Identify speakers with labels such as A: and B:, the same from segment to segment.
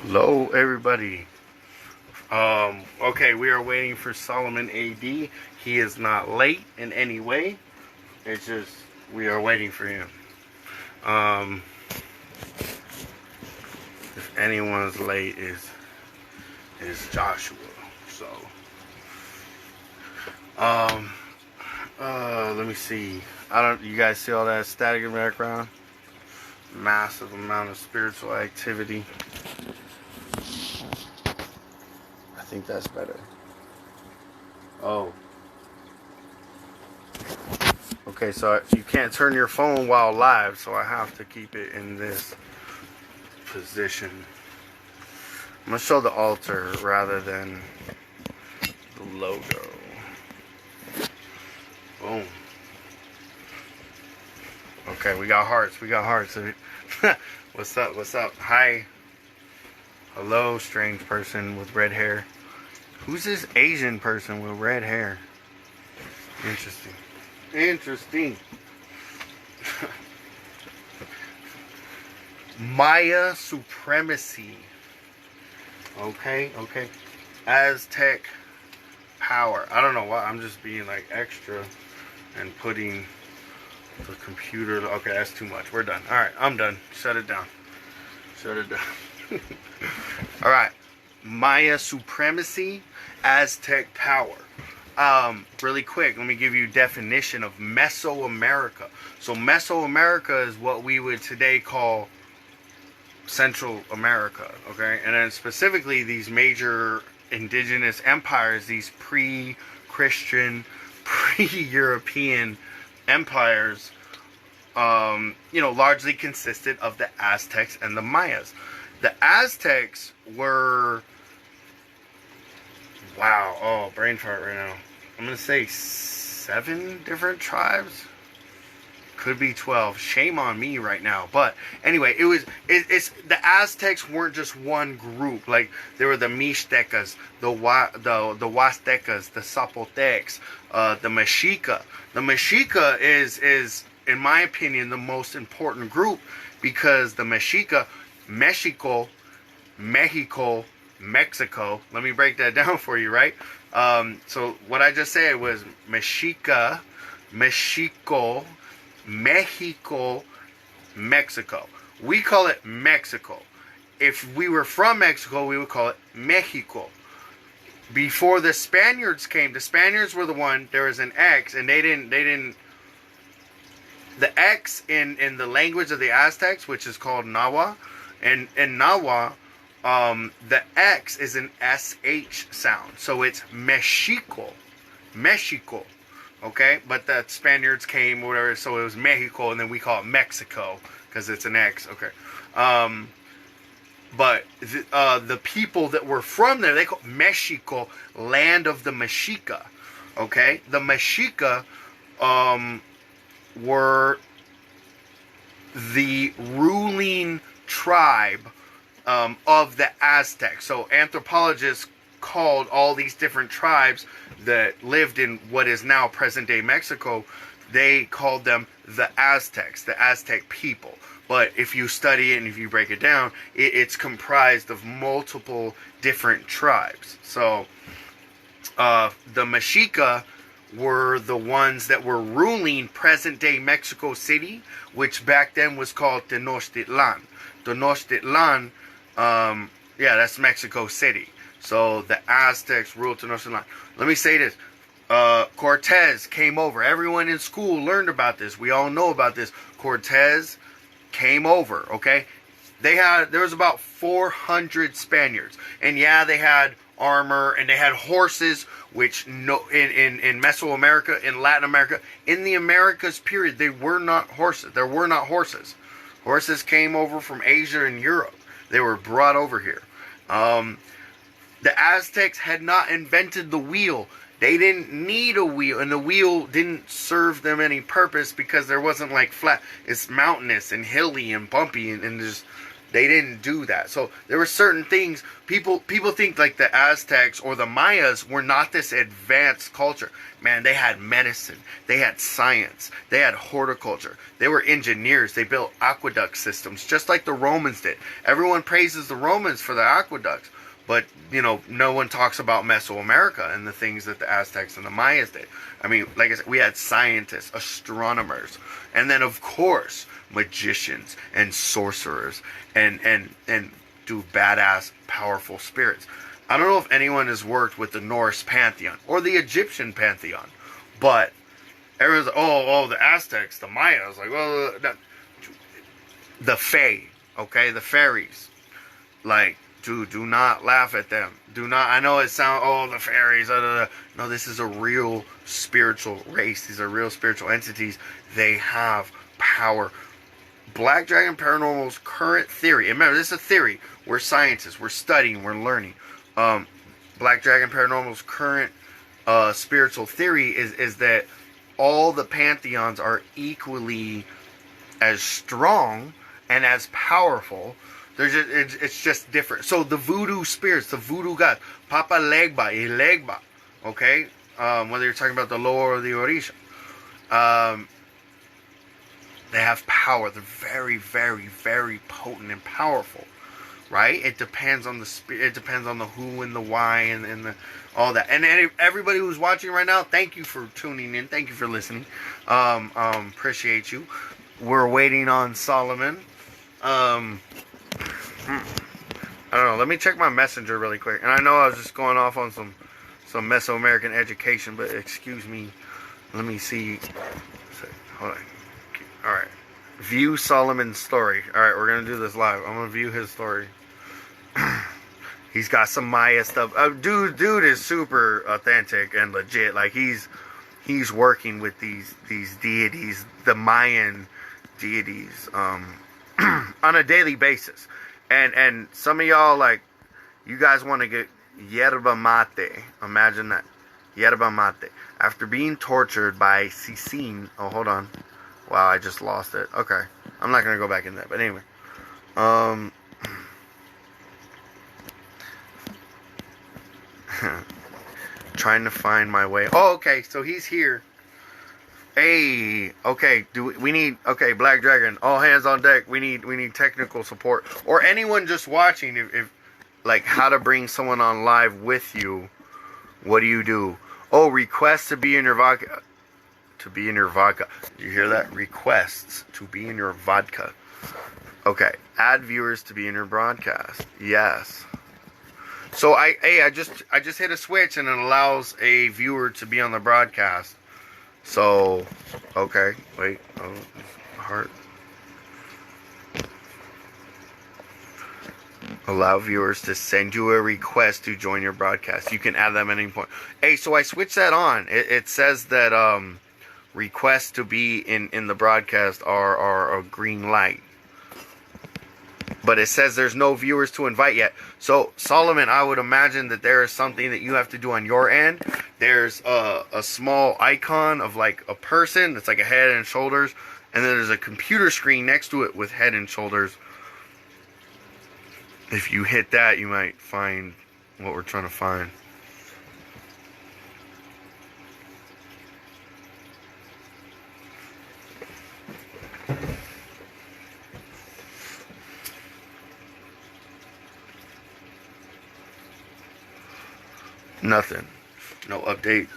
A: Hello, everybody. Okay, we are waiting for Solomon A.D. He is not late in any way. It's just we are waiting for him. If anyone's late, is Joshua. So, let me see. You guys see all that static in the background? Massive amount of spiritual activity. I think that's better. Oh. Okay, so you can't turn your phone while live, so I have to keep it in this position. I'm going to show the altar rather than the logo. Boom. Okay, we got hearts. What's up? What's up? Hi. Hello, strange person with red hair. Who's this Asian person with red hair? Interesting. Maya supremacy. Okay. Aztec power. I don't know why. I'm just being like extra and putting the computer. Okay, that's too much. We're done. All right, I'm done. Shut it down. All right. Maya supremacy, Aztec power. Really quick, let me give you a definition of Mesoamerica. So Mesoamerica is what we would today call Central America, okay? And then specifically these major indigenous empires, these pre-Christian, pre-European empires, largely consisted of the Aztecs and the Mayas. The Aztecs were, brain fart right now. I'm going to say 7 different tribes. Could be 12. Shame on me right now. But anyway, it's the Aztecs weren't just one group. Like there were the Mixtecas, the Huastecas, the Zapotecs, the Mexica. The Mexica is in my opinion the most important group because the Mexica, Mexico, Mexico. Let me break that down for you, right? So what I just said was Mexica, Mexico, Mexico, Mexico. We call it Mexico. If we were from Mexico, we would call it Mexico. Before the Spaniards came, the Spaniards were the one, there was an X, and they didn't, the X in the language of the Aztecs, which is called Nahua, and in Nahua, the X is an SH sound. So it's Mexico. Okay? But the Spaniards came, whatever, so it was Mexico, and then we call it Mexico, because it's an X. Okay. But the people that were from there, they call Mexico, land of the Mexica. Okay? The Mexica, were the ruling tribe of the Aztecs. So anthropologists called all these different tribes that lived in what is now present-day Mexico, they called them the Aztecs, the Aztec people. But if you study it and if you break it down, it's comprised of multiple different tribes. So the Mexica were the ones that were ruling present-day Mexico City, which back then was called Tenochtitlan. Tenochtitlan, that's Mexico City. So the Aztecs ruled Tenochtitlan. Let me say this. Cortez came over. Everyone in school learned about this. We all know about this. Cortez came over, okay? There was about 400 Spaniards. And they had armor and they had horses, which in Mesoamerica, in Latin America, in the Americas period, they were not horses. There were not horses. Horses came over from Asia and Europe. They were brought over here. The Aztecs had not invented the wheel. They didn't need a wheel, and the wheel didn't serve them any purpose because there wasn't like flat. It's mountainous and hilly and bumpy, and just They didn't do that. So there were certain things, people think like the Aztecs or the Mayas were not this advanced culture. Man, they had medicine, they had science, they had horticulture, they were engineers, they built aqueduct systems just like the Romans did. Everyone praises the Romans for the aqueducts, but no one talks about Mesoamerica and the things that the Aztecs and the Mayas did. I mean, like I said, we had scientists, astronomers, and then of course magicians and sorcerers and badass powerful spirits. I don't know if anyone has worked with the Norse pantheon or the Egyptian pantheon, but everyone's like, oh, the Aztecs, the Mayas, like, well, the Fae, okay, the fairies, like, dude, do not laugh at them. Do not. I know it sounds, the fairies. No, this is a real spiritual race. These are real spiritual entities. They have power. Black Dragon Paranormal's current theory. And remember, this is a theory. We're scientists. We're studying. We're learning. Black Dragon Paranormal's current spiritual theory is that all the pantheons are equally as strong and as powerful. It's just different. So the voodoo spirits, the voodoo gods, Papa Legba, Ilegba, okay? Whether you're talking about the Loa or the Orisha, they have power. They're very, very, very potent and powerful, right? It depends on the spirit. It depends on the who and the why and the all that. And everybody who's watching right now, thank you for tuning in. Thank you for listening. Appreciate you. We're waiting on Solomon. I don't know. Let me check my messenger really quick. And I know I was just going off on some Mesoamerican education, but excuse me. Let me see. Hold on. Alright. View Solomon's story. Alright, we're going to do this live. I'm going to view his story. He's got some Maya stuff. Dude is super authentic and legit. Like, he's working with these deities, the Mayan deities, on a daily basis. And some of y'all, like, you guys want to get yerba mate. Imagine that. Yerba mate. After being tortured by Sisin. Oh, hold on. Wow, I just lost it. Okay. I'm not going to go back in that. But anyway. Trying to find my way. Oh, okay. So he's here. Hey, okay, okay, Black Dragon, all hands on deck. We need technical support, or anyone just watching. If like, how to bring someone on live with you? What do? Oh, request to be in your vodka. To be in your vodka. You hear that? Requests to be in your vodka. Okay, add viewers to be in your broadcast. Yes. So I just hit a switch and it allows a viewer to be on the broadcast. So, okay, wait, heart. Allow viewers to send you a request to join your broadcast. You can add them at any point. Hey, so I switched that on. It says that requests to be in the broadcast are a green light. But it says there's no viewers to invite yet. So, Solomon, I would imagine that there is something that you have to do on your end. There's a small icon of like a person that's like a head and shoulders. And then there's a computer screen next to it with head and shoulders. If you hit that, you might find what we're trying to find. Nothing. No update.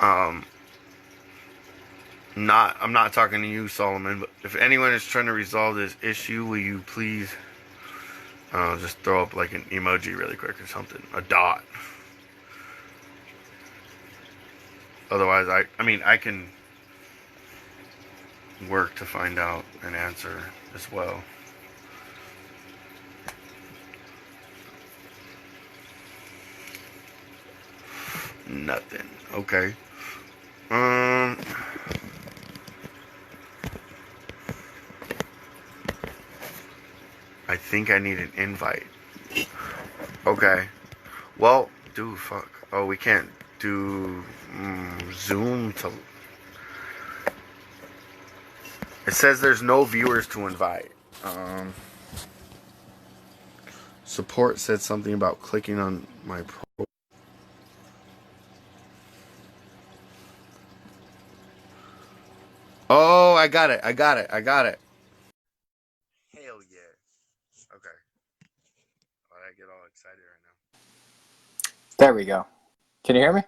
A: I'm not talking to you, Solomon, but if anyone is trying to resolve this issue, will you please just throw up like an emoji really quick or something, a dot. Otherwise, I can work to find out an answer as well. Nothing. Okay. I think I need an invite. Okay. Well, dude, fuck. Oh, we can't do Zoom to... It says there's no viewers to invite. Um, support said something about clicking on my pro. Oh, I got it. Hell yeah. Okay. Why I get all excited right now?
B: There we go. Can you hear me?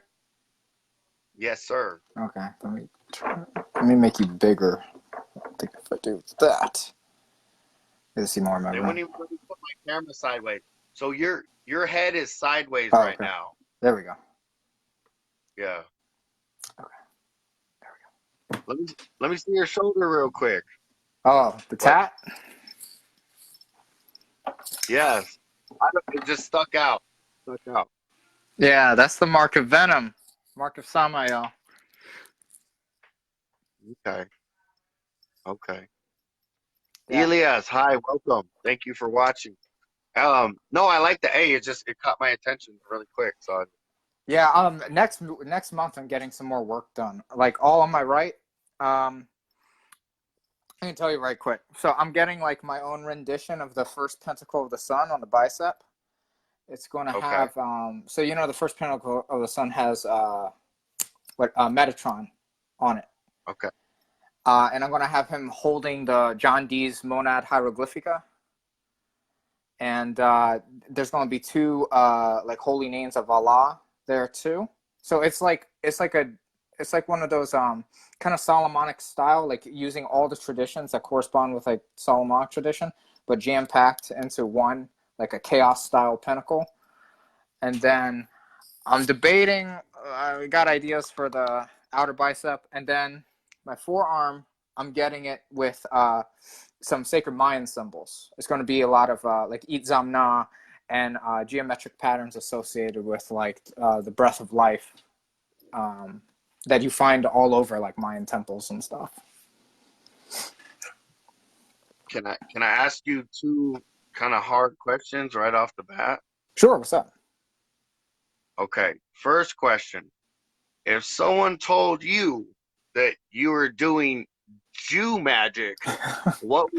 A: Yes, sir.
B: Okay. Let me make you bigger. I think if I do that, you'll see more of my
A: They
B: room.
A: wouldn't even let me put my camera sideways. So your head is sideways
B: Oh,
A: right
B: okay.
A: now.
B: There we go.
A: Yeah.
B: Okay. There we go.
A: Let me see your shoulder real quick.
B: Oh, the
A: What?
B: tat?
A: Yes. It just stuck out. Stuck out.
B: Yeah, that's the mark of Venom. Mark of Samael.
A: Okay. Okay.
B: Yeah.
A: Elias, hi, welcome. Thank you for watching. No, I like the A. It caught my attention really quick. So
B: Yeah, next month I'm getting some more work done. Like all on my right. I can tell you right quick. So I'm getting like my own rendition of the first pentacle of the sun on the bicep. It's going to
A: okay.
B: have so you know the first pentacle of the sun has Metatron on it.
A: Okay.
B: And I'm going to have him holding the John Dee's monad hieroglyphica. And there's going to be two like holy names of Allah there too. So it's like one of those kind of Solomonic style, like using all the traditions that correspond with like Solomonic tradition, but jam packed into one, like a chaos style pinnacle. And then I'm debating. I got ideas for the outer bicep, and then my forearm. I'm getting it with some sacred Mayan symbols. It's going to be a lot of like Itzamna and geometric patterns associated with like the breath of life that you find all over like Mayan temples and stuff.
A: Can I ask you two kind of hard questions right off the bat?
B: Sure, what's up?
A: Okay. First question. If someone told you that you were doing Jew magic, what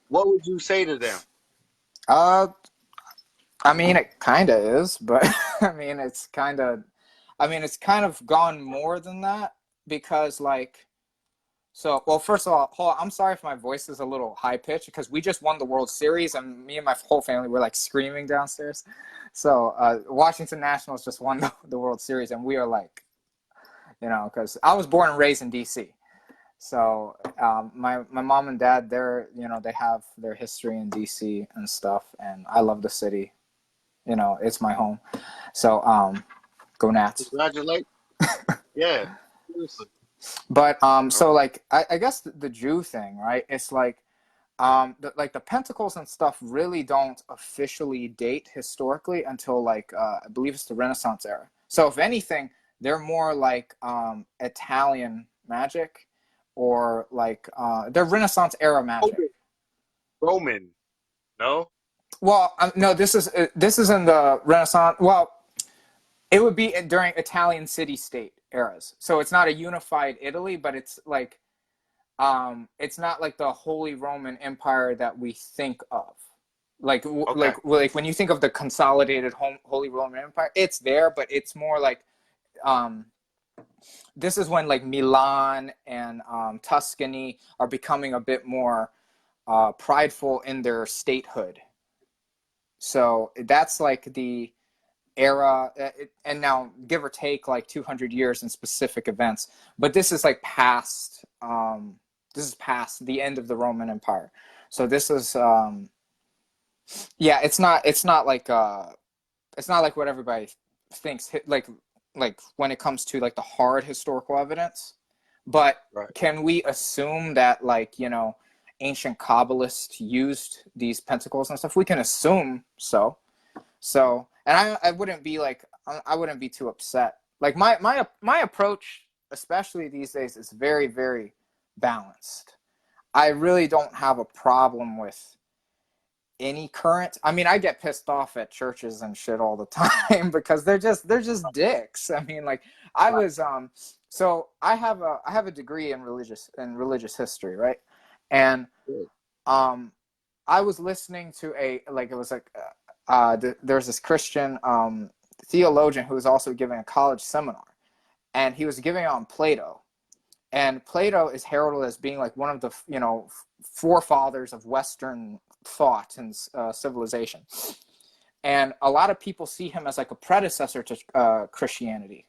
A: would you say to them?
B: I mean, it kind of is, but I mean, it's kind of gone more than that because like. So, well, first of all, I'm sorry if my voice is a little high pitched because we just won the World Series and me and my whole family were like screaming downstairs. So, Washington Nationals just won the World Series and we are like, because I was born and raised in D.C. So, my mom and dad, they have their history in D.C. and stuff, and I love the city. It's my home. So, go Nats.
A: Congratulations. Yeah. Seriously.
B: But so like I guess the Jew thing, right? It's like like the pentacles and stuff really don't officially date historically until like I believe it's the Renaissance era. So if anything, they're more like Italian magic or like they're Renaissance era magic.
A: Roman. No?
B: Well, no, this is in the Renaissance. Well, it would be during Italian city-state eras. So it's not a unified Italy, but it's not like the Holy Roman Empire that we think of. Like
A: Okay.
B: like when you think of the consolidated Holy Roman Empire, it's there, but it's more like this is when like Milan and Tuscany are becoming a bit more prideful in their statehood. So that's like the era, and now give or take like 200 years in specific events, but this is like past the end of the Roman Empire. So this is yeah, it's not like what everybody thinks, like when it comes to like the hard historical evidence. But
A: Right.
B: can we assume that like ancient Kabbalists used these pentacles and stuff? We can assume so. So, and I wouldn't be like, I wouldn't be too upset. Like my approach, especially these days, is very, very balanced. I really don't have a problem with any current. I mean, I get pissed off at churches and shit all the time because they're just dicks. I mean, like I was so I have a degree in religious history, right? And I was listening to it was like there's this Christian theologian who was also giving a college seminar, and he was giving it on Plato. And Plato is heralded as being like one of the forefathers of Western thought and civilization. And a lot of people see him as like a predecessor to Christianity.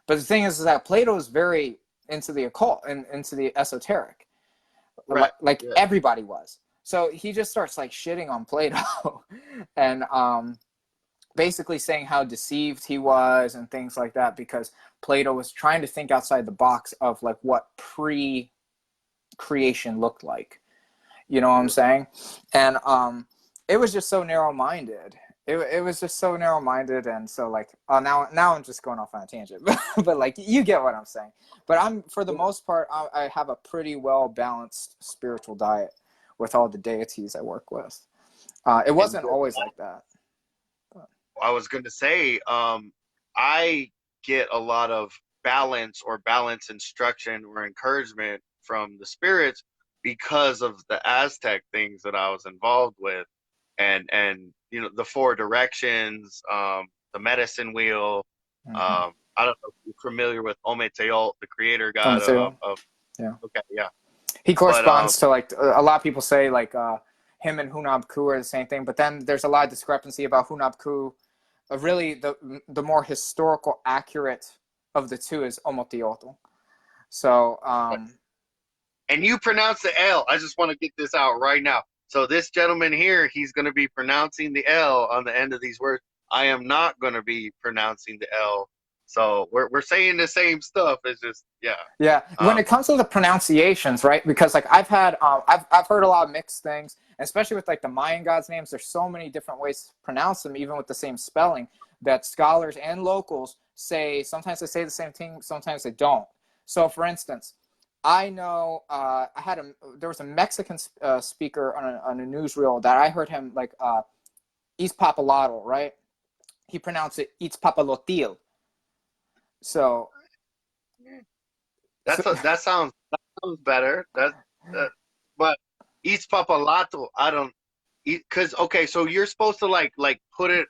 B: But the thing is that Plato is very into the occult and into the esoteric,
A: Right.
B: like everybody was. So he just starts like shitting on Plato, and basically saying how deceived he was and things like that, because Plato was trying to think outside the box of like what pre-creation looked like. You know what I'm saying? And it was just so narrow-minded. It was just so narrow-minded, and so like now I'm just going off on a tangent, but like you get what I'm saying. But I'm, for the most part, I have a pretty well-balanced spiritual diet with all the deities I work with. It wasn't always like that.
A: I was going to say, I get a lot of balance instruction or encouragement from the spirits because of the Aztec things that I was involved with, and the four directions, the medicine wheel. I don't know if you're familiar with Ometeotl, the creator god of
B: yeah.
A: Okay, yeah.
B: He corresponds to like a lot of people say like him and Hunabku are the same thing, but then there's a lot of discrepancy about Hunabku. Really, the more historical accurate of the two is Ometeotl. So,
A: and you pronounce the L. I just want to get this out right now. So this gentleman here, he's going to be pronouncing the L on the end of these words. I am not going to be pronouncing the L. So we're saying the same stuff. It's just
B: yeah. When it comes to the pronunciations, right? Because like I've heard a lot of mixed things, especially with like the Mayan gods' names. There's so many different ways to pronounce them, even with the same spelling, that scholars and locals say. Sometimes they say the same thing, sometimes they don't. So, for instance, I know there was a Mexican speaker on a newsreel that I heard him like Izpapalotl, right? He pronounced it Izpapalotil. So
A: that sounds better. But Izpapalato, I don't, because okay, so you're supposed to like put it.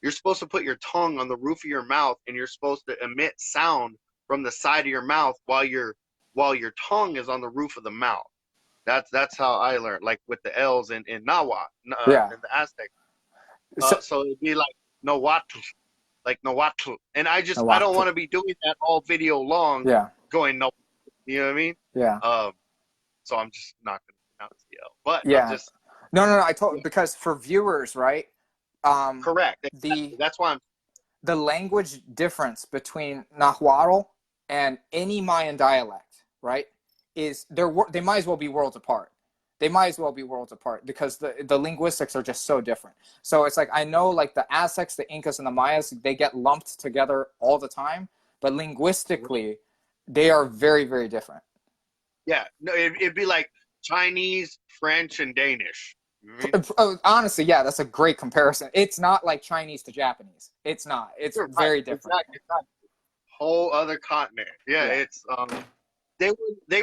A: You're supposed to put your tongue on the roof of your mouth, and you're supposed to emit sound from the side of your mouth while your tongue is on the roof of the mouth. That's how I learned, like with the L's in Nahuatl, in the Aztec. So it'd be like Nahuatl, like Nahuatl, and I don't want to be doing that all video long.
B: Yeah.
A: Going no, you know what I mean?
B: Yeah.
A: So I'm just not going to pronounce the L. But
B: yeah, no. I told because for viewers, right?
A: Correct. Exactly. That's why
B: the language difference between Nahuatl and any Mayan dialect, right, is they might as well be worlds apart. They might as well be worlds apart because the linguistics are just so different. So it's like I know like the Aztecs, the Incas, and the Mayas, they get lumped together all the time, but linguistically, they are very, very different.
A: Yeah, no, it'd be like Chinese, French, and Danish.
B: Honestly, yeah, that's a great comparison. It's not like Chinese to Japanese. It's not. It's very different.
A: Exactly. Whole other continent. Yeah, it's they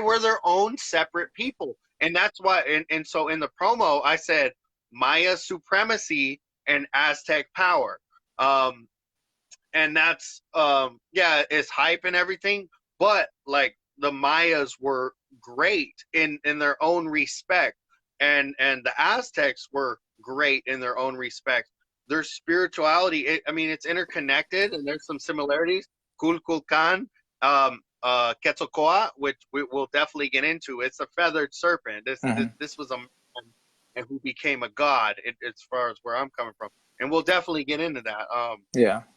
A: were their own separate people, and that's why. And so in the promo, I said Maya supremacy and Aztec power. And that's it's hype and everything, but like the Mayas were great in their own respect. And the Aztecs were great in their own respect. Their spirituality, it's interconnected, and there's some similarities. Kulkulkan, Quetzalcoatl, which we will definitely get into. It's a feathered serpent. This was a man and who became a god, as far as where I'm coming from, and we'll definitely get into that.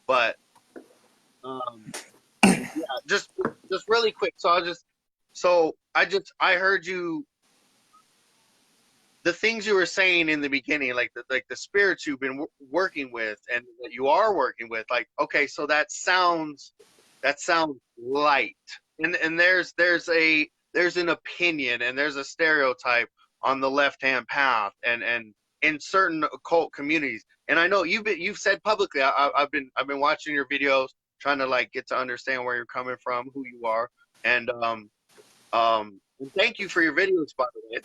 A: But just really quick. I heard you. The things you were saying in the beginning, like the spirits you've been working with and that you are working with, like, okay, so that sounds light, and there's an opinion and there's a stereotype on the left-hand path and in certain occult communities. And I know you've said publicly, I've been watching your videos, trying to like get to understand where you're coming from, who you are, and and thank you for your videos, by the way.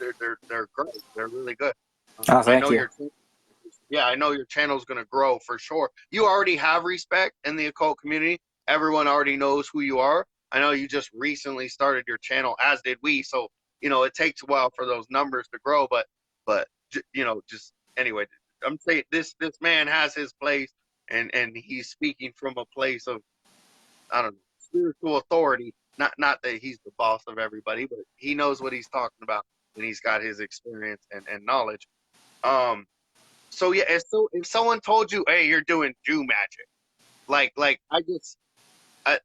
A: They're great. They're really good.
B: Oh,
A: I
B: thank
A: know
B: you.
A: yeah, I know your channel's gonna grow for sure. You already have respect in the occult community. Everyone already knows who you are. I know you just recently started your channel, as did we. So it takes a while for those numbers to grow. But just anyway, I'm saying this man has his place, and he's speaking from a place of, I don't know, spiritual authority. Not that he's the boss of everybody, but he knows what he's talking about, and he's got his experience and knowledge. Um, so yeah, if someone told you, hey, you're doing Jew magic, like I just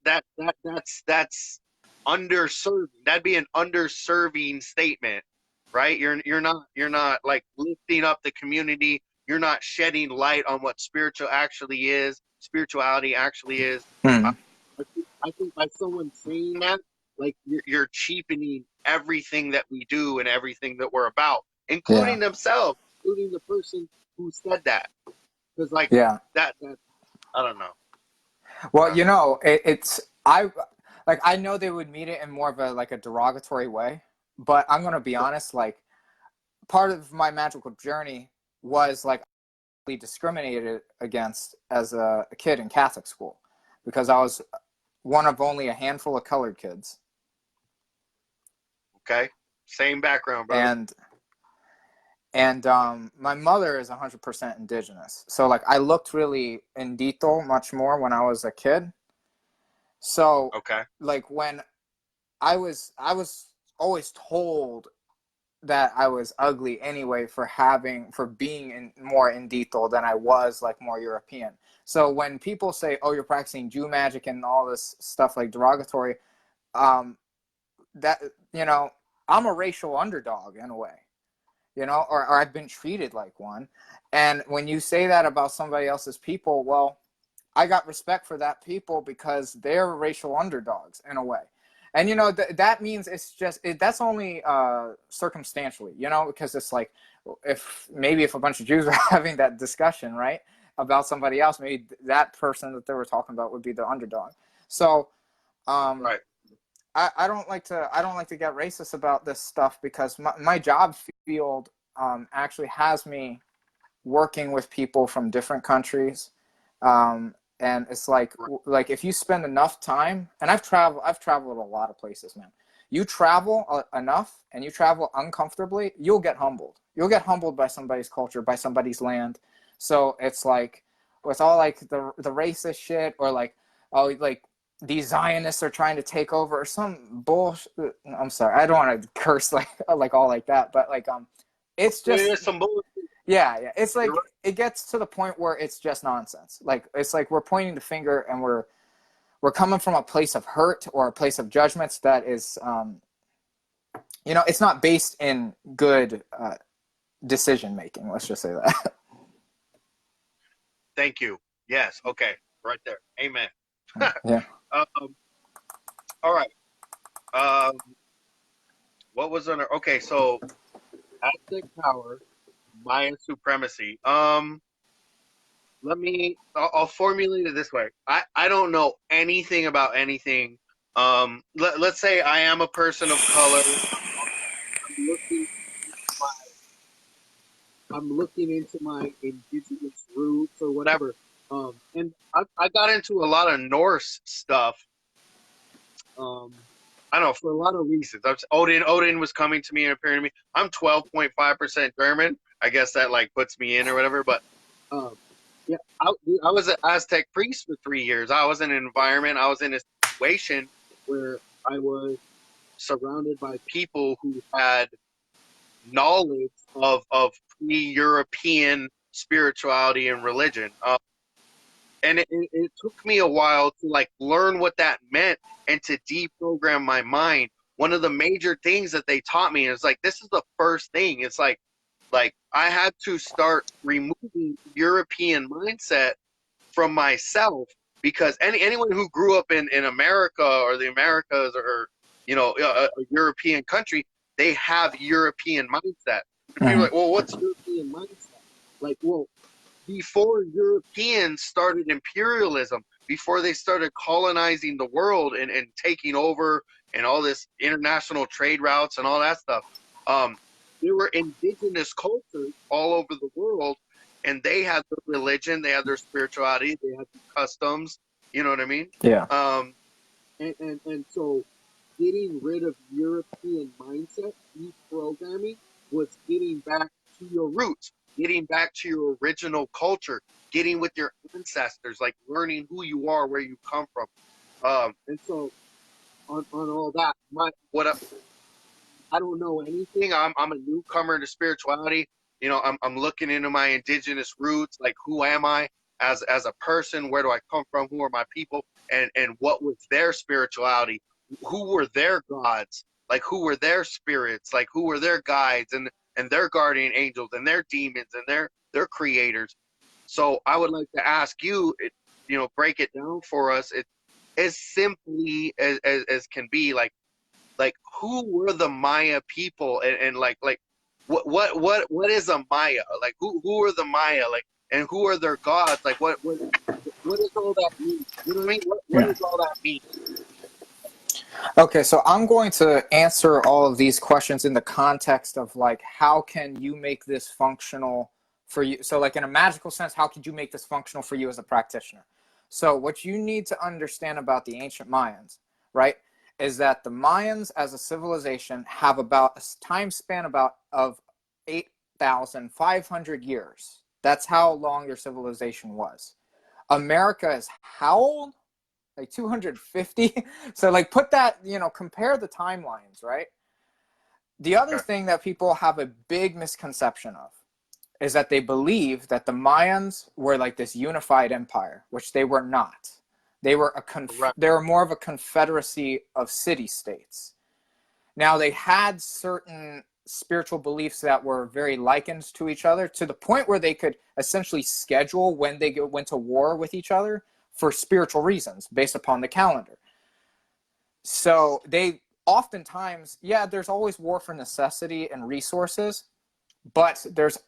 A: that's underserving. That'd be an underserving statement, right? You're not like lifting up the community. You're not shedding light on what spirituality actually is. I,
B: Hmm.
A: I think by someone saying that, like you're cheapening everything that we do and everything that we're about,
B: Yeah.
A: including themselves, including the person who said that. Because like
B: Yeah.
A: that I don't know.
B: Well, you know, it's I like I know they would mean it in more of a like a derogatory way, but I'm gonna be honest. Like part of my magical journey was like discriminated against as a kid in Catholic school because I was one of only a handful of colored kids,
A: Okay, same background, brother.
B: and my mother is 100% indigenous. So like I looked really indito much more when I was a kid. So
A: Okay.
B: like when I was always told that I was ugly anyway for being more indito than I was like more European. So when people say, "Oh, you're practicing Jew magic" and all this stuff like derogatory, um, that I'm a racial underdog in a way, or I've been treated like one. And when you say that about somebody else's people, well, I got respect for that people because they're racial underdogs in a way. And that means that's only circumstantially, because it's like if a bunch of Jews were having that discussion, right, about somebody else, maybe that person that they were talking about would be the underdog. So um,
A: Right.
B: I don't like to get racist about this stuff because my job field actually has me working with people from different countries, and it's
A: Right.
B: if you spend enough time, and I've traveled a lot of places, man. You travel enough and you travel uncomfortably, you'll get humbled by somebody's culture, by somebody's land. So it's like with all like the racist shit, or like, oh, like these Zionists are trying to take over or some bullshit. I'm sorry, I don't want to curse like all like that, but like it's
A: It
B: just,
A: is some bullshit.
B: yeah. It's
A: You're
B: like
A: right.
B: it gets to the point where it's just nonsense. Like it's like we're pointing the finger and we're coming from a place of hurt or a place of judgments that is, it's not based in good decision making. Let's just say that.
A: Thank you. Yes. Okay. Right there. Amen.
B: Yeah.
A: All right. Um, what was on? Okay, so Aztec power, Mayan supremacy. I'll formulate it this way. I don't know anything about anything. Let's say I am a person of color. I'm looking I'm looking into my indigenous roots or whatever. And I got into a lot of Norse stuff. Um, I don't know, for a lot of reasons. Odin was coming to me and appearing to me. I'm 12.5% German. I guess that like puts me in or whatever. But um, yeah, I was an Aztec priest for 3 years. I was in an environment. I was in a situation where I was surrounded by people who had knowledge of pre-European spirituality and religion. And it took me a while to like learn what that meant and to deprogram my mind. One of the major things that they taught me is like, this is the first thing. It's like I had to start removing European mindset from myself, because anyone who grew up in America or the Americas, or a European country, they have European mindset. And people are
B: Mhm.
A: like, well, what's European mindset? Like, well, before Europeans started imperialism, before they started colonizing the world and taking over and all this international trade routes and all that stuff, there were indigenous cultures all over the world, and they had their religion, they had their spirituality, they had their customs. You know what I mean?
B: Yeah.
A: And so getting rid of European mindset, deprogramming, was getting back to your roots, getting back to your original culture, getting with your ancestors, like learning who you are, where you come from. And so on all that, I don't know anything. I'm a newcomer to spirituality. You know, I'm looking into my indigenous roots, like who am I as a person? Where do I come from? Who are my people? And what was their spirituality? Who were their gods? Like who were their spirits? Like who were their guides and their guardian angels and their demons and their creators? So I would like to ask you, break it down for us. It as simply as can be, like who were the Maya people, and like what is a Maya? Like who are the Maya? Like, and who are their gods? Like what does all that mean? You know what I mean? What
B: Yeah.
A: does all that mean?
B: Okay, so I'm going to answer all of these questions in the context of like, how can you make this functional for you? So like in a magical sense, how could you make this functional for you as a practitioner? So what you need to understand about the ancient Mayans, right, is that the Mayans as a civilization have about a time span of 8,500 years. That's how long their civilization was. America is how old? Like 250. So like put that, compare the timelines, right? The other
A: Okay.
B: thing that people have a big misconception of is that they believe that the Mayans were like this unified empire, which they were not. They were
A: Right.
B: they were more of a confederacy of city-states. Now they had certain spiritual beliefs that were very likened to each other, to the point where they could essentially schedule when they went to war with each other for spiritual reasons based upon the calendar. So they oftentimes, yeah, there's always war for necessity and resources, but there's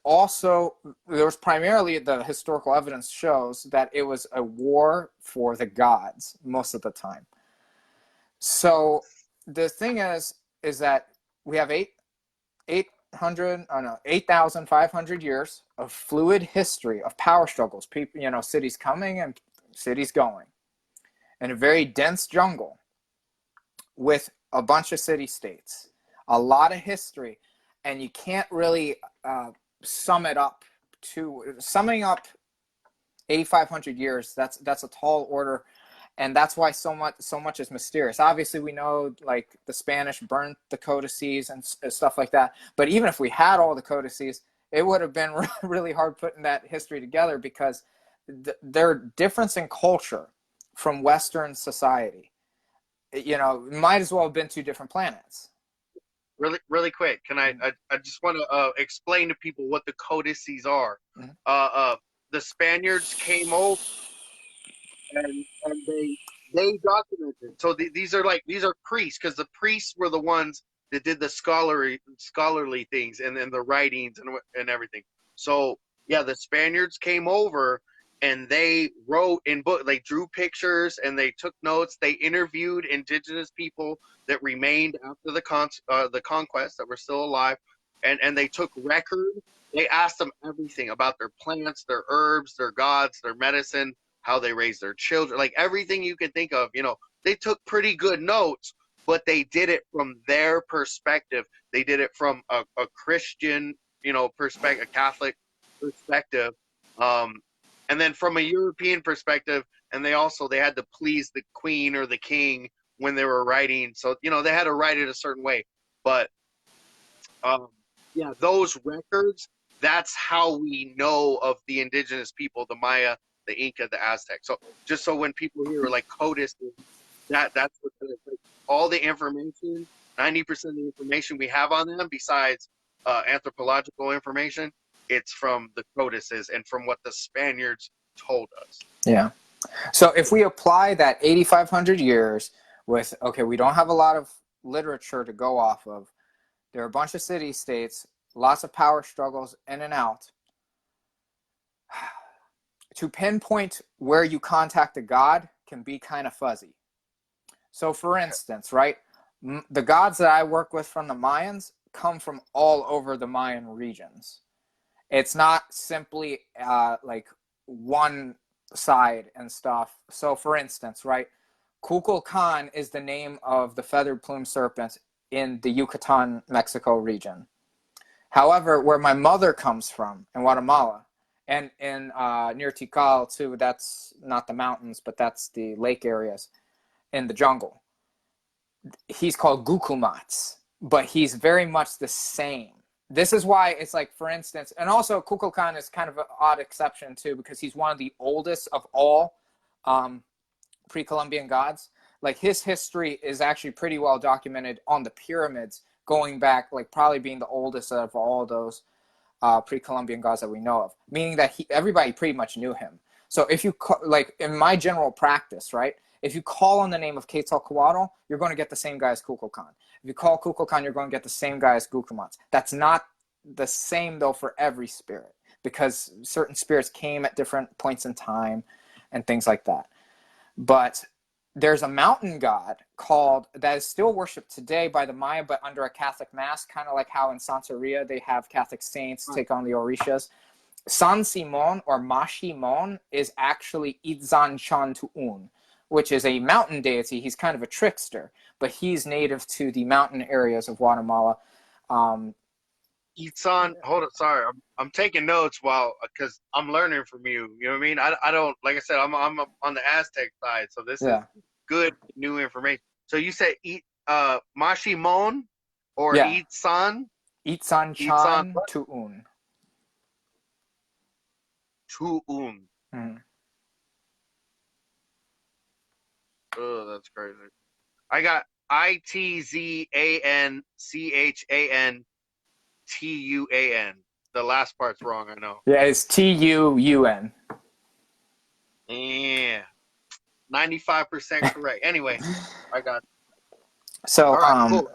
B: primarily, the historical evidence shows that it was a war for the gods most of the time. So the thing is that we have 8,500 years of fluid history of power struggles. People, cities coming and cities going, in a very dense jungle with a bunch of city states, a lot of history, and you can't really summing up 8,500 years. That's a tall order, and that's why so much is mysterious. Obviously, we know like the Spanish burnt the codices and stuff like that. But even if we had all the codices, it would have been really hard putting that history together, because their difference in culture from Western society, might as well have been two different planets.
A: Really quick, can I just want to explain to people what the codices are.
B: Mm-hmm.
A: The Spaniards came over, and they documented. So these are priests, because the priests were the ones that did the scholarly things, and then the writings and everything. So yeah, the Spaniards came over, and they wrote in book. They drew pictures and they took notes. They interviewed indigenous people that remained after the conquest, that were still alive, and they took record. They asked them everything about their plants, their herbs, their gods, their medicine, how they raise their children, like everything you can think of. They took pretty good notes, but they did it from their perspective. They did it from a Christian, perspective, a Catholic perspective, and then from a European perspective. And they had to please the queen or the king when they were writing, so they had to write it a certain way. But yeah, those records, that's how we know of the indigenous people, the Maya, the Inca, the Aztec. So just so when people hear like codices, that's what like, all the information, 90% of the information we have on them, besides anthropological information, it's from the codices and from what the Spaniards told us.
B: Yeah. So if we apply that 8,500 years with, okay, we don't have a lot of literature to go off of. There are a bunch of city states, lots of power struggles in and out. To pinpoint where you contact a god can be kind of fuzzy. So for instance, right, the gods that I work with from the Mayans come from all over the Mayan regions. It's not simply like one side and stuff. So, for instance, right, Kukulkan is the name of the feathered plume serpent in the Yucatan, Mexico region. However, where my mother comes from in Guatemala, and in near Tikal too, that's not the mountains, but that's the lake areas in the jungle. He's called Gukumats, but he's very much the same. This is why it's like, for instance, and also Kukulkan is kind of an odd exception too, because he's one of the oldest of all pre-Columbian gods. Like his history is actually pretty well documented on the pyramids, going back, like probably being the oldest of all those pre-Columbian gods that we know of, meaning that everybody pretty much knew him. So if you, like in my general practice, right, if you call on the name of Quetzalcoatl, you're going to get the same guy as Kukulkan. If you call Kukulkan, you're going to get the same guy as Gukumats. That's not the same, though, for every spirit, because certain spirits came at different points in time and things like that. But there's a mountain god that is still worshipped today by the Maya, but under a Catholic mass, kind of like how in Santeria they have Catholic saints take on the Orishas. San Simon or Mashimon is actually Itzan Chantu'un, which is a mountain deity. He's kind of a trickster, but he's native to the mountain areas of Guatemala.
A: Itzan, hold up, sorry, I'm taking notes because I'm learning from you. You know what I mean? I don't, like I said, I'm on the Aztec side, so this is good new information. So you said Mashimon or Itzan?
B: Itzan Chan Tu'un.
A: Tu'un.
B: Mm.
A: Oh, that's crazy. I got ITZANCHANTUAN. The last part's wrong, I know.
B: Yeah, it's TUUN.
A: Yeah. 95% correct. Anyway, I got.
B: So,
A: right, cool.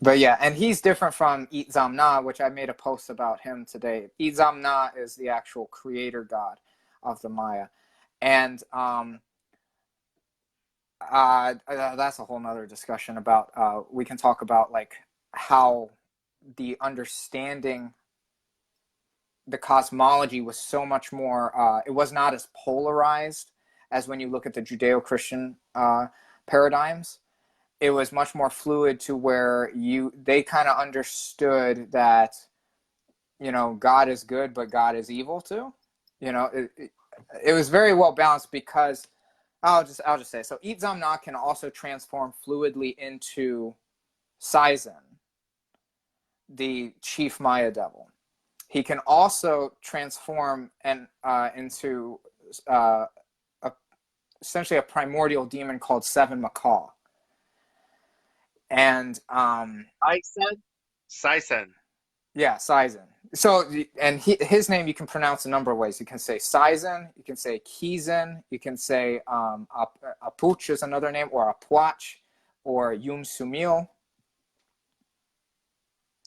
B: But yeah, and he's different from Itzamna, which I made a post about him today. Itzamna is the actual creator god of the Maya. And that's a whole nother discussion about, we can talk about like how the understanding the cosmology was so much more, it was not as polarized as when you look at the Judeo-Christian paradigms. It was much more fluid to where they kind of understood that, you know, God is good, but God is evil too. You know, it was very well balanced because I'll just say, so Itzamna can also transform fluidly into Saizen, the chief Maya devil. He can also transform into essentially a primordial demon called Seven Macaw. And
A: Saizen.
B: Yeah, Saizen. So, and his name you can pronounce a number of ways. You can say Saizen, you can say Kizen, you can say Apuch is another name, or Apuach, or Yum Sumil.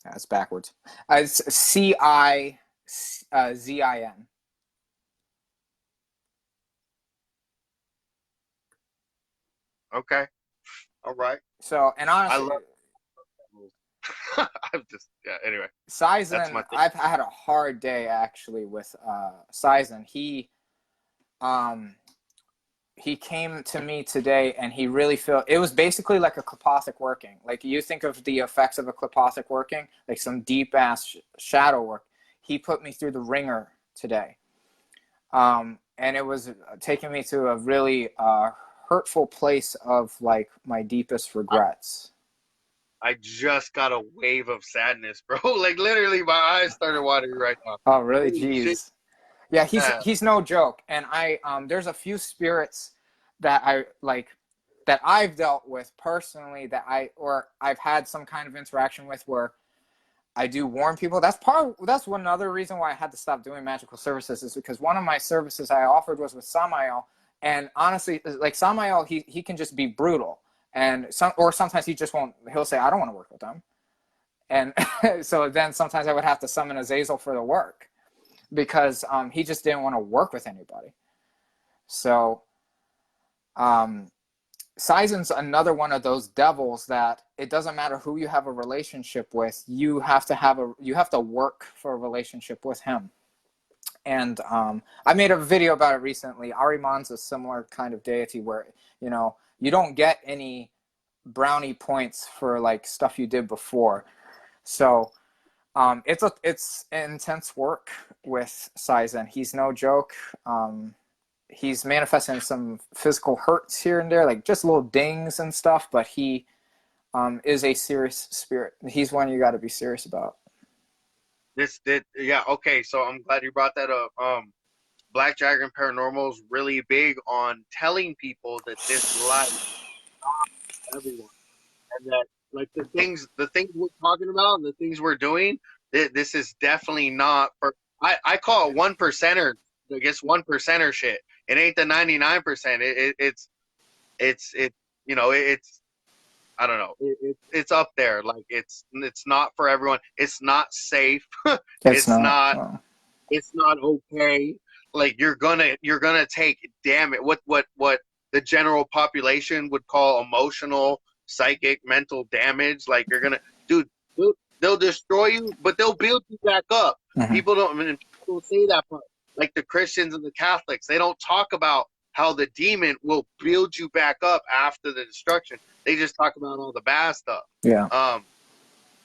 B: That's backwards. It's Cizin.
A: Okay. All right.
B: So, and honestly,
A: I'm just, anyway.
B: Saizen, I've had a hard day actually with Saizen. He came to me today and he really felt it was basically like a Klipothic working. Like you think of the effects of a Klipothic working, like some deep ass shadow work. He put me through the ringer today. And it was taking me to a really hurtful place of like my deepest regrets.
A: I just got a wave of sadness, bro. Like literally my eyes started watering right now.
B: Oh, really? Jeez. Yeah, he's no joke. And there's a few spirits that I've dealt with personally that I've had some kind of interaction with where I do warn people. That's one other reason why I had to stop doing magical services, is because one of my services I offered was with Samael, and honestly, like Samael, he can just be brutal. And sometimes he just won't. He'll say, "I don't want to work with them," and so then sometimes I would have to summon Azazel for the work because he just didn't want to work with anybody. So, Saizen's another one of those devils that it doesn't matter who you have a relationship with, you have to work for a relationship with him. And I made a video about it recently. Ahriman's a similar kind of deity where, you know, you don't get any brownie points for like stuff you did before. So it's intense work with Saizen. He's no joke. He's manifesting some physical hurts here and there, like just little dings and stuff, but he is a serious spirit. He's one you got to be serious about.
A: Yeah, okay, so I'm glad you brought that up. Black Dragon Paranormal is really big on telling people that this life everyone, and that like the things we're talking about and the things we're doing, this is definitely not for. I call it 1%er. I guess 1%er shit. It ain't the 99%. It's you know it's I don't know. It's up there. Like it's not for everyone. It's not safe.
B: It's not.
A: It's not okay. Like you're gonna take what the general population would call emotional, psychic, mental damage. Like you're gonna, dude, they'll destroy you, but they'll build you back up.
B: Mm-hmm.
A: People don't say that part. Like the Christians and the Catholics, they don't talk about how the demon will build you back up after the destruction. They just talk about all the bad stuff.
B: Yeah.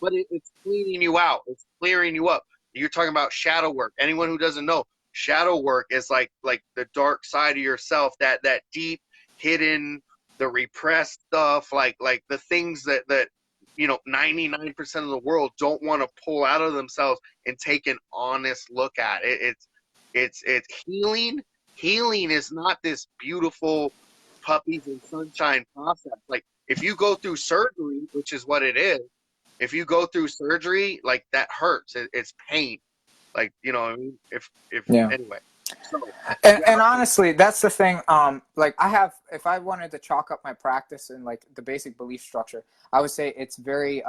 A: But it's cleaning you out. It's clearing you up. You're talking about shadow work. Anyone who doesn't know, shadow work is like the dark side of yourself, that deep, hidden, the repressed stuff, like the things that 99% of the world don't want to pull out of themselves and take an honest look at. It's healing. Healing is not this beautiful puppies and sunshine process. Like if you go through surgery, which is what it is, if you go through surgery, like that hurts. It's pain. Like, you know what I mean? Anyway. So,
B: and honestly, that's the thing. Like if I wanted to chalk up my practice and like the basic belief structure, I would say it's very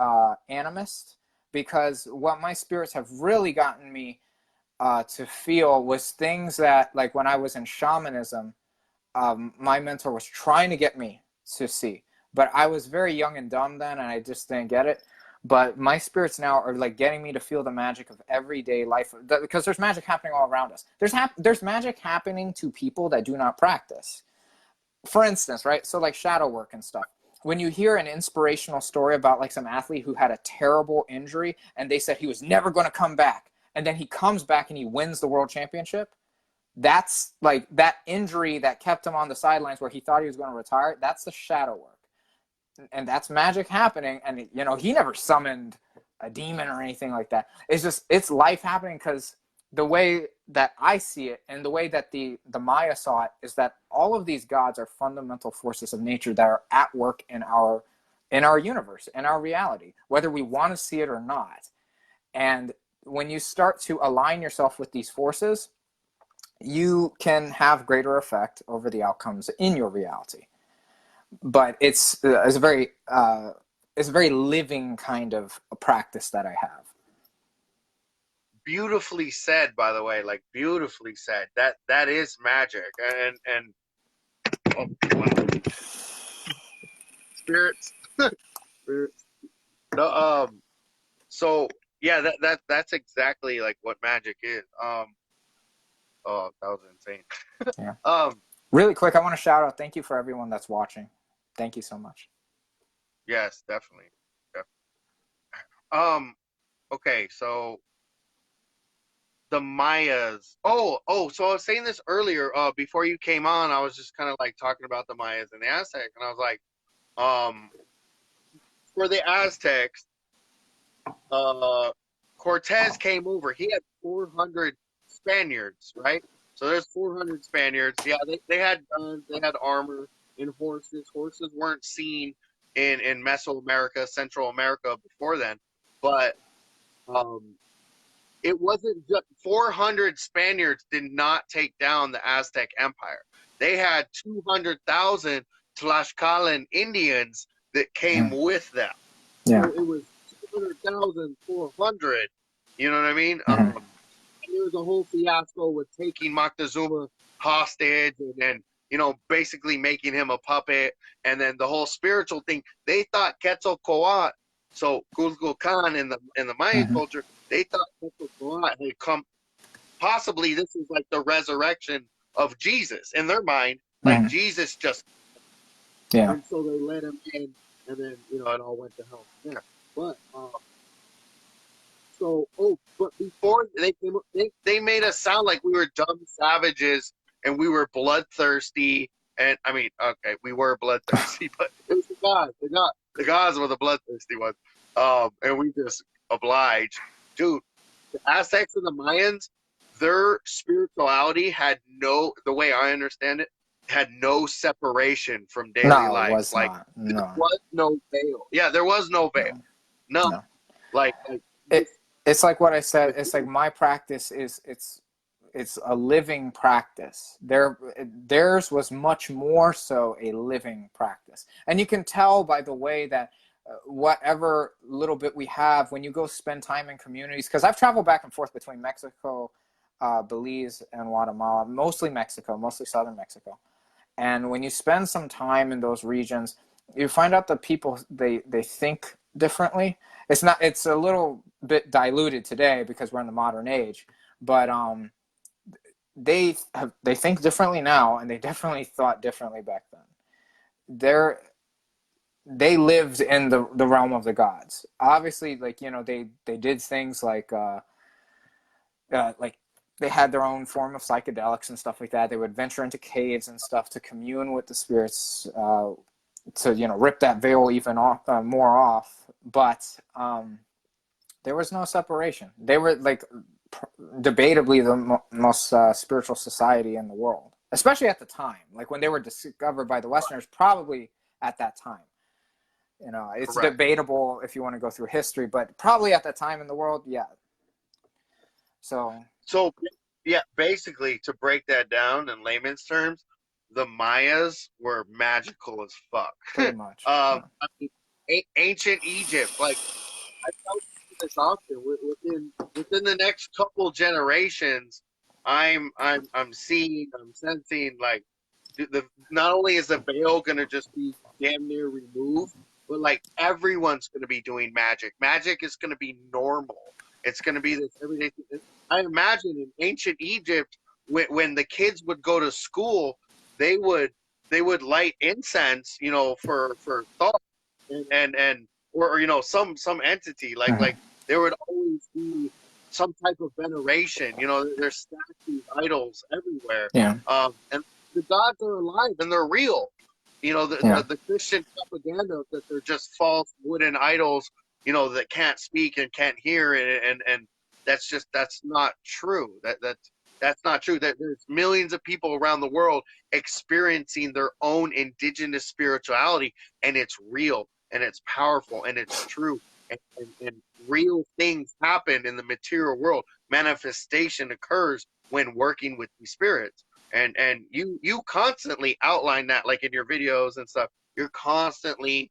B: animist, because what my spirits have really gotten me to feel was things that, like when I was in shamanism, my mentor was trying to get me to see, but I was very young and dumb then, and I just didn't get it. But my spirits now are like getting me to feel the magic of everyday life, because there's magic happening all around us. There's magic happening to people that do not practice. For instance, right? So like shadow work and stuff. When you hear an inspirational story about like some athlete who had a terrible injury and they said he was never going to come back, and then he comes back and he wins the world championship, that's like that injury that kept him on the sidelines where he thought he was going to retire. That's the shadow work. And that's magic happening. And, you know, he never summoned a demon or anything like that. It's just, it's life happening, because the way that I see it and the way that the Maya saw it is that all of these gods are fundamental forces of nature that are at work in our universe, in our reality, whether we want to see it or not. And when you start to align yourself with these forces, you can have greater effect over the outcomes in your reality. But it's a very living kind of a practice that I have.
A: Beautifully said, by the way. Like beautifully said. That is magic. And spirits. Spirits. No, so yeah, that's exactly like what magic is. Oh, that was insane.
B: Yeah. Really quick, I want to shout out, thank you for everyone that's watching. Thank you so much.
A: Yes, definitely. Okay, so the Mayas. So I was saying this earlier, before you came on, I was just kind of like talking about the Mayas and the Aztecs, and I was like, for the Aztecs, Cortez came over. He had 400 Spaniards, right? So there's 400 Spaniards. Yeah, they had guns, they had armor, and horses. Horses weren't seen in Mesoamerica, Central America before then, but it wasn't just 400 Spaniards did not take down the Aztec Empire. They had 200,000 Tlaxcalan Indians that came with them.
B: Yeah.
A: So it was 200,400. You know what I mean? There was a whole fiasco with taking Moctezuma hostage, and then basically making him a puppet. And then the whole spiritual thing, they thought Quetzalcoatl, so Kukulkan in the Mayan
B: Mhm.
A: culture, they thought Quetzalcoatl had come. Possibly this is like the resurrection of Jesus in their mind, like
B: Mhm.
A: Jesus just,
B: Yeah.
A: and so they let him in, and then it all went to hell from there. But but before they came, they made us sound like we were dumb savages and we were bloodthirsty. And I mean, okay, we were bloodthirsty, but it was the gods were the bloodthirsty ones. And we just obliged, dude. The Aztecs and the Mayans, their spirituality had the way I understand it, had no separation from daily
B: No, it
A: life.
B: was
A: Like
B: not.
A: there
B: No.
A: was no veil. Yeah, there was no veil.
B: No.
A: No,
B: No.
A: like
B: It it's like what I said.
A: the
B: It's like my practice is it's a living practice. Theirs was much more so a living practice, and you can tell by the way that whatever little bit we have when you go spend time in communities. Because I've traveled back and forth between Mexico, Belize, and Guatemala, mostly Mexico, mostly southern Mexico. And when you spend some time in those regions, you find out that people they think differently. It's a little bit diluted today because we're in the modern age, but they think differently now, and they definitely thought differently back then. They're they lived in the realm of the gods. Obviously, like they did things like they had their own form of psychedelics and stuff like that. They would venture into caves and stuff to commune with the spirits, to rip that veil even more off. But there was no separation. They were like debatably the most spiritual society in the world, especially at the time. Like when they were discovered by the Westerners, probably at that time. It's
A: correct.
B: debatable if you want to go through history, but probably at that time in the world, yeah. So
A: So yeah, basically to break that down in layman's terms, the Mayas were magical as fuck.
B: pretty much, yeah.
A: I mean, ancient Egypt, like I tell you this often. Within the next couple generations, I'm seeing, I'm sensing like not only is the veil gonna just be damn near removed, but like everyone's gonna be doing magic. Magic is gonna be normal. It's gonna be this everyday thing. I imagine in ancient Egypt, when the kids would go to school, they would light incense, for thought, and or some entity,
B: Mhm.
A: like there would always be some type of veneration. There's statues, idols everywhere,
B: Yeah,
A: and the gods are alive and they're real.
B: yeah,
A: The Christian propaganda that they're just false wooden idols, that can't speak and can't hear, and that's not true. That's not true. That there's millions of people around the world experiencing their own indigenous spirituality, and it's real and it's powerful and it's true. And real things happen in the material world. Manifestation occurs when working with these spirits. And you constantly outline that, like in your videos and stuff. You're constantly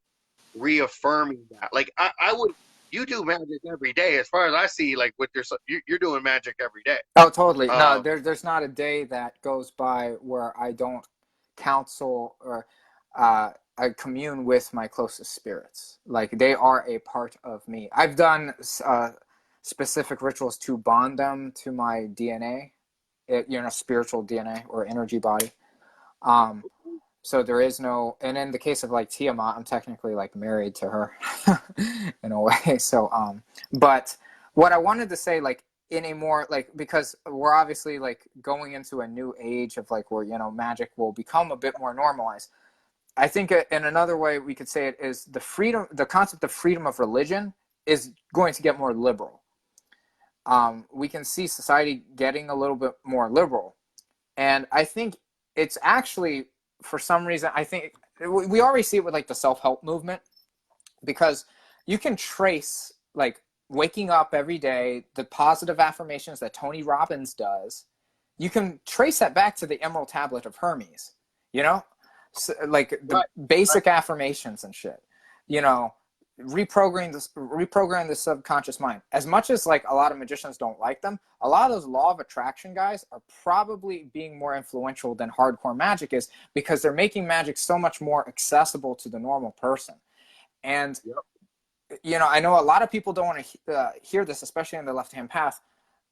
A: reaffirming that. Like I would, you do magic every day, as far as I see. Like with you're doing magic every day.
B: oh totally. No,
A: Um,
B: there's not a day that goes by where I don't counsel or I commune with my closest spirits. Like they are a part of me. I've done specific rituals to bond them to my DNA, spiritual DNA or energy body. um so there is no, and in the case of like Tiamat, I'm technically like married to her in a way. So but what I wanted to say, like in a more like, because we're obviously like going into a new age of like where magic will become a bit more normalized. I think in another way we could say it is the concept of freedom of religion is going to get more liberal. We can see society getting a little bit more liberal, and I think it's actually, for some reason, I think we already see it with like the self-help movement, because you can trace like waking up every day, the positive affirmations that Tony Robbins does. You can trace that back to the Emerald Tablet of Hermes, you know, so, like the
A: right, right,
B: basic affirmations and shit, you know. reprogram the subconscious mind. As much as like a lot of magicians don't like them, a lot of those law of attraction guys are probably being more influential than hardcore magic is, because they're making magic so much more accessible to the normal person. And you know, I know a lot of people don't want to hear this, especially in the left-hand path,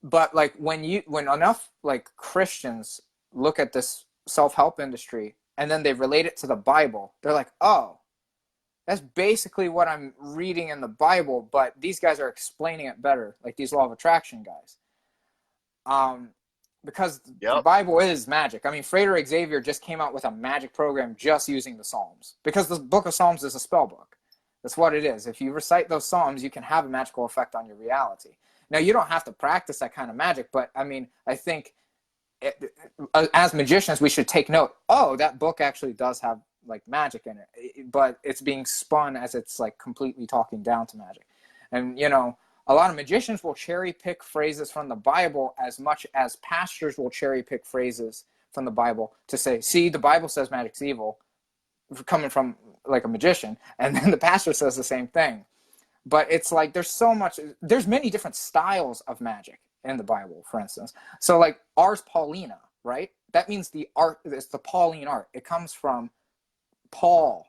B: but like when enough like Christians look at this self-help industry and then they relate it to the Bible, they're like, oh, that's basically what I'm reading in the Bible, but these guys are explaining it better, like these law of attraction guys. Because the Bible is magic. I mean, Frederick Xavier just came out with a magic program just using the Psalms, because the book of Psalms is a spell book. That's what it is. If you recite those Psalms, you can have a magical effect on your reality. Now, you don't have to practice that kind of magic, but I mean, I think as magicians, we should take note. Oh, that book actually does have like magic in it, but it's being spun as it's like completely talking down to magic. And you know, a lot of magicians will cherry pick phrases from the Bible as much as pastors will cherry pick phrases from the Bible to say, see, the Bible says magic's evil, coming from like a magician, and then the pastor says the same thing. But it's like there's many different styles of magic in the Bible, for instance. So like Ars Paulina, right? That means it's the Pauline art. It comes from Paul,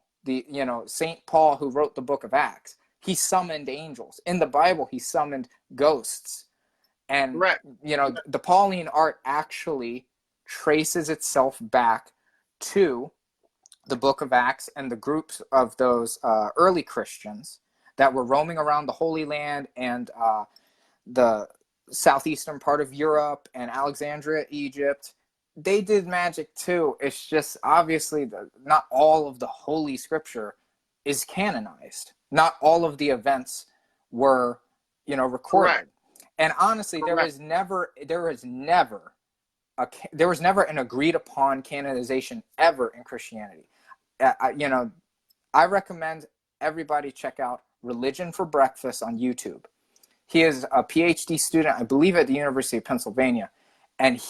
B: Saint Paul, who wrote the book of Acts. He summoned angels. In the Bible, he summoned ghosts. And the Pauline art actually traces itself back to the book of Acts and the groups of those early Christians that were roaming around the Holy Land and the southeastern part of Europe and Alexandria, Egypt. They did magic too. It's just obviously not all of the Holy Scripture is canonized. Not all of the events were, recorded. Correct. And honestly, there was never an agreed upon canonization ever in Christianity. I recommend everybody check out Religion for Breakfast on YouTube. He is a PhD student, I believe, at the University of Pennsylvania, and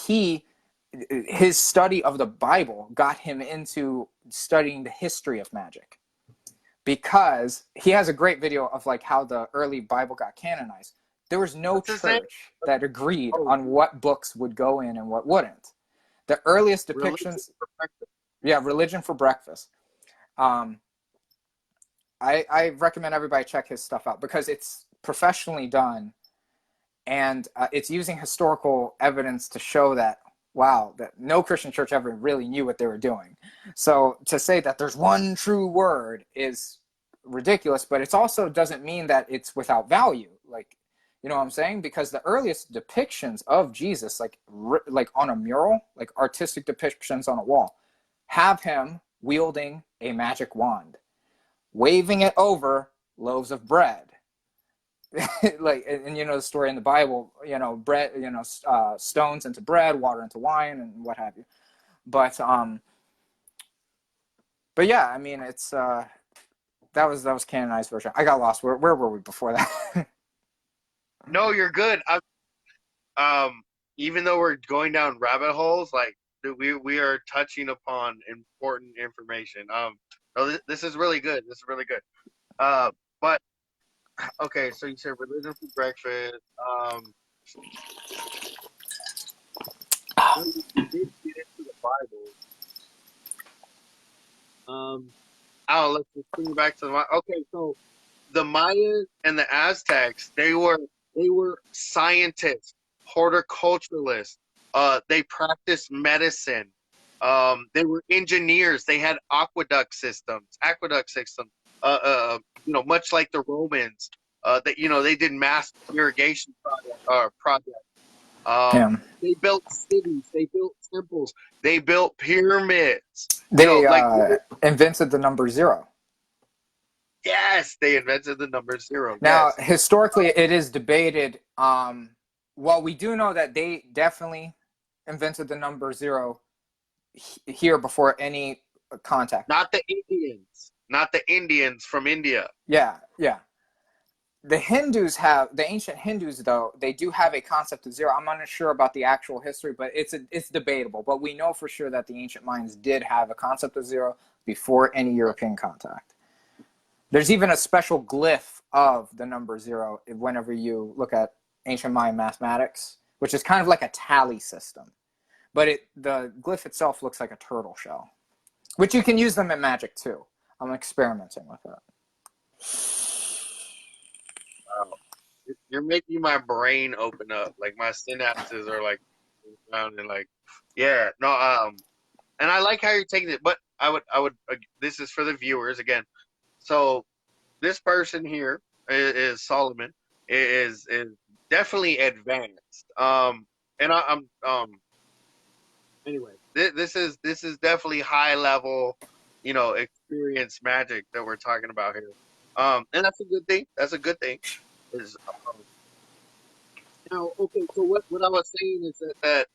B: his study of the Bible got him into studying the history of magic, because he has a great video of like how the early Bible got canonized. There was no church that agreed on what books would go in and what wouldn't. The earliest depictions, Religion for Breakfast. I recommend everybody check his stuff out because it's professionally done, and it's using historical evidence to show that, wow, that no Christian church ever really knew what they were doing. So to say that there's one true word is ridiculous, but it also doesn't mean that it's without value. Like, you know what I'm saying? Because the earliest depictions of Jesus, like on a mural, like artistic depictions on a wall, have him wielding a magic wand, waving it over loaves of bread. Like, and the story in the Bible, bread, stones into bread, water into wine, and what have you. But yeah, I mean, it's that was canonized version. I got lost. Where were we before that?
A: No, you're good. Even though we're going down rabbit holes, like we are touching upon important information. No, this is really good. This is really good. But okay, so you said religion for breakfast. We did get into the Bible. Let's just bring it back to the. Okay, so the Mayans and the Aztecs, they were scientists, horticulturalists. They practiced medicine. They were engineers. They had aqueduct systems. Much like the Romans. They did mass irrigation projects. They built cities. They built temples. They built pyramids.
B: They invented the number 0.
A: Yes, they invented the number 0.
B: Now,
A: yes.
B: Historically, it is debated. Well, we do know that they definitely invented the number 0 here before any contact.
A: Not the Indians from India.
B: Yeah. The ancient Hindus, though, they do have a concept of 0. I'm not sure about the actual history, but it's debatable. But we know for sure that the ancient Mayans did have a concept of 0 before any European contact. There's even a special glyph of the number 0 whenever you look at ancient Mayan mathematics, which is kind of like a tally system. But the glyph itself looks like a turtle shell, which you can use them in Magick too. I'm experimenting with it.
A: Wow. You're making my brain open up. Like my synapses are like around and like, yeah, no, and I like how you're taking it. But I would. This is for the viewers again. So this person here is Solomon. Is definitely advanced. And I'm anyway. This is definitely high level, experience magic that we're talking about here. And that's a good thing. That's a good thing. Is now okay. So what I was saying is that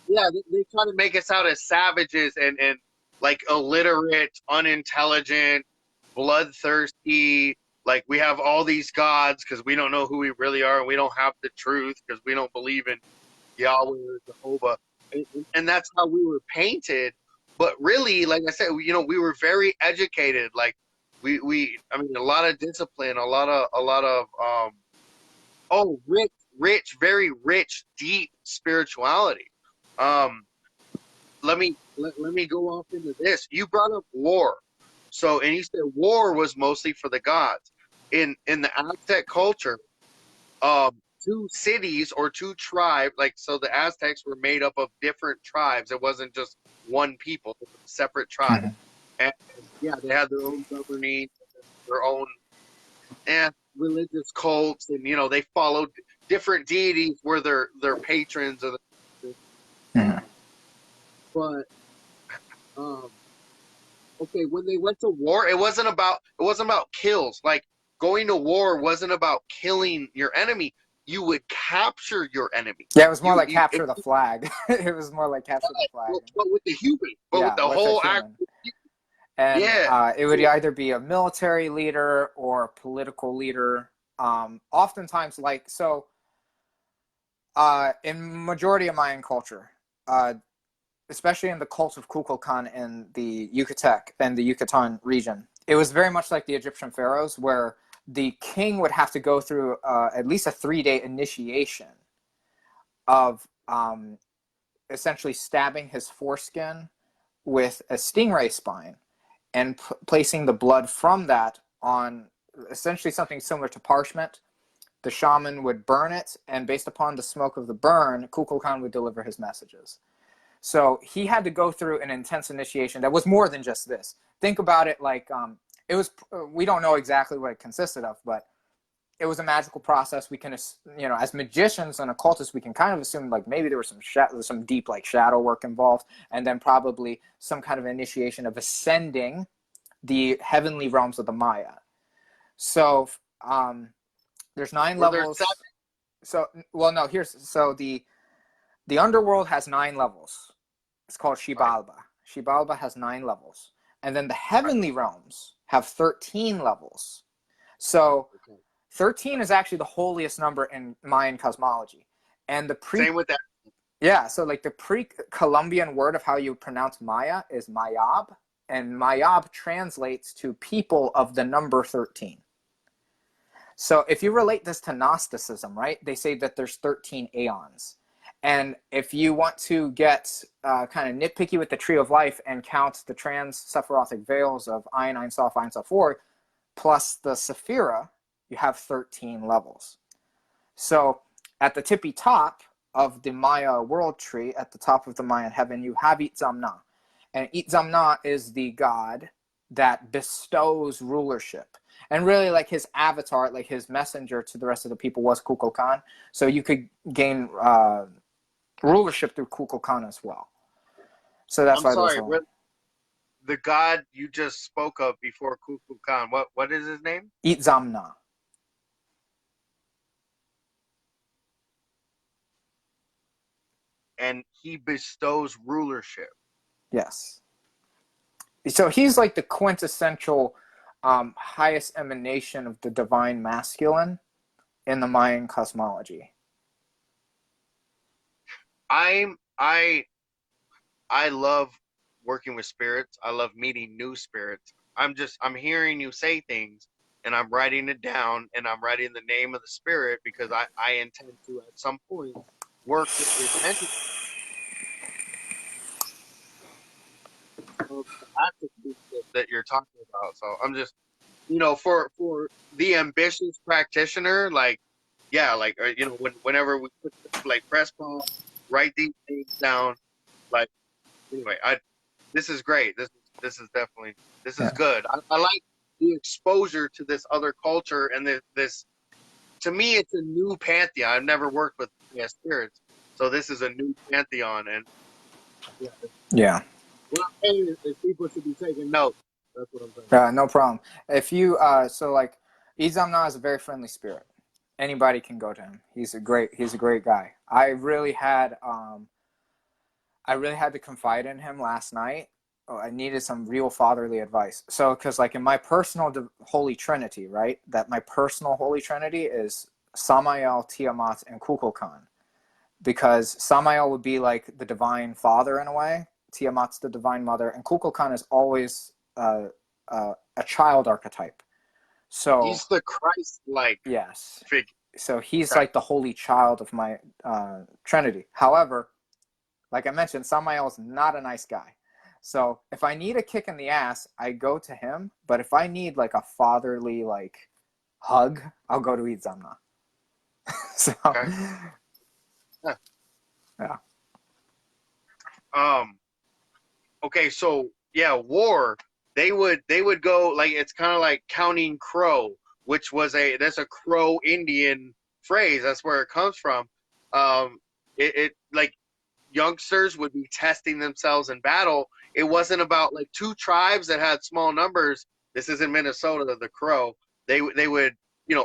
A: yeah, they try to make us out as savages and like illiterate, unintelligent, bloodthirsty. Like we have all these gods because we don't know who we really are, and we don't have the truth because we don't believe in Yahweh or Jehovah, and that's how we were painted. But really, like I said, we were very educated. Like I mean, a lot of discipline, a lot of rich, very rich, deep spirituality. Um, let me go off into this. You brought up war, and you said war was mostly for the gods. In the Aztec culture, two cities or two tribes, like so the Aztecs were made up of different tribes. It wasn't just one people, it was separate tribes.
B: Mhm.
A: And yeah, they had their own governing, their own religious cults, and they followed different deities were their patrons of the
B: Mhm.
A: but okay, when they went to war, it wasn't about kills. Like going to war wasn't about killing your enemy. You would capture your enemy.
B: Yeah, it was more like
A: You
B: capture the flag. It was more like capture the flag.
A: but with the human, but with
B: Yeah,
A: the
B: with a
A: whole act.
B: human. And
A: Yeah,
B: it would either be a military leader or a political leader. Oftentimes, like, so in majority of Mayan culture, especially in the cult of Kukulkan in the Yucatan region, it was very much like the Egyptian pharaohs, where the king would have to go through at least a 3-day initiation of essentially stabbing his foreskin with a stingray spine and placing the blood from that on essentially something similar to parchment. The shaman would burn it, and based upon the smoke of the burn, Kukulkan would deliver his messages. So he had to go through an intense initiation that was more than just this. Think about it like it was. We don't know exactly what it consisted of, but it was a magical process. We can, as magicians and occultists, we can kind of assume like maybe there was some deep like shadow work involved, and then probably some kind of initiation of ascending the heavenly realms of the Maya. So there's 9 levels. So well, no, the underworld has 9 levels. It's called Xibalba. Xibalba has 9 levels, and then the heavenly realms have 13 levels. So 13 is actually the holiest number in Mayan cosmology, and
A: same with that.
B: Yeah, so like the pre-Columbian word of how you pronounce Maya is Mayab, and Mayab translates to people of the number 13. So if you relate this to Gnosticism, right, they say that there's 13 aeons. And if you want to get kind of nitpicky with the tree of life and count the trans-Sephirotic veils of Ayin, Ein Sof, Ein Sof 4, plus the Sephira, you have 13 levels. So at the tippy top of the Maya world tree, at the top of the Mayan heaven, you have Itzamna. And Itzamna is the god that bestows rulership. And really, like his avatar, like his messenger to the rest of the people was Kukulkan. So you could gain rulership through Kukulkan as well. So that's why
A: sorry, the god you just spoke of before Kukulkan, what is his name?
B: Itzamna.
A: And he bestows rulership.
B: Yes. So he's like the quintessential highest emanation of the divine masculine in the Mayan cosmology.
A: I love working with spirits. I love meeting new spirits. I'm hearing you say things, and I'm writing it down, and I'm writing the name of the spirit because I intend to at some point work with this entity of the attributes that you're talking about. So I'm just, for the ambitious practitioner, like, yeah, like, whenever we put, like, press pause, write these things down, like, anyway, this is great. This is definitely, this is
B: Yeah.
A: good. I like the exposure to this other culture, and this, to me, it's a new pantheon. I've never worked with spirits, so this is a new pantheon, and yeah,
B: Yeah.
A: what I'm saying is people should be taking notes. That's what I'm saying.
B: No problem. If you so like Izamna is a very friendly spirit. Anybody can go to him. He's a great guy. I really had to confide in him last night. Oh, I needed some real fatherly advice. So cuz like in my personal Holy Trinity, right? That my personal Holy Trinity is Samael, Tiamat, and Kukulkan. Because Samael would be like the divine father in a way, Tiamat's the divine mother, and Kukulkan is always a child archetype. So
A: He's the Christ-like
B: yes,
A: figure.
B: so he's
A: Okay.
B: like the holy child of my Trinity. However, like I mentioned, Samael is not a nice guy. So if I need a kick in the ass, I go to him. But if I need like a fatherly like hug, I'll go to Itzamna. So
A: Okay. Yeah.
B: yeah.
A: Okay, so yeah, war. They would go, like, it's kind of like counting crow, which was that's a Crow Indian phrase. That's where it comes from. It like youngsters would be testing themselves in battle. It wasn't about like two tribes that had small numbers. This is in Minnesota, the Crow. They would,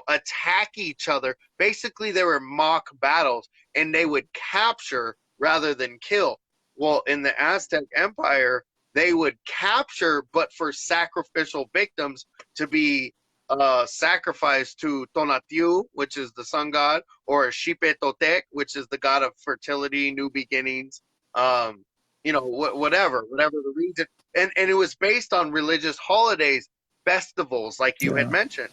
A: attack each other. Basically, they were mock battles, and they would capture rather than kill. Well, in the Aztec Empire, they would capture, but for sacrificial victims to be sacrificed to Tonatiuh, which is the sun god, or Xipe Totec, which is the god of fertility, new beginnings, whatever the reason. And it was based on religious holidays, festivals, like you had
B: Yeah.
A: mentioned.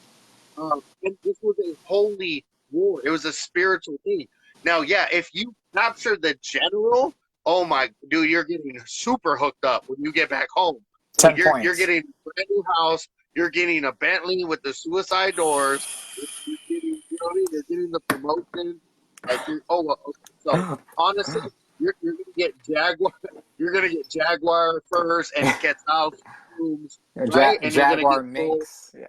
A: And this was a holy war. It was a spiritual thing. Now, yeah, if you capture the general, oh my dude, you're getting super hooked up when you get back home. Like
B: 10
A: you're
B: points.
A: getting a brand new house, you're getting a Bentley with the suicide doors, you're getting, you know what I mean? You're getting the promotion. Like you're, oh well, okay. So honestly, you're gonna get Jaguar, you're gonna get Jaguar furs and Quetzal rooms, right? And you're gonna get
B: Jaguar
A: gold.
B: minks. Yeah.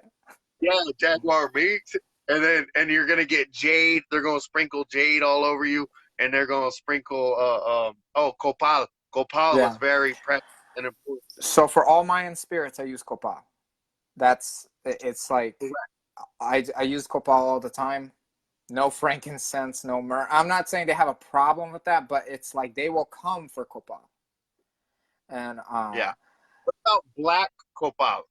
A: Yeah, Jaguar meat, and you're gonna get jade. They're gonna sprinkle jade all over you, and they're gonna sprinkle copal. Copal was
B: Yeah.
A: very present and important.
B: So for all Mayan spirits, I use copal. It's like
A: Correct.
B: I use copal all the time. No frankincense, no myrrh. I'm not saying they have a problem with that, but it's like they will come for copal. And
A: Yeah. What about black copal?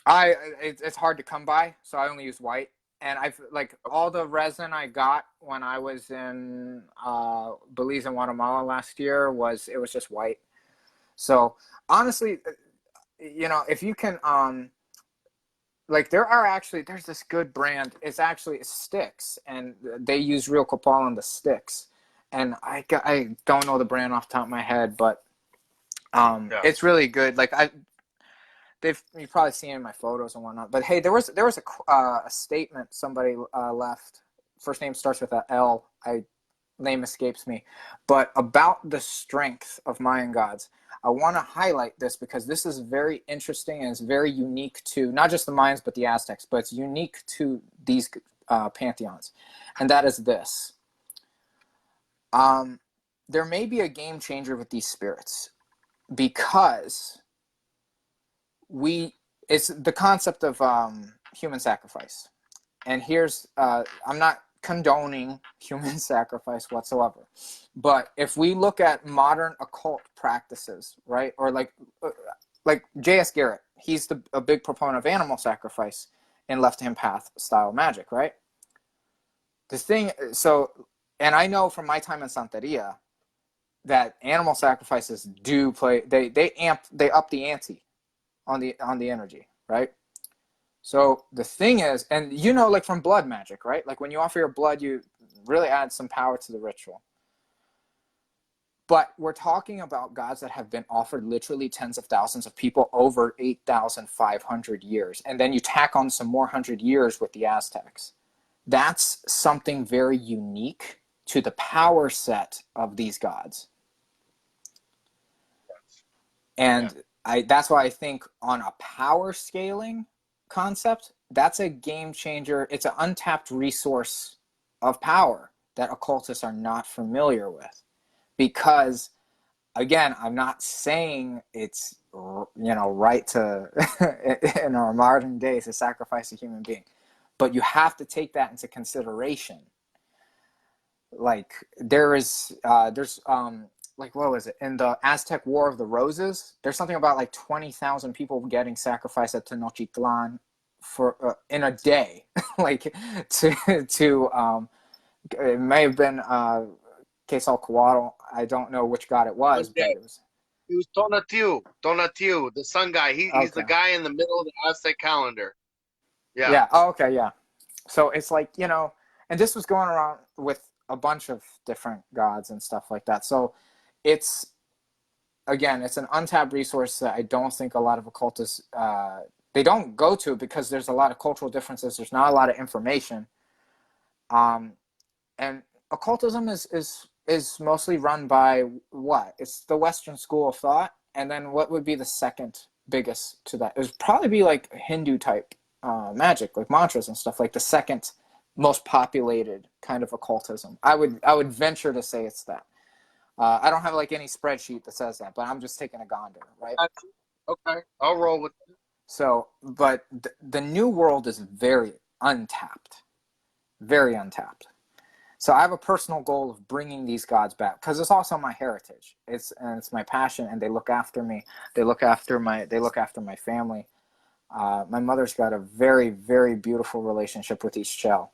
B: it's hard to come by, so I only use white. And I've like all the resin I got when I was in Belize and Guatemala last year was just white. So honestly, if you can like there's this good brand. It's sticks, and they use real copal on the sticks. And I don't know the brand off the top of my head, but
A: Yeah.
B: it's really good. Like you've probably seen it in my photos and whatnot. But hey, there was a statement somebody left. First name starts with a L. Name escapes me, but about the strength of Mayan gods. I want to highlight this because this is very interesting and it's very unique to not just the Mayans but the Aztecs, but it's unique to these pantheons, and that is this. There may be a game changer with these spirits because it's the concept of human sacrifice. And here's I'm not condoning human sacrifice whatsoever, but if we look at modern occult practices, right, or like J.S. Garrett, he's a big proponent of animal sacrifice in Left Hand Path style magic, right? And I know from my time in Santeria that animal sacrifices do play. They up the ante. on the energy, right? So the thing is, and like from blood magic, right? Like when you offer your blood, you really add some power to the ritual. But we're talking about gods that have been offered literally tens of thousands of people over 8,500 years. And then you tack on some more 100 years with the Aztecs. That's something very unique to the power set of these gods. And that's why I think on a power scaling concept, that's a game changer. It's an untapped resource of power that occultists are not familiar with. Because, again, I'm not saying it's right to in our modern days to sacrifice a human being, but you have to take that into consideration. Like there's like what was it in the Aztec War of the Roses? There's something about like 20,000 people getting sacrificed at Tenochtitlan for in a day, like to it may have been Quetzalcoatl. I don't know which god it was, but it
A: was Tonatiuh, the sun guy. He's the guy in the middle of the Aztec calendar. Yeah.
B: Yeah. Oh, okay. Yeah. So it's like, and this was going around with a bunch of different gods and stuff like that. So it's an untapped resource that I don't think a lot of occultists they don't go to because there's a lot of cultural differences. There's not a lot of information. And occultism is mostly run by what? It's the Western school of thought. And then what would be the second biggest to that? It would probably be like Hindu type magic, like mantras and stuff, like the second most populated kind of occultism. I would venture to say it's that. I don't have like any spreadsheet that says that, but I'm just taking a gander, right?
A: Okay, I'll roll with it.
B: So, but the new world is very untapped. Very untapped. So I have a personal goal of bringing these gods back because it's also my heritage. It's my passion, and they look after me. They look after my family. My mother's got a very, very beautiful relationship with Astral,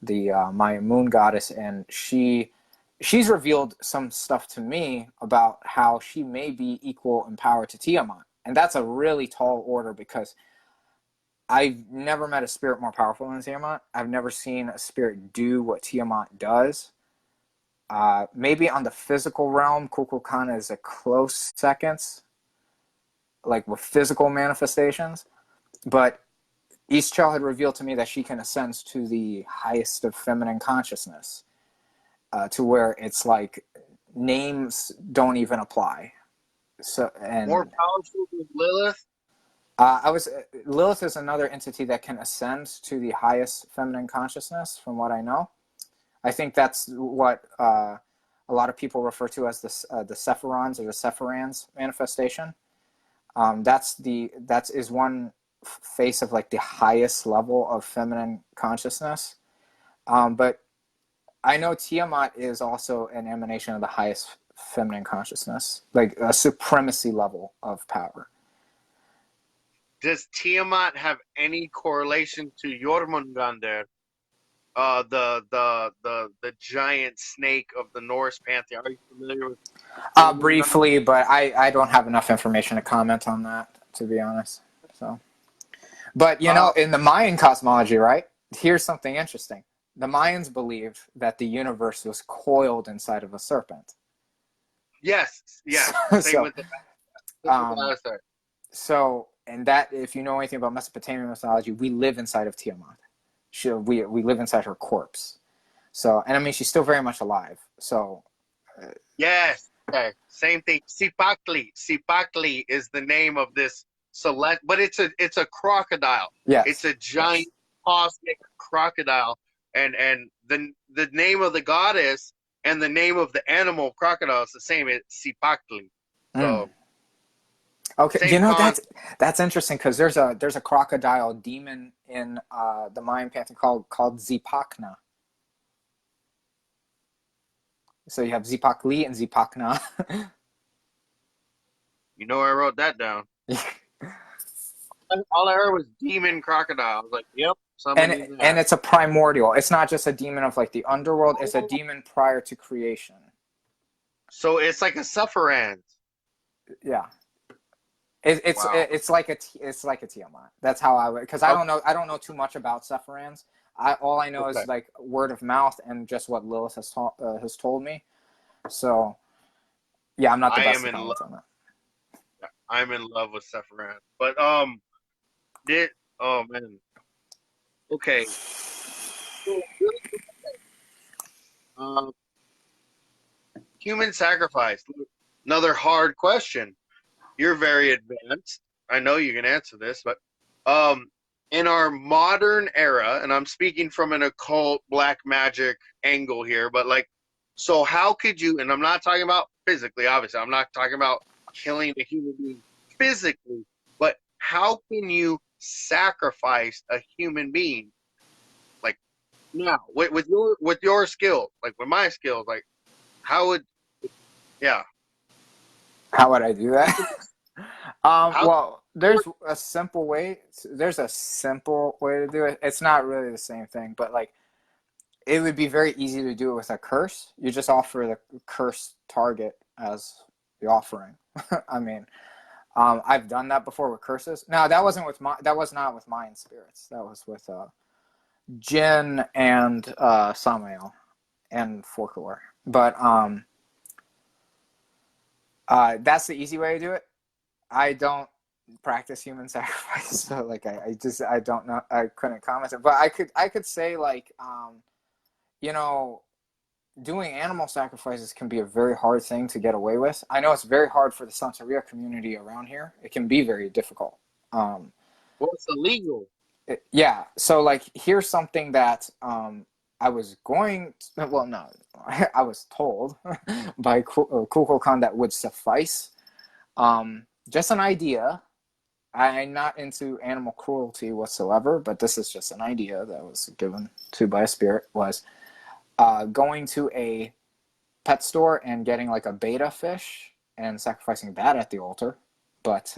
B: the Mayan moon goddess, and she's revealed some stuff to me about how she may be equal in power to Tiamat. And that's a really tall order because I've never met a spirit more powerful than Tiamat. I've never seen a spirit do what Tiamat does. Maybe on the physical realm, Kukulkan is a close second, like with physical manifestations. But Astral had revealed to me that she can ascend to the highest of feminine consciousness, to where it's like names don't even apply. So and
A: more powerful than Lilith.
B: Lilith is another entity that can ascend to the highest feminine consciousness, from what I know. I think that's what a lot of people refer to as the Sephirons or the Sephirans manifestation. That is one face of like the highest level of feminine consciousness. But I know Tiamat is also an emanation of the highest feminine consciousness, like a supremacy level of power.
A: Does Tiamat have any correlation to Jormungandr, the giant snake of the Norse pantheon? Are you familiar with?
B: Briefly, but I don't have enough information to comment on that, to be honest. So, but in the Mayan cosmology, right? Here's something interesting. The Mayans believed that the universe was coiled inside of a serpent.
A: Yes. Same with the.
B: So, and that, if you know anything about Mesopotamian mythology, we live inside of Tiamat. We live inside her corpse. So, and I mean, she's still very much alive. So.
A: Yes. Okay. Same thing. Sipakli is the name of this select, but it's a crocodile.
B: Yes.
A: It's a giant cosmic crocodile, and the name of the goddess and the name of the animal crocodile is the same. It's Sipakli. So.
B: Okay, that's interesting because there's a crocodile demon in the Mayan pantheon called Zipacna. So you have Zipakli and Zipacna.
A: I wrote that down. All I heard was demon crocodile. I was like, yep.
B: And it's a primordial. It's not just a demon of like the underworld. It's a demon prior to creation.
A: So it's like a Sephiroth.
B: Yeah.
A: Wow.
B: it's like a Tiamat. That's how I would, because
A: Okay.
B: I don't know too much about Sephiroths. All I know
A: Okay.
B: is like word of mouth and just what Lilith has told me. So yeah, I'm not the
A: I
B: best
A: am
B: to
A: in love.
B: comment on that.
A: I'm in love with Sephiroth. But did oh man. Okay. So, really quick, um, human sacrifice. Another hard question. You're very advanced. I know you can answer this, but um, in our modern era, and I'm speaking from an occult black magic angle here, but like, so how could you? And I'm not talking about physically, obviously. I'm not talking about killing a human being physically, but how can you sacrifice a human being? Like now, with your skills, like with my skills, like how would yeah?
B: How would I do that?
A: How
B: Well, there's a simple way. There's a simple way to do it. It's not really the same thing, but like it would be very easy to do it with a curse. You just offer the curse target as the offering. I mean, I've done that before with curses. Now that wasn't with that was not with Mayan spirits. That was with Jinn and Samael and Forkor. But that's the easy way to do it. I don't practice human sacrifice, so like I don't know. I couldn't comment, but I could say like you know, doing animal sacrifices can be a very hard thing to get away with. I know it's very hard for the Santeria community around here. It can be very difficult.
A: what's illegal?
B: Yeah. So like, here's something that I was going. Well, no, I was told by Kukulkan Khan that would suffice. Just an idea. I'm not into animal cruelty whatsoever, but this is just an idea that was given to by a spirit. Was going to a pet store and getting like a beta fish and sacrificing that at the altar. But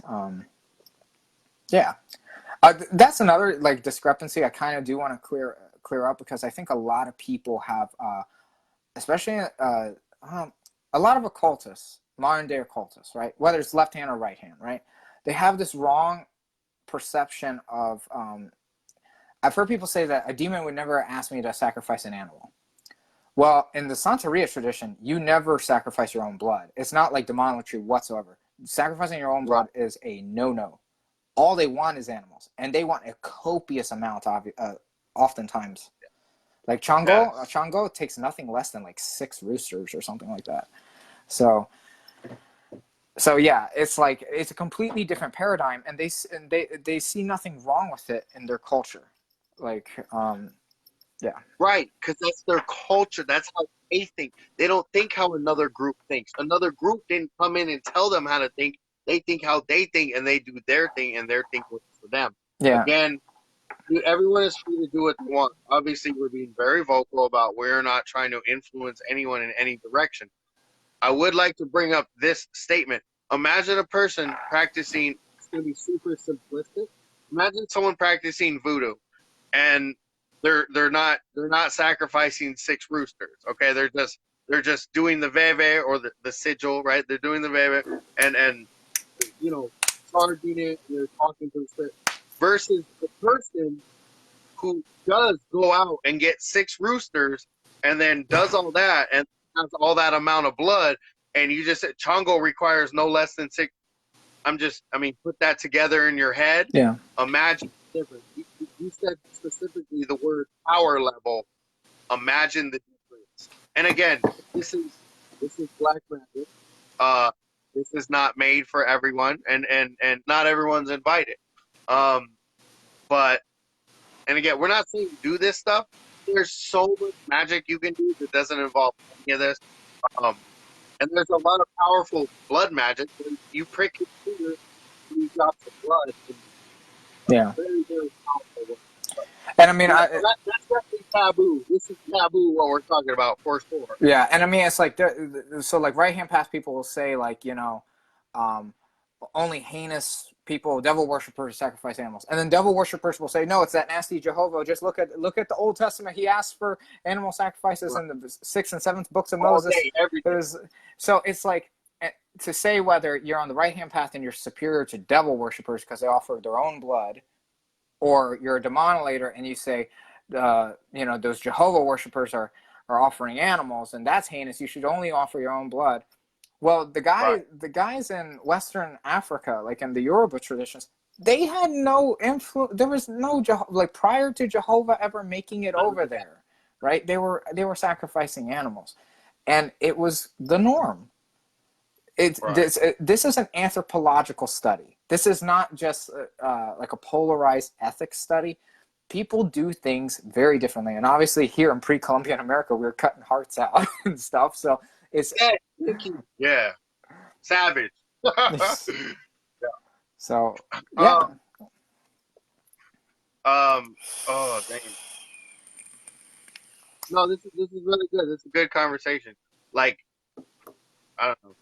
B: yeah, that's another like discrepancy I kind of do want to clear up, because I think a lot of people have, especially a lot of occultists, modern day occultists, right? Whether it's left hand or right hand, right? They have this wrong perception of. I've heard people say that a demon would never ask me to sacrifice an animal. Well, in the Santeria tradition, you never sacrifice your own blood. It's not like demonology whatsoever. Sacrificing your own
A: Right.
B: blood is a no-no. All they want is animals, and they want a copious amount, oftentimes. Like Chango,
A: Yes.
B: Chango takes nothing less than like 6 roosters or something like that. So yeah, it's like it's a completely different paradigm, and they see nothing wrong with it in their culture. Like, yeah.
A: Right, because that's their culture. That's how they think. They don't think how another group thinks. Another group didn't come in and tell them how to think. They think how they think, and they do their thing, and their thing works for them.
B: Yeah.
A: Again, everyone is free to do what they want. Obviously, we're being very vocal about we're not trying to influence anyone in any direction. I would like to bring up this statement. Imagine a person practicing, it's going to be super simplistic. Imagine someone practicing voodoo, and they're not sacrificing 6 roosters. Okay, they're just doing the veve or the sigil, right? They're doing the veve and charging it. And they're talking to the spirit versus the person who does go out and get 6 roosters and then does all that and has all that amount of blood. And you just said Chongo requires no less than 6. Put that together in your head.
B: Yeah.
A: Imagine the difference. You said specifically the word power level. Imagine the difference. And again, this is black magic. This is not made for everyone, and not everyone's invited. But and again, we're not saying do this stuff. There's so much magic you can do that doesn't involve any of this. And there's a lot of powerful blood magic. You prick your finger, you drop some blood.
B: Yeah.
A: Very, very powerful.
B: And I mean,
A: that's definitely taboo. This is taboo what we're talking about for sure.
B: yeah, and I mean, it's like so like right hand path people will say like only heinous people, devil worshippers, sacrifice animals, and then devil worshippers will say no, it's that nasty Jehovah. Just look at the Old Testament. He asked for animal sacrifices in the 6th and 7th books of
A: All
B: Moses.
A: day, every day.
B: So it's like to say whether you're on the right-hand path and you're superior to devil worshippers because they offer their own blood, or you're a demonilator and you say, those Jehovah worshippers are offering animals, and that's heinous. You should only offer your own blood. Well, the guys in Western Africa, like in the Yoruba traditions, they had no influence. There was no prior to Jehovah ever making it over there, right? They were sacrificing animals, and it was the norm. This is an anthropological study. This is not just like a polarized ethics study. People do things very differently, and obviously here in pre-Columbian America, we were cutting hearts out and stuff. So it's
A: savage.
B: So yeah.
A: Oh dang. No, this is really good. This is a good conversation. Like, I don't know.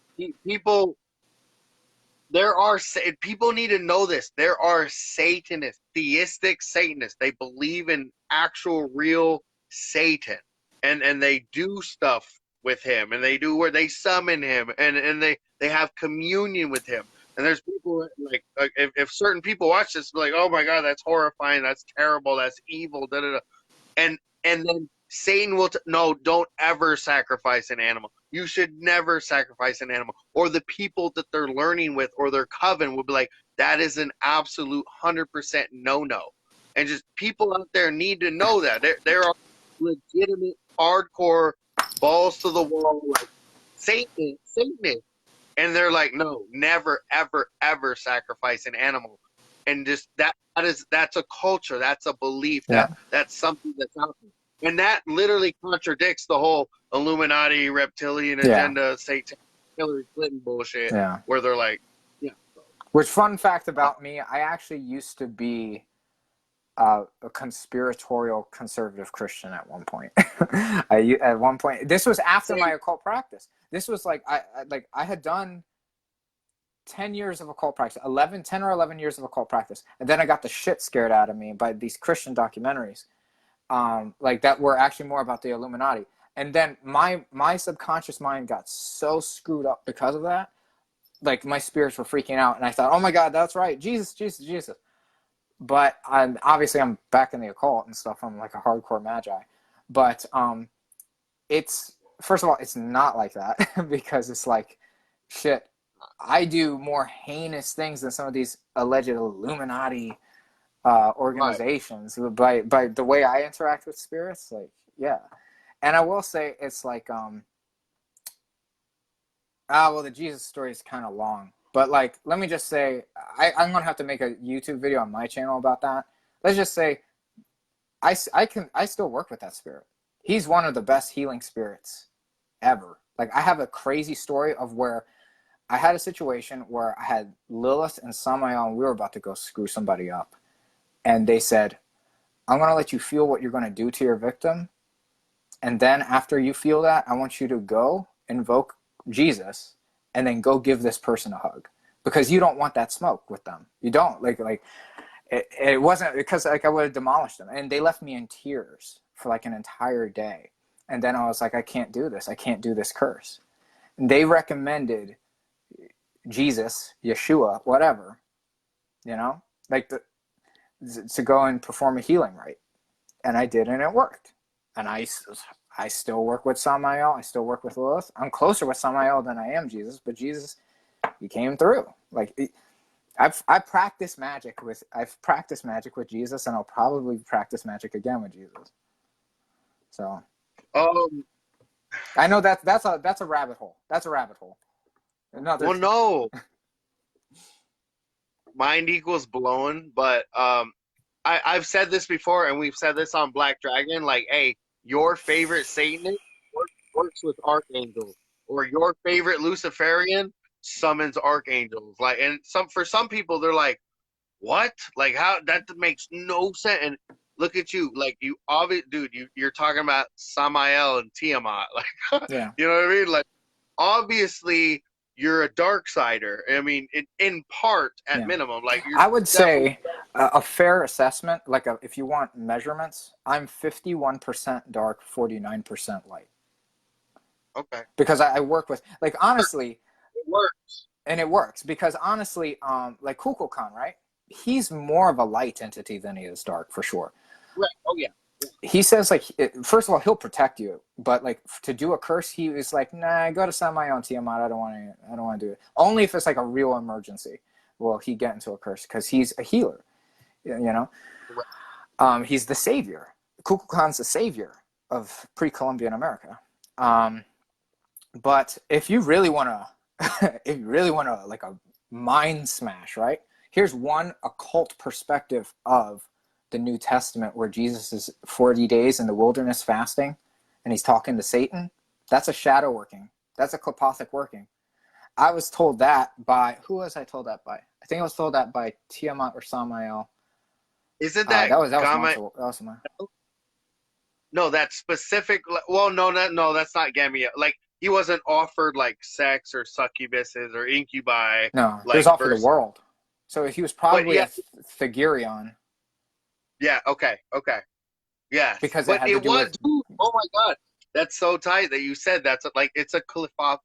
A: People need to know this. There are Satanists, theistic Satanists. They believe in actual real Satan, and they do stuff with him, and they do where they summon him, and they have communion with him. And there's people like if certain people watch this, like, oh my God, that's horrifying, that's terrible, that's evil, da da da, and then Satan will no, don't ever sacrifice an animal. You should never sacrifice an animal. Or the people that they're learning with, or their coven, will be like, that is an absolute 100% no-no. And just people out there need to know that there are legitimate, hardcore, balls to the wall, like Satanists, and they're like, no, never, ever, ever sacrifice an animal. And just that's a culture, that's a belief, that's something that's out there. And that literally contradicts the whole Illuminati, reptilian agenda, Satan, Hillary Clinton bullshit, where they're like,
B: Which, fun fact about me, I actually used to be a conspiratorial conservative Christian at one point. At one point, this was after my occult practice. This was like, I had done 10 years of occult practice, 10 or 11 years of occult practice. And then I got the shit scared out of me by these Christian documentaries. Like that were actually more about the Illuminati. And then my subconscious mind got so screwed up because of that. Like my spirits were freaking out, and I thought, oh my God, that's right, Jesus. But obviously I'm back in the occult and stuff. I'm like a hardcore magi. But it's, first of all, it's not like that because it's like, shit, I do more heinous things than some of these alleged Illuminati organizations by the way I interact with spirits. Like, yeah. And I will say it's like, the Jesus story is kind of long, but like, let me just say, I'm going to have to make a YouTube video on my channel about that. Let's just say I still work with that spirit. He's one of the best healing spirits ever. Like, I have a crazy story of where I had a situation where I had Lilith and Samael, and we were about to go screw somebody up. And they said, I'm going to let you feel what you're going to do to your victim. And then after you feel that, I want you to go invoke Jesus and then go give this person a hug. Because you don't want that smoke with them. You don't. Like it wasn't because like I would have demolished them. And they left me in tears for like an entire day. And then I was like, I can't do this. I can't do this curse. And they recommended Jesus, Yeshua, whatever, like to go and perform a healing rite. And I did, and it worked. And I still work with Samael. I still work with Lilith. I'm closer with Samael than I am Jesus, but Jesus, he came through. Like, I've practiced magic with Jesus, and I'll probably practice magic again with Jesus. So, I know that's a rabbit hole. That's a rabbit hole.
A: No. Mind equals blown, but I've said this before, and we've said this on Black Dragon. Like, hey, your favorite Satanist works with archangels, or your favorite Luciferian summons archangels. Like, and for some people, they're like, what? Like, how? That makes no sense. And look at you, like, you obviously, dude, you're talking about Samael and Tiamat, like,
B: yeah.
A: You know what I mean? Like, obviously, you're a dark sider. I mean, in part, at minimum, like,
B: I would say a fair assessment, like if you want measurements, I'm 51% dark, 49% light.
A: Okay.
B: Because I work with, like, honestly,
C: works.
B: And it works because honestly, like Kukulkan, right? He's more of a light entity than he is dark, for sure.
C: Right. Oh yeah.
B: He says, like, first of all, he'll protect you, but like to do a curse, he was like, nah, go to Samael Tiamat. I don't want to do it. Only if it's like a real emergency will he get into a curse, because he's a healer, you know.
C: Right.
B: He's the savior. Kukulkan's the savior of pre-Columbian America. But if you really want to, if you really want to, like, a mind smash, right? Here's one occult perspective of the New Testament where Jesus is 40 days in the wilderness fasting and he's talking to Satan. That's a shadow working. That's a Klipothic working. I was told that by, who was I told that by? I think I was told that by Tiamat or Samael.
A: Isn't that
B: that was
A: Gamma?
B: my.
A: No, that specific. Well, no, that's not Gamma. Like, he wasn't offered like sex or succubuses or incubi.
B: No,
A: Like,
B: he was offered the
A: versus,
B: world. So he was
A: but
B: probably
A: yeah,
B: a Thagirion.
A: yeah, okay, yes,
B: Because it
A: but
B: had to
A: it
B: do
A: was.
B: with.
A: Dude, oh my God, that's so tight that you said that's like it's a clipothic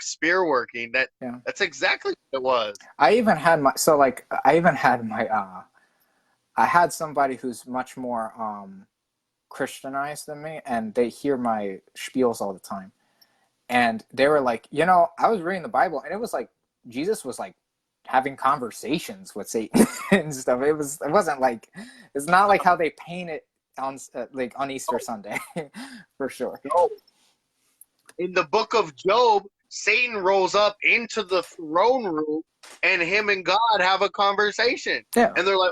A: spear working.
B: Yeah.
A: That's exactly what it was.
B: I even had my I had somebody who's much more Christianized than me, and they hear my spiels all the time, and they were like, I was reading the Bible, and it was like Jesus was like having conversations with Satan and stuff. It wasn't like, it's not like how they paint it on like on Easter Sunday, for sure.
A: No, in the book of Job, Satan rolls up into the throne room, and him and God have a conversation.
B: Yeah.
A: And they're like,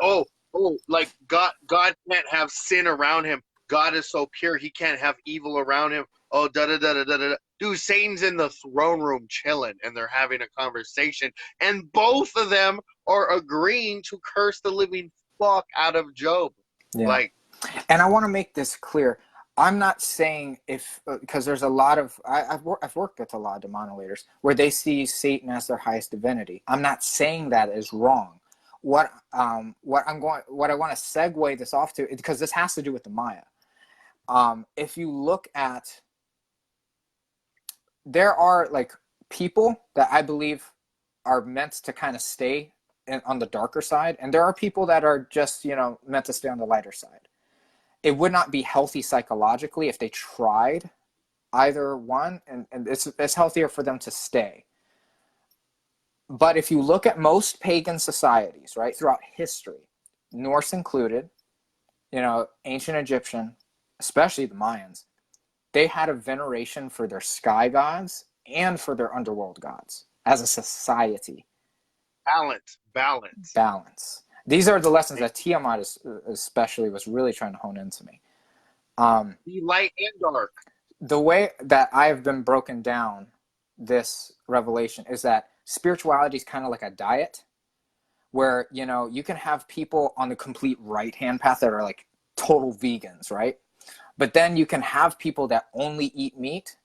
A: like God can't have sin around him. God is so pure, he can't have evil around him. Oh, da da da da da da. Dude, Satan's in the throne room chilling, and they're having a conversation, and both of them are agreeing to curse the living fuck out of Job.
B: Yeah.
A: Like,
B: and I want to make this clear. I'm not saying because there's a lot of, I've worked with a lot of demonolators where they see Satan as their highest divinity. I'm not saying that is wrong. What I want to segue this off to, because this has to do with the Maya. If you look at, there are like people that I believe are meant to kind of stay on the darker side, and there are people that are just meant to stay on the lighter side. It would not be healthy psychologically if they tried either one, and it's healthier for them to stay. But if you look at most pagan societies, right, throughout history, Norse included, ancient Egyptian, especially the Mayans, they had a veneration for their sky gods and for their underworld gods as a society. Balance. These are the lessons that Tiamat especially was really trying to hone into me.
A: be light and dark.
B: The way that I have been broken down this revelation is that spirituality is kind of like a diet where, you can have people on the complete right-hand path that are like total vegans, right? But then you can have people that only eat meat.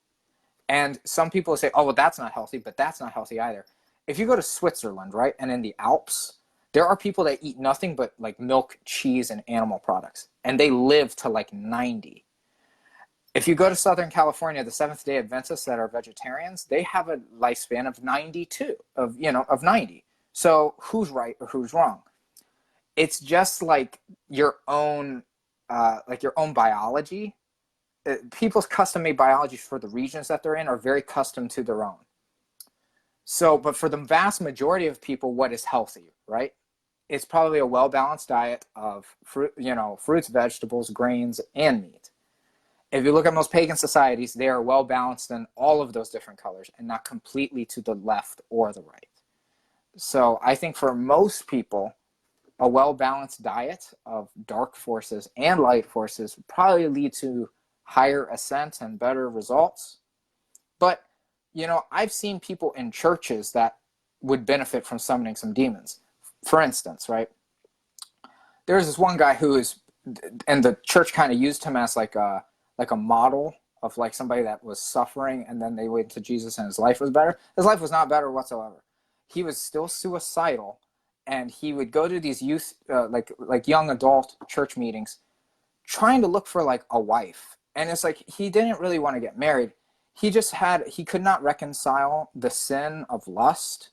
B: And some people say, oh, well, that's not healthy, but that's not healthy either. If you go to Switzerland, right, and in the Alps, there are people that eat nothing but like milk, cheese, and animal products, and they live to like 90. If you go to Southern California, the Seventh-day Adventists that are vegetarians, they have a lifespan of 92, of 90. So who's right or who's wrong? It's just like your own biology. People's custom-made biologies for the regions that they're in are very custom to their own. So, but for the vast majority of people, what is healthy, right? It's probably a well-balanced diet of fruits, vegetables, grains, and meat. If you look at most pagan societies, they are well-balanced in all of those different colors and not completely to the left or the right. So I think for most people, a well-balanced diet of dark forces and light forces would probably lead to higher ascent and better results. But, I've seen people in churches that would benefit from summoning some demons. For instance, right? There's this one guy who is, and the church kind of used him as like a model of like somebody that was suffering, and then they went to Jesus and his life was better. His life was not better whatsoever. He was still suicidal, and he would go to these youth, like young adult church meetings, trying to look for like a wife. And it's like he didn't really want to get married. he could not reconcile the sin of lust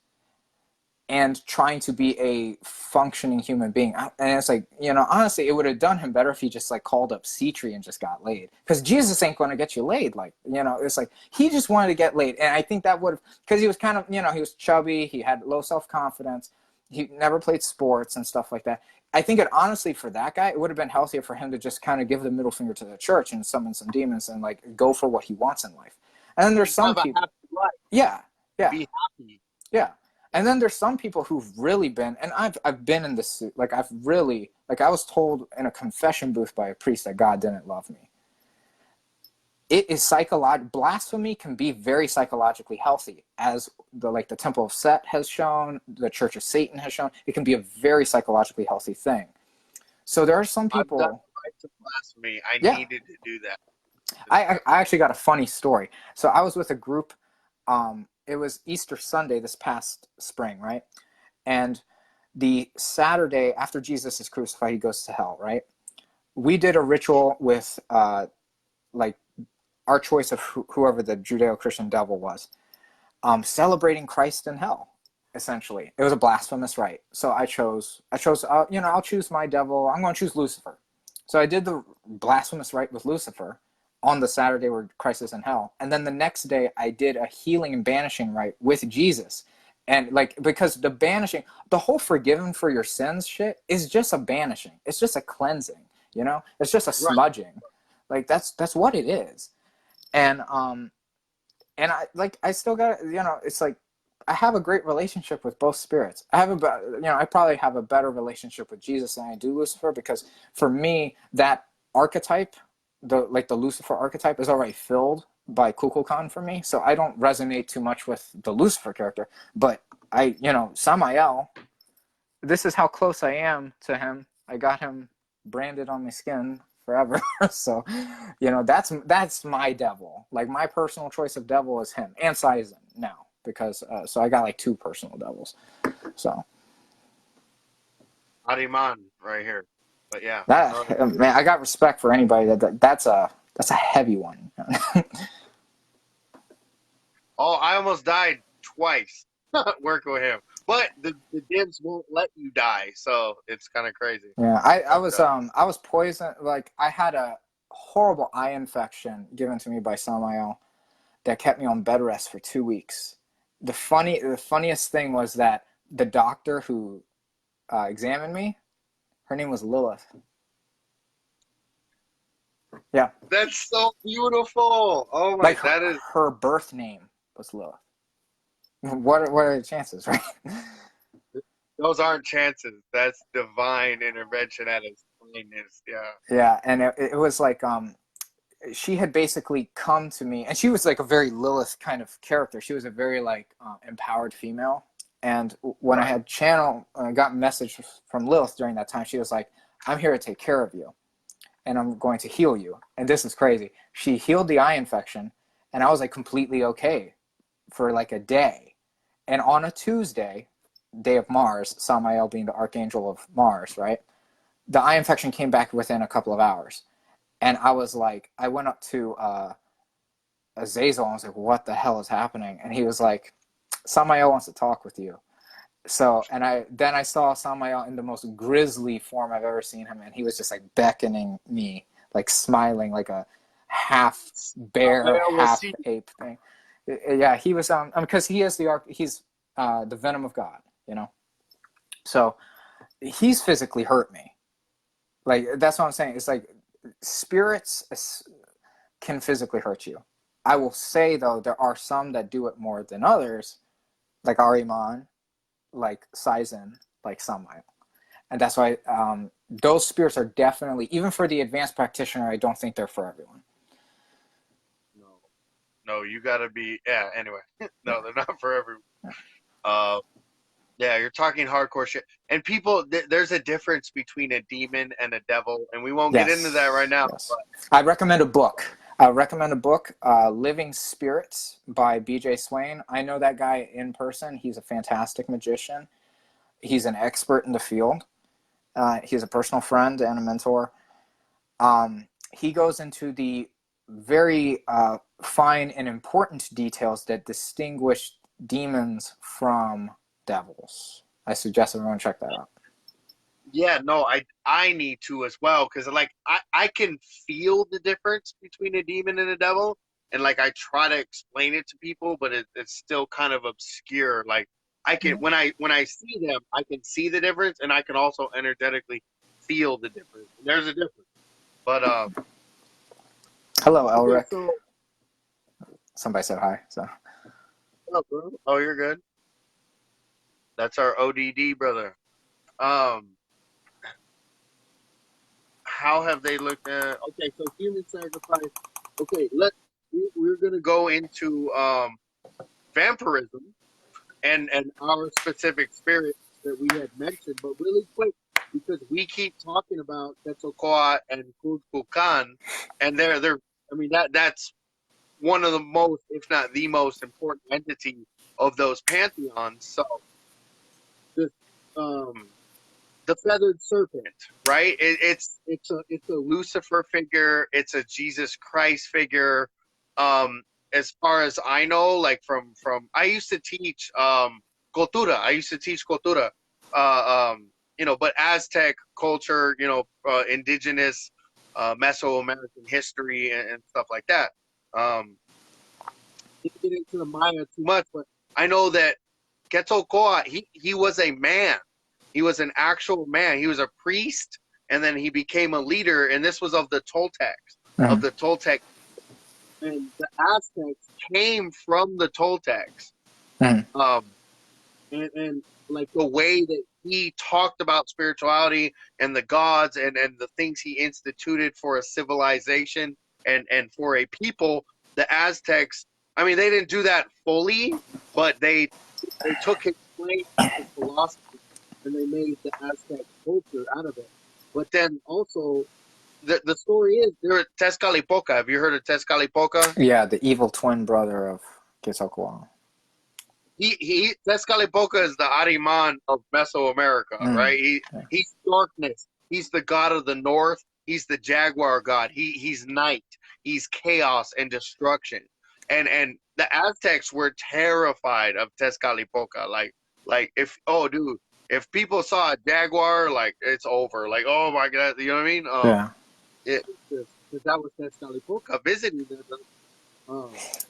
B: and trying to be a functioning human being. And it's like, you know, honestly, it would have done him better if he just like called up C-Tree and just got laid. Because Jesus ain't going to get you laid. Like, you know, it's like he just wanted to get laid. And I think that would have, because he was kind of, you know, he was chubby. He had low self-confidence. He never played sports and stuff like that. I think it honestly, for that guy, it would have been healthier for him to just kind of give the middle finger to the church and summon some demons and like go for what he wants in life. And then there's some people. Yeah. Yeah.
C: Be happy.
B: Yeah. And then there's some people who've really been, and I've been in this, like I've really, like I was told in a confession booth by a priest that God didn't love me. It is blasphemy can be very psychologically healthy, as the Temple of Set has shown, the Church of Satan has shown. It can be a very psychologically healthy thing. So there are some people.
C: I've done right to blasphemy. I needed to do that.
B: I actually got a funny story. So I was with a group. It was Easter Sunday this past spring, right? And the Saturday after Jesus is crucified, he goes to hell, right? We did a ritual with like our choice of whoever the Judeo-Christian devil was, celebrating Christ in hell. Essentially, it was a blasphemous rite. So I chose. You know, I'll choose my devil. I'm going to choose Lucifer. So I did the blasphemous rite with Lucifer on the Saturday where Christ is in hell. And then the next day I did a healing and banishing rite with Jesus. And like, because the banishing, the whole forgiven for your sins shit is just a banishing. It's just a cleansing, you know? It's just a smudging. Like that's what it is. And I still got, you know, it's like, I have a great relationship with both spirits. I probably have a better relationship with Jesus than I do Lucifer, because for me, that archetype, the Lucifer archetype, is already filled by Kukulkan for me. So I don't resonate too much with the Lucifer character, but Samael, this is how close I am to him. I got him branded on my skin forever. So, you know, that's my devil. Like my personal choice of devil is him and Sizen now, because so I got like two personal devils. So
A: Ariman right here. But yeah,
B: man, I got respect for anybody that's a heavy one.
A: Oh, I almost died twice working with him, but the dibs won't let you die, so it's kind of crazy.
B: Yeah, I was poisoned. Like I had a horrible eye infection given to me by Samael that kept me on bed rest for 2 weeks. The funniest thing was that the doctor who examined me, her name was Lilith. Yeah.
A: That's so beautiful. Oh my,
B: Like
A: that is
B: her birth name was Lilith. What are the chances, right?
A: those aren't chances. That's divine intervention at its finest. Yeah.
B: Yeah, and it was like she had basically come to me, and she was like a very Lilith kind of character. She was a very like empowered female. And when I had got a message from Lilith during that time, she was like, "I'm here to take care of you, and I'm going to heal you." And this is crazy. She healed the eye infection, and I was like completely okay for like a day. And on a Tuesday, day of Mars, Samael being the archangel of Mars, right? The eye infection came back within a couple of hours. And I was like, I went up to Azazel and I was like, what the hell is happening? And he was like, Samael wants to talk with you. So, and I saw Samael in the most grisly form I've ever seen him in. He was just like beckoning me, like smiling, like a half bear, half ape thing. Yeah, he was because he's the venom of God, you know. So he's physically hurt me. Like that's what I'm saying. It's like spirits can physically hurt you. I will say though, there are some that do it more than others, like Ariman, like Sizen, like Samael. And that's why those spirits are definitely, even for the advanced practitioner, I don't think they're for everyone.
A: No, you gotta be. Yeah. Anyway, no, they're not for everyone. Yeah, you're talking hardcore shit. And people, there's a difference between a demon and a devil, and we won't get into that right now.
B: Yes. I recommend a book. Living Spirits by B.J. Swain. I know that guy in person. He's a fantastic magician. He's an expert in the field. He's a personal friend and a mentor. He goes into the very fine and important details that distinguish demons from devils. I suggest everyone check that out.
C: Yeah, no, I need to as well, because like I can feel the difference between a demon and a devil, and like I try to explain it to people, but it's still kind of obscure. Like I can when I see them, I can see the difference, and I can also energetically feel the difference. There's a difference, but
B: Hello,
C: okay,
B: Elric.
C: so
B: Somebody said hi. So
C: what's up, bro? Oh, you're good. That's our ODD brother. Um, how have they looked at? Okay, so human sacrifice. Okay, we're gonna go into vampirism and our specific spirits that we had mentioned, but really quick, because we keep talking about Quetzalcoatl and Kukulkan, and they're I mean that's one of the most, if not the most important entity of those pantheons. So this the feathered serpent, right? It's a Lucifer figure. It's a Jesus Christ figure. As far as I know, like from I used to teach cultura. I used to teach cultura. But Aztec culture, indigenous Mesoamerican history and stuff like that. Didn't get into the Maya too much, but I know that Quetzalcoatl, he was a man. He was an actual man. He was a priest, and then he became a leader, and this was of the Toltecs, of the Toltec. And the Aztecs came from the Toltecs. And like the way that he talked about spirituality and the gods and the things he instituted for a civilization and for a people, the Aztecs, I mean, they didn't do that fully, but they took his place of philosophy and they made the Aztec culture out of it. But then also, the story is there at Tezcatlipoca. Have you heard of Tezcatlipoca?
B: yeah, the evil twin brother of Quetzalcoatl.
C: Tezcatlipoca is the Ahriman of Mesoamerica, right? He's darkness. He's the god of the north. He's the jaguar god. He's night. He's chaos and destruction. And the Aztecs were terrified of Tezcatlipoca. Like if people saw a jaguar, like it's over. Like, oh my god, you know what I mean? That was Tezcatlipoca visiting them.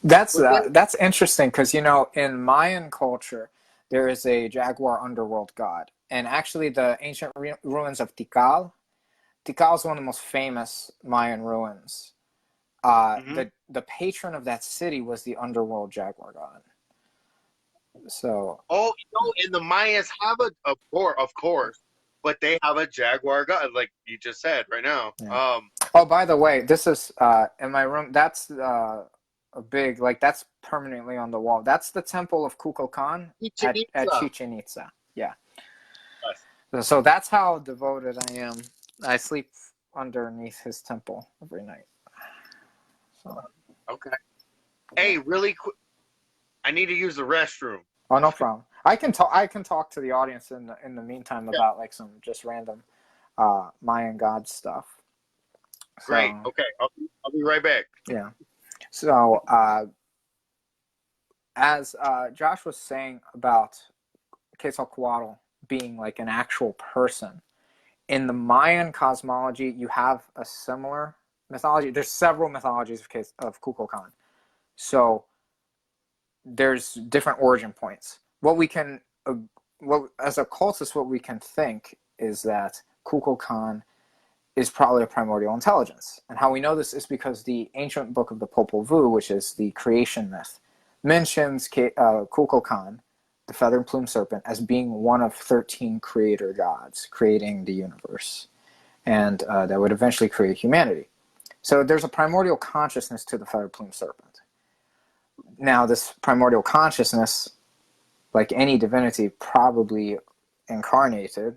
B: That's interesting because in Mayan culture there is a jaguar underworld god, and actually the ancient ruins of Tikal is one of the most famous Mayan ruins. The patron of that city was the underworld jaguar god. So
C: and the Mayans have of course, but they have a jaguar god, like you just said right now.
B: Yeah. By the way, this is in my room. That's a big, that's permanently on the wall. That's the temple of Kukulkan at Chichen Itza. Yeah. Yes. So that's how devoted I am. I sleep underneath his temple every night. So.
C: Okay. Hey, really quick. I need to use the restroom.
B: Oh, no problem. I can talk to the audience in the meantime about like some just random Mayan god stuff. So,
C: great. Okay. I'll be right back.
B: Yeah. So as Josh was saying about Quetzalcoatl being like an actual person, in the Mayan cosmology, you have a similar mythology. There's several mythologies of Kukulkan. So there's different origin points. As a cultist, what we can think is that Kukulkan is probably a primordial intelligence. And how we know this is because the ancient book of the Popol Vuh, which is the creation myth, mentions Kukulkan, the feathered plume serpent, as being one of 13 creator gods creating the universe. And that would eventually create humanity. So there's a primordial consciousness to the feathered plume serpent. Now, this primordial consciousness, like any divinity, probably incarnated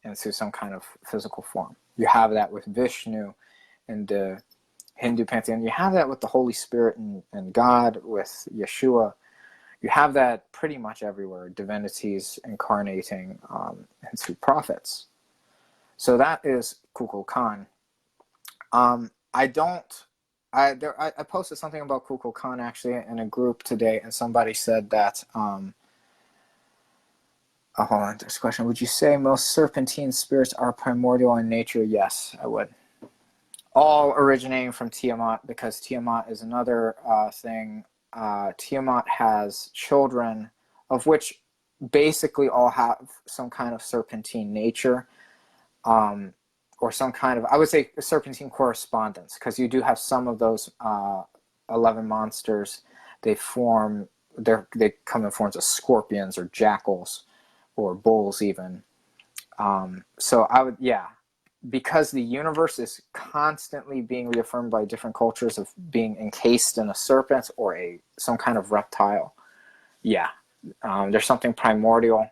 B: into some kind of physical form. You have that with Vishnu in the Hindu pantheon. You have that with the Holy Spirit and God, with Yeshua. You have that pretty much everywhere, divinities incarnating into prophets. So that is Kukulkan. I don't I posted something about Kukulkan actually in a group today, and somebody said that. Hold on, this question. Would you say most serpentine spirits are primordial in nature? Yes, I would. All originating from Tiamat, because Tiamat is another thing. Tiamat has children, of which basically all have some kind of serpentine nature, or some kind of, I would say, serpentine correspondence, because you do have some of those 11 monsters. They come in forms of scorpions or jackals or bulls even. So I would, yeah, because the universe is constantly being reaffirmed by different cultures of being encased in a serpent or some kind of reptile. Yeah, there's something primordial,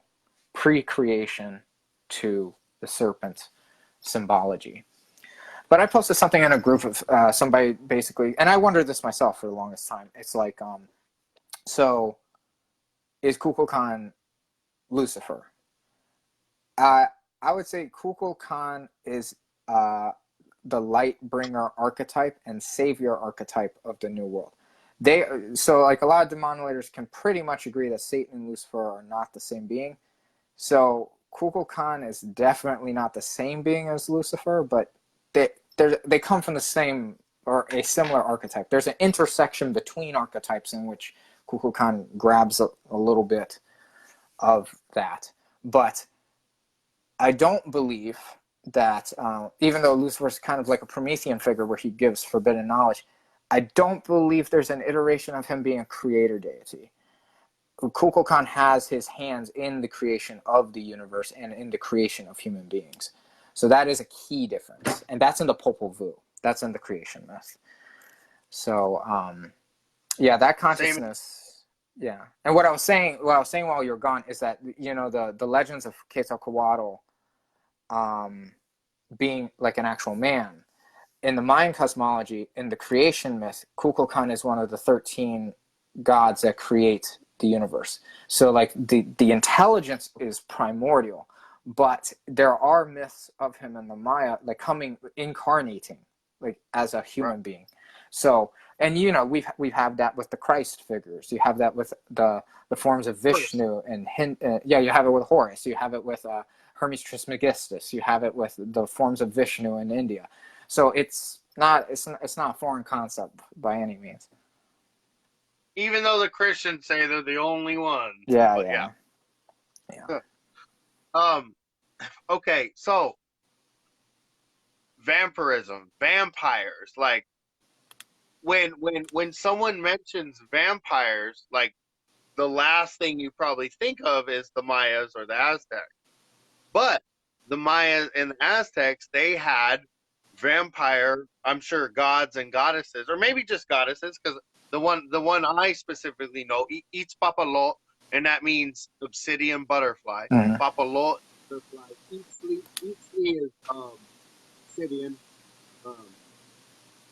B: pre-creation to the serpent symbology. But I posted something in a group of somebody basically, and I wondered this myself for the longest time. It's like, so is Kukulkan Lucifer? I would say Kukulkan is the light bringer archetype and savior archetype of the New World. So like a lot of demonolators can pretty much agree that Satan and Lucifer are not the same being. So Kukulkan is definitely not the same being as Lucifer, but they come from the same or a similar archetype. There's an intersection between archetypes in which Kukulkan grabs a little bit of that. But I don't believe that, even though Lucifer is kind of like a Promethean figure where he gives forbidden knowledge, I don't believe there's an iteration of him being a creator deity. Kukulkan has his hands in the creation of the universe and in the creation of human beings. So that is a key difference. And that's in the Popol Vuh. That's in the creation myth. So, yeah, that consciousness, yeah. And what I was saying while you're gone is that, you know, the legends of Quetzalcoatl being like an actual man. In the Mayan cosmology, in the creation myth, Kukulkan is one of the 13 gods that create the universe. So like the intelligence is primordial, but there are myths of him in the Maya, like incarnating, like as a human being. So, and you know, we've had that with the Christ figures. You have that with the forms of Vishnu and you have it with Horus. You have it with Hermes Trismegistus. You have it with the forms of Vishnu in India. So it's not a foreign concept by any means.
C: Even though the Christians say they're the only ones.
B: Yeah.
C: Okay, so vampirism, vampires, like when someone mentions vampires, like the last thing you probably think of is the Mayas or the Aztecs. But the Mayas and the Aztecs, they had vampire, I'm sure, gods and goddesses, or maybe just goddesses, because the one I specifically know eats papalot, and that means obsidian butterfly.
B: Mm-hmm.
C: Papalot butterfly. Each flea is obsidian,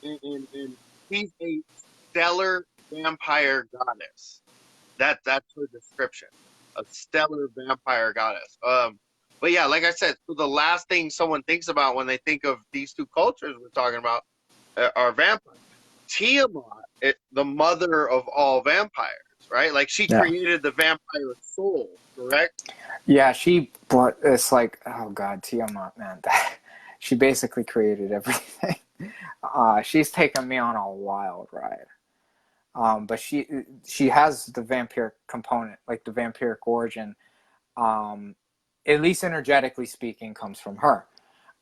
C: and she's a stellar vampire goddess. That's her description, a stellar vampire goddess. But yeah, like I said, so the last thing someone thinks about when they think of these two cultures we're talking about are vampires. Tiamat, the mother of all vampires, right? Like she created the vampire soul, correct?
B: Yeah, but it's like, oh God, Tiamat, man. She basically created everything. She's taken me on a wild ride. But she has the vampiric component, like the vampiric origin, at least energetically speaking, comes from her.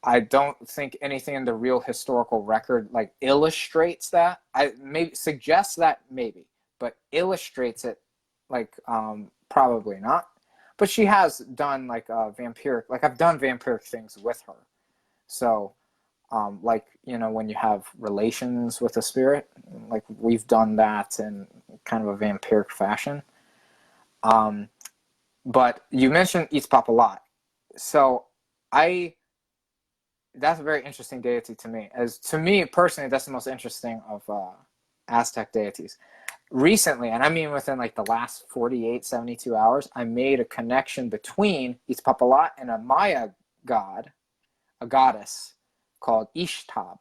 B: I don't think anything in the real historical record like illustrates that. I maybe suggests that maybe, but illustrates it like probably not. But she has done like vampiric, like I've done vampiric things with her. So like, you know, when you have relations with a spirit, like we've done that in kind of a vampiric fashion. But you mentioned Itzpapalat. So that's a very interesting deity to me. To me personally, that's the most interesting of Aztec deities. Recently, and I mean within like the last 48, 72 hours, I made a connection between Itzpapalat and a Maya god, a goddess called Ishtab,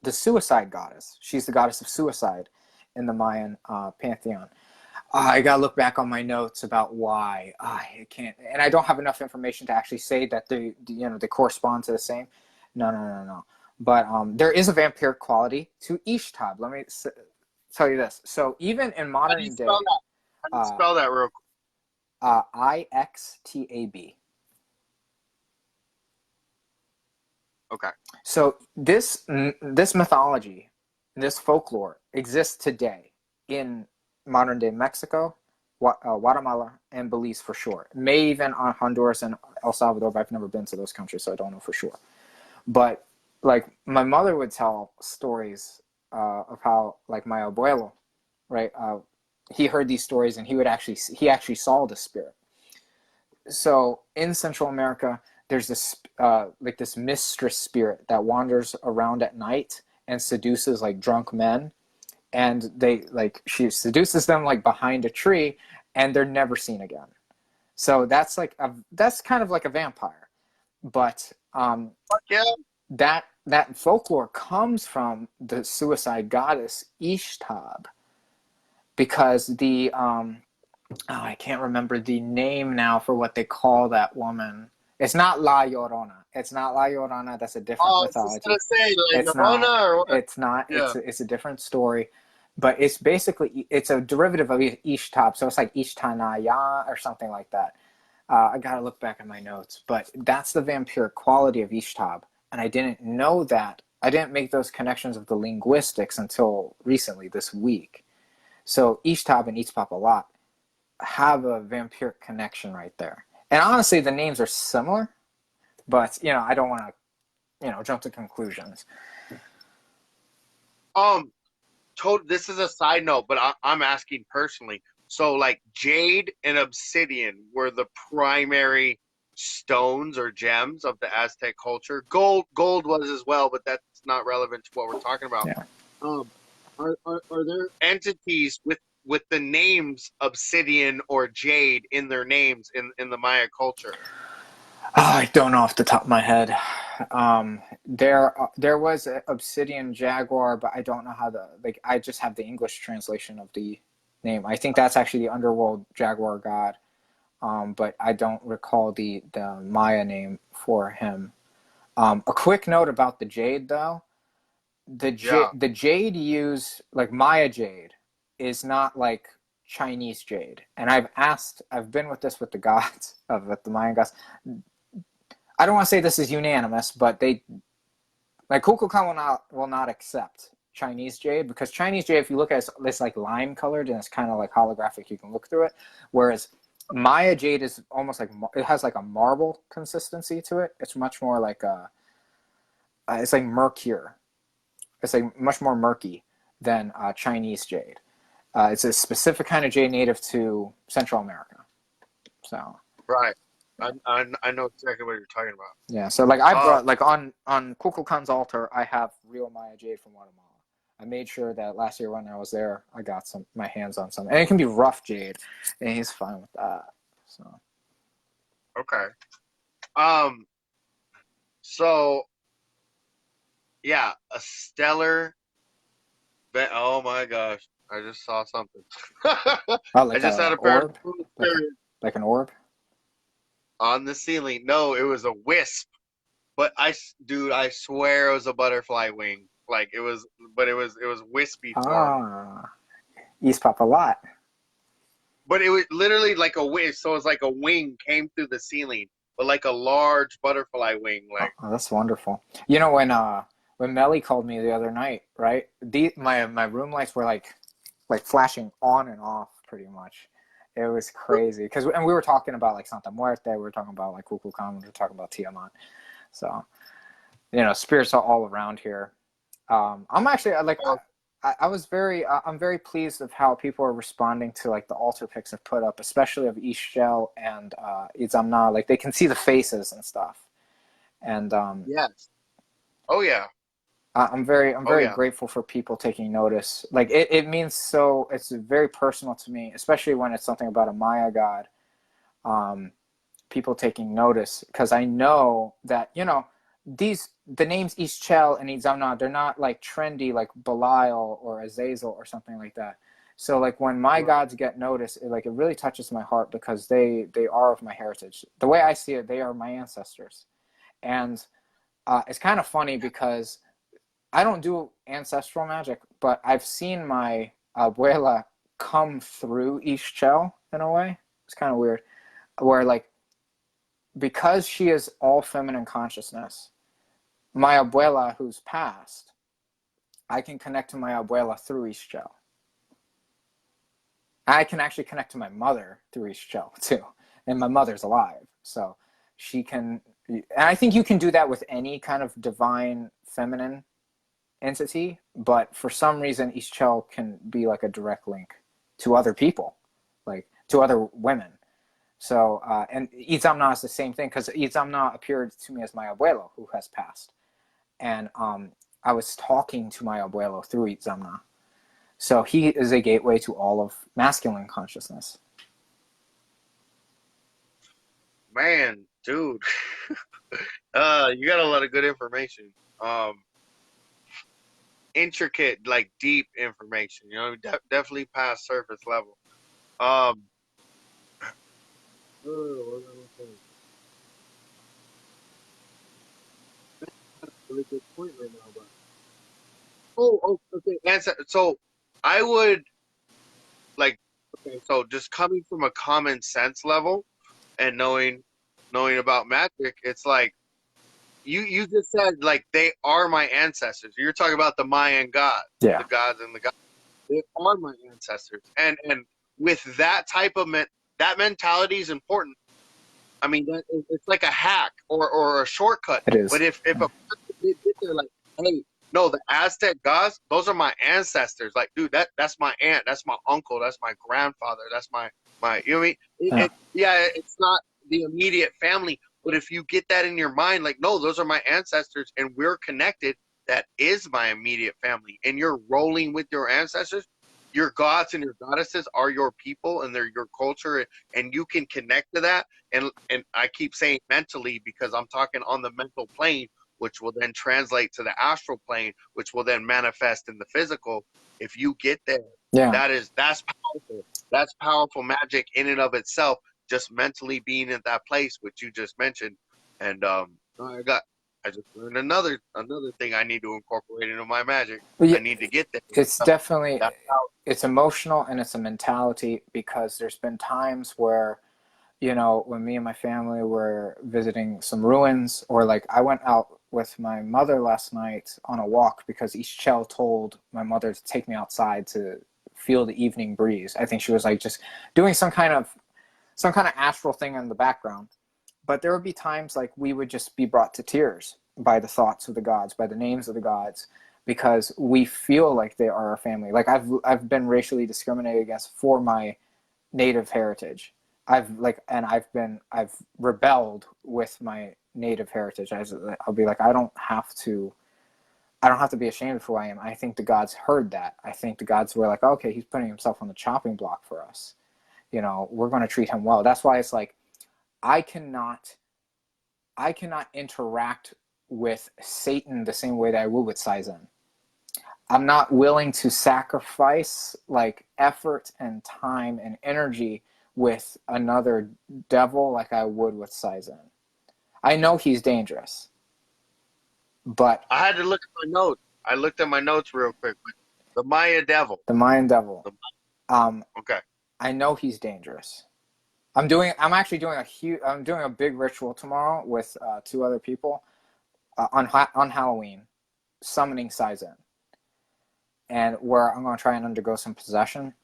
B: the suicide goddess. She's the goddess of suicide in the Mayan pantheon. I gotta look back on my notes about why. I can't, and I don't have enough information to actually say that they correspond to the same. No. But there is a vampiric quality to Ishtab. Let me tell you this. So even in modern day,
C: How do you spell that real quick?
B: Ixtab.
C: Okay.
B: So this mythology, this folklore exists today in modern day Mexico, Guatemala, and Belize for sure. May even on Honduras and El Salvador, but I've never been to those countries, so I don't know for sure. But like my mother would tell stories of how like my abuelo, right? He heard these stories and he actually saw the spirit. So in Central America, there's this like this mistress spirit that wanders around at night and seduces like drunk men, and she seduces them like behind a tree, and they're never seen again. So that's kind of like a vampire, but
C: Yeah.
B: that folklore comes from the suicide goddess Ishtab, because the I can't remember the name now for what they call that woman. It's not La Llorona. It's not La Llorona. That's a different mythology.
C: I was just gonna say, like,
B: It's
C: Llorona
B: not.
C: or what?
B: It's not.
C: Yeah.
B: It's a different story, but it's basically a derivative of Ishtab. So it's like Ishtanaya or something like that. I gotta look back at my notes, but that's the vampiric quality of Ishtab, and I didn't know that. I didn't make those connections of the linguistics until recently, this week. So Ishtab and Itzpapalat have a vampiric connection right there. And honestly, the names are similar, but I don't want to jump to conclusions.
C: This is a side note, but I'm asking personally. So, like, jade and obsidian were the primary stones or gems of the Aztec culture. Gold was as well, but that's not relevant to what we're talking about.
B: Yeah.
C: Are there entities with the names obsidian or jade in their names in the Maya culture?
B: I don't know off the top of my head. There was an obsidian jaguar, but I don't know how I just have the English translation of the name. I think that's actually the underworld jaguar god, but I don't recall the Maya name for him. A quick note about the jade, though. The jade used, like Maya jade, is not like Chinese jade. And I've been with the gods with the Mayan gods. I don't want to say this is unanimous, but Kukulkan will not accept Chinese jade, because Chinese jade, if you look at it, it's like lime colored and it's kind of like holographic. You can look through it. Whereas Maya jade is almost like, it has like a marble consistency to it. It's much more like it's like murkier. It's like much more murky than Chinese jade. It's a specific kind of jade native to Central America. So.
C: Right. I know exactly what you're talking about.
B: Yeah, so like I brought on Kukulkan's altar, I have real Maya jade from Guatemala. I made sure that last year when I was there, I got my hands on some, and it can be rough jade, and he's fine with that. So.
C: Okay. So. Yeah, a stellar. Oh my gosh! I just saw something. I just had a
B: orb, like an orb
C: on the ceiling. No, it was a wisp. But I swear it was a butterfly wing. Like it was wispy form.
B: Itzpapalat.
C: But it was literally like a wisp. So it was like a wing came through the ceiling, but like a large butterfly wing. Like
B: that's wonderful. When Melly called me the other night, right? My room lights were like flashing on and off pretty much. It was crazy and we were talking about like Santa Muerte, we were talking about like Kukulkan, we were talking about Tiamat. So, spirits are all around here. I'm actually I'm very pleased of how people are responding to like the altar pics I've put up, especially of Ishel and Izamna. Like they can see the faces and stuff. And
C: yes. Oh yeah.
B: I'm very grateful for people taking notice. Like it means so. It's very personal to me, especially when it's something about a Maya god. People taking notice, because I know that these the names Ischel and Itzamna, they're not like trendy like Belial or Azazel or something like that. So like when my gods get noticed, it really touches my heart because they are of my heritage. The way I see it, they are my ancestors. And it's kind of funny because I don't do ancestral magic, but I've seen my abuela come through Ischel in a way. It's kind of weird. Where like, because she is all feminine consciousness, my abuela who's passed, I can connect to my abuela through Ischel. I can actually connect to my mother through Astral too, and my mother's alive, so she can. And I think you can do that with any kind of divine feminine entity, but for some reason, Ischel can be like a direct link to other people, like to other women. So, and Itzamna is the same thing because Itzamna appeared to me as my abuelo who has passed, and I was talking to my abuelo through Itzamna. So he is a gateway to all of masculine consciousness.
C: Man, dude, you got a lot of good information. Intricate, like deep information. You know, definitely past surface level. What was I gonna say? That's a really good point right now, but okay. Answer. So I would like. Okay, so just coming from a common sense level and knowing about magic, it's like you just said like they are my ancestors. You're talking about the Mayan gods,
B: Yeah.
C: the gods and the gods. They are my ancestors, and with that type of that mentality is important. I mean, it's like a hack or a shortcut.
B: It is.
C: But if a person did get there, like, hey, no, the Aztec gods, those are my ancestors. Like, dude, that's my aunt, that's my uncle, that's my grandfather, that's my you know what I mean? It's not the immediate family, but if you get that in your mind, like, no, those are my ancestors, and we're connected. That is my immediate family, and you're rolling with your ancestors. Your gods and your goddesses are your people, and they're your culture, and you can connect to that. And I keep saying mentally because I'm talking on the mental plane, which will then translate to the astral plane, which will then manifest in the physical. If you get there, that's powerful. That's powerful magic in and of itself. Just mentally being in that place, which you just mentioned, and I just learned another thing I need to incorporate into my magic. I need to get there.
B: It's definitely, it's emotional and it's a mentality, because there's been times where, you know, when me and my family were visiting some ruins, or like I went out with my mother last night on a walk because Ischel told my mother to take me outside to feel the evening breeze. I think she was like just doing some kind of astral thing in the background. But there would be times like we would just be brought to tears by the thoughts of the gods, by the names of the gods, because we feel like they are our family. Like I've been racially discriminated against for my native heritage. I've rebelled with my native heritage. I'll be like, I don't have to be ashamed of who I am. I think the gods heard that. I think the gods were like, okay, he's putting himself on the chopping block for us. You know, we're going to treat him well. That's why it's like, I cannot interact with Satan the same way that I would with Saizen. I'm not willing to sacrifice like effort and time and energy with another devil like I would with Saizen. I know he's dangerous, but
C: I had to look at my notes. I looked at my notes real quick. The Maya devil.
B: The Mayan devil.
C: Okay.
B: I know he's dangerous. I'm actually doing a big ritual tomorrow with 2 other people on Halloween, summoning Saizen, and where I'm going to try and undergo some possession,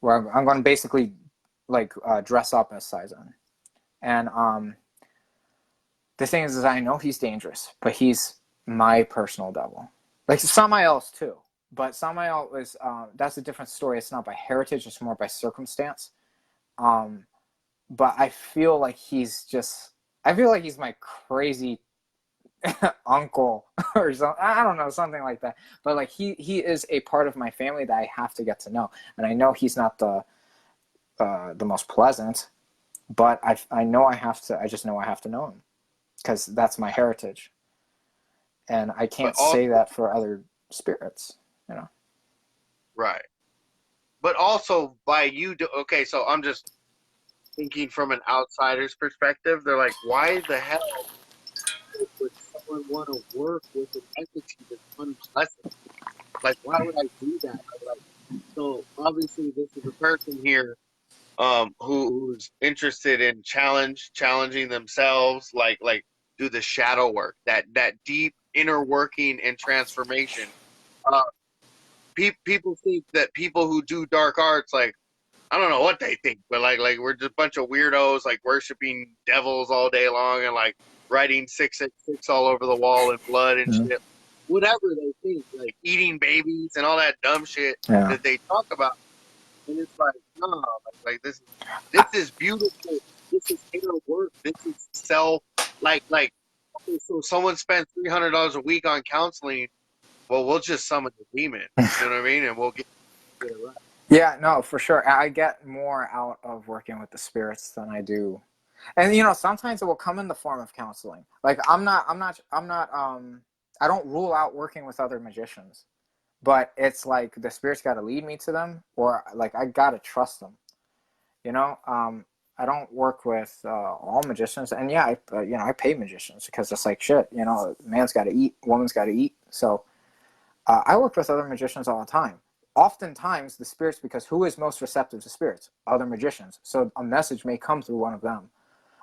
B: where I'm going to basically like dress up as Saizen. And the thing is I know he's dangerous, but he's my personal devil. Like Samael's too, but Samael is that's a different story. It's not by heritage; it's more by circumstance. But I feel like he's my crazy uncle or something. I don't know, something like that. But like he is a part of my family that I have to get to know. And I know he's not the most pleasant, but I just know I have to know him because that's my heritage. And I can't
C: But also,
B: say that for other spirits, you know.
C: right. But also by you do okay, so I'm just thinking from an outsider's perspective. They're like, why the hell would someone want to work with an entity that's unpleasant? Like, why would I do that? Like, so obviously this is a person here who's interested in challenging themselves, like do the shadow work, that deep inner working and transformation. Uh, people think that people who do dark arts, like, I don't know what they think, but like we're just a bunch of weirdos, like worshiping devils all day long and like writing 666 all over the wall in blood and
B: Mhm.
C: shit. Whatever they think, like eating babies and all that dumb shit
B: Yeah.
C: that they talk about, and it's like, no, like this is beautiful. This is inner work. This is self. Like okay, so someone spends $300 a week on counseling. Well, we'll just summon the demon. You know what I mean? And we'll get it right.
B: Yeah, no, for sure. I get more out of working with the spirits than I do. And you know, sometimes it will come in the form of counseling. Like I don't rule out working with other magicians. But it's like the spirits got to lead me to them, or like I got to trust them. You know, I don't work with all magicians, and yeah, I pay magicians because it's like shit. You know, man's got to eat, woman's got to eat. So I work with other magicians all the time. Oftentimes, the spirits, because who is most receptive to spirits? Other magicians. So a message may come through one of them.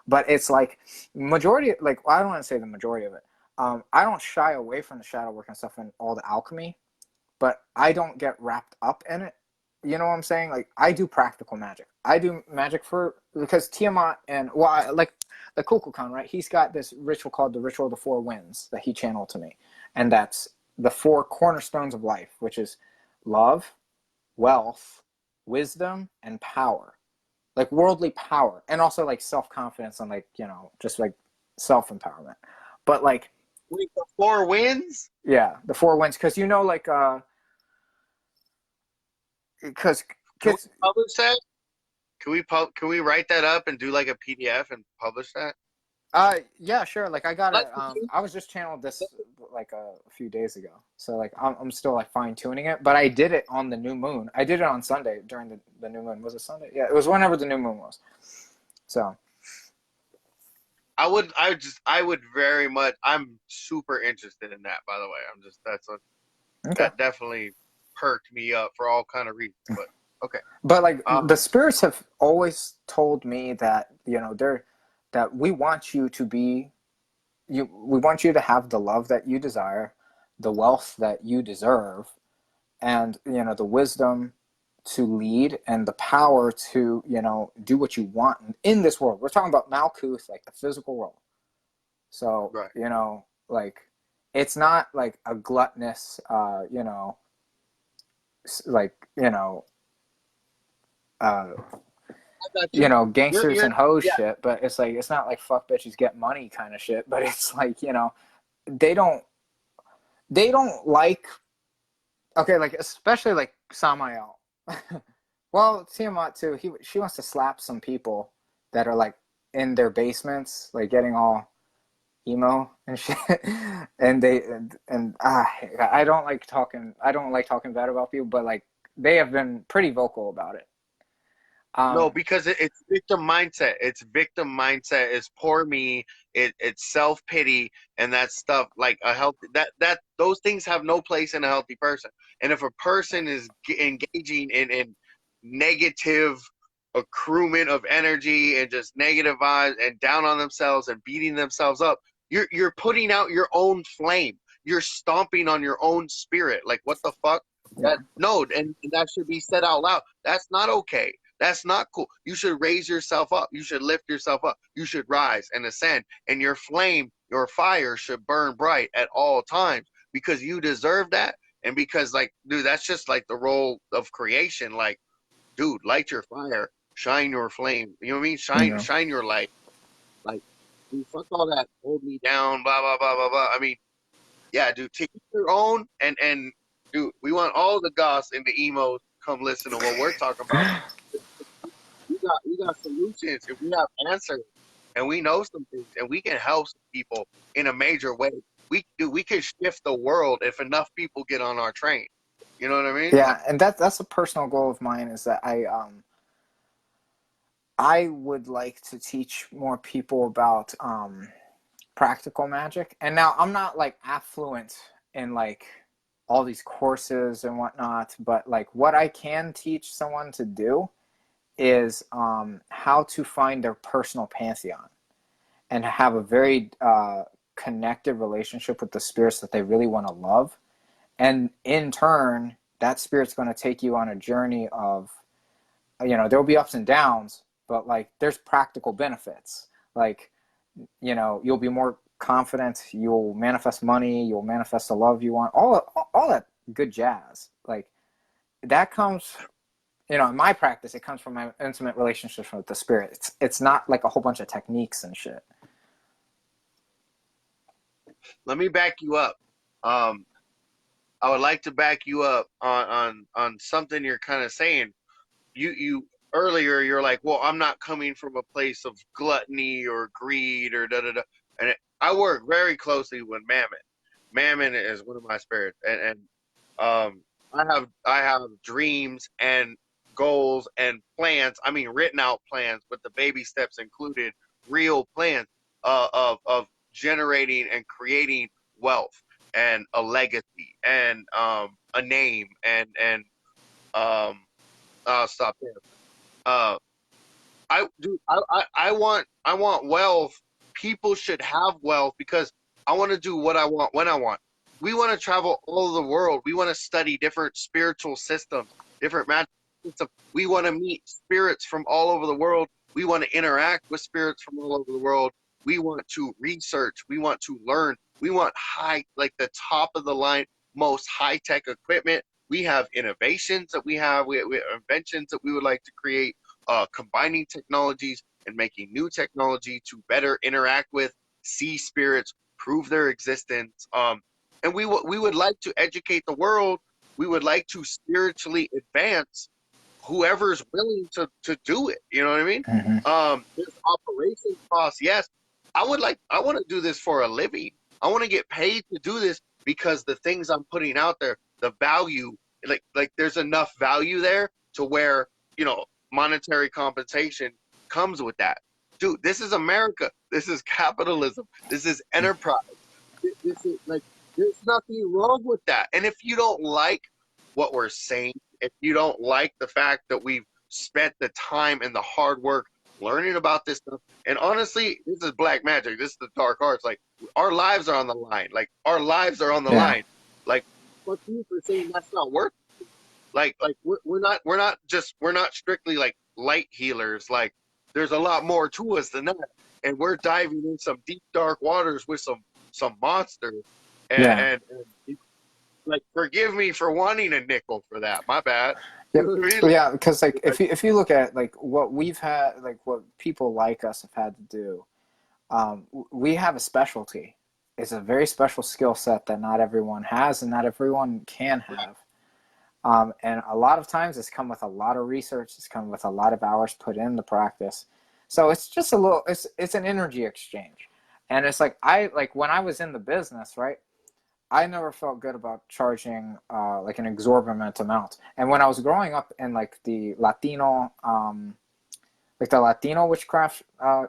B: But it's like majority, like well, I don't want to say the majority of it. I don't shy away from the shadow work and stuff and all the alchemy, but I don't get wrapped up in it. You know what I'm saying? Like I do practical magic. I do magic because Tiamat and like the Kukulkan, right? He's got this ritual called the Ritual of the Four Winds that he channeled to me, and that's the four cornerstones of life, which is love, wealth, wisdom, and power. Like worldly power, and also like self-confidence and like just like self-empowerment. But like,
C: Wait, the four wins?
B: yeah, the four winds, because like because
C: Can we
B: kids.
C: publish that? Can we write that up and do like a PDF and publish that?
B: Yeah, sure. Like I got it.
C: Let's
B: I was just channeled this like a few days ago, so like I'm still like fine tuning it. But I did it on the new moon. I did it on Sunday during the new moon. Was it Sunday? Yeah, it was whenever the new moon was. So
C: I would very much. I'm super interested in that. By the way,
B: okay.
C: that definitely perked me up for all kind of reasons. But okay.
B: But like the spirits have always told me that that we want you to be we want you to have the love that you desire, the wealth that you deserve, and the wisdom to lead and the power to do what you want in this world. We're talking about Malkuth, like the physical world. So
C: Right.
B: like it's not like a gluttonous like gangsters and hoes shit, but it's like it's not like fuck bitches get money kind of shit, but it's like they don't like, okay, like especially like Samael. Well, Tiamat too. She wants to slap some people that are like in their basements, like getting all emo and shit. And I don't like talking. I don't like talking bad about people, but like they have been pretty vocal about it.
C: No, because it's victim mindset. It's victim mindset. It's poor me. It's self pity and that stuff. Like a healthy that those things have no place in a healthy person. And if a person is engaging in negative accruement of energy and just negative vibes and down on themselves and beating themselves up, you're putting out your own flame. You're stomping on your own spirit. Like what the fuck?
B: Yeah.
C: And that should be said out loud. That's not okay. That's not cool. You should raise yourself up. You should lift yourself up. You should rise and ascend. And your flame, your fire should burn bright at all times because you deserve that. And because, like, dude, that's just like the role of creation. Like, dude, light your fire, shine your flame. You know what I mean? Shine your light. Like, dude, fuck all that. Hold me down, blah, blah, blah, blah, blah. I mean, yeah, dude, take your own. And dude, we want all the goss and the emos come listen to what we're talking about. We got solutions and we have answers and we know some things and we can help some people in a major way. we could shift the world if enough people get on our train. You know what I mean?
B: Yeah, and that's a personal goal of mine, is that I would like to teach more people about practical magic. And now I'm not like affluent in like all these courses and whatnot, but like what I can teach someone to do is how to find their personal pantheon and have a very connected relationship with the spirits that they really want to love. And in turn, that spirit's going to take you on a journey of, you know, there'll be ups and downs, but like there's practical benefits. Like, you know, you'll be more confident, you'll manifest money, you'll manifest the love you want, all that good jazz. Like that comes, you know, in my practice, it comes from my intimate relationships with the spirit. It's not like a whole bunch of techniques and shit.
C: Let me back you up. I would like to back you up on something you're kind of saying. You earlier you're like, well, I'm not coming from a place of gluttony or greed or da da da. And I work very closely with Mammon. Mammon is one of my spirits, and I have dreams and goals and plans. I mean, written out plans with the baby steps included, real plans of generating and creating wealth and a legacy and a name and I'll stop there. I want wealth. People should have wealth because I want to do what I want when I want. We want to travel all over the world. We want to study different spiritual systems, different magic systems. We want to meet spirits from all over the world. We want to interact with spirits from all over the world. We want to research. We want to learn. We want like the top of the line, most high-tech equipment. We have innovations that we have inventions that we would like to create, combining technologies and making new technology to better interact with, see spirits, prove their existence. And we would like to educate the world. We would like to spiritually advance whoever's willing to do it. You know what I mean?
B: Mm-hmm.
C: There's operation costs. Yes, I want to do this for a living. I want to get paid to do this because the things I'm putting out there, the value, like there's enough value there to where, you know, monetary compensation comes with that. Dude, this is America. This is capitalism. This is enterprise. This is like, there's nothing wrong with that. And if you don't like what we're saying, if you don't like the fact that we've spent the time and the hard work learning about this stuff, and honestly, this is black magic. This is the dark arts. Like, our lives are on the line. Like, our lives are on the line. Like, fuck you for saying that's not worth it. Like we're not strictly like light healers. Like, there's a lot more to us than that, and we're diving in some deep dark waters with some monsters. And like, forgive me for wanting a nickel for that. My bad.
B: Yep. Yeah, because like if you look at like what we've had, like what people like us have had to do, we have a specialty. It's a very special skill set that not everyone has and not everyone can have. And a lot of times it's come with a lot of research. It's come with a lot of hours put in the practice. So it's just it's an energy exchange. And it's like, when I was in the business, right, I never felt good about charging like an exorbitant amount. And when I was growing up in like the Latino witchcraft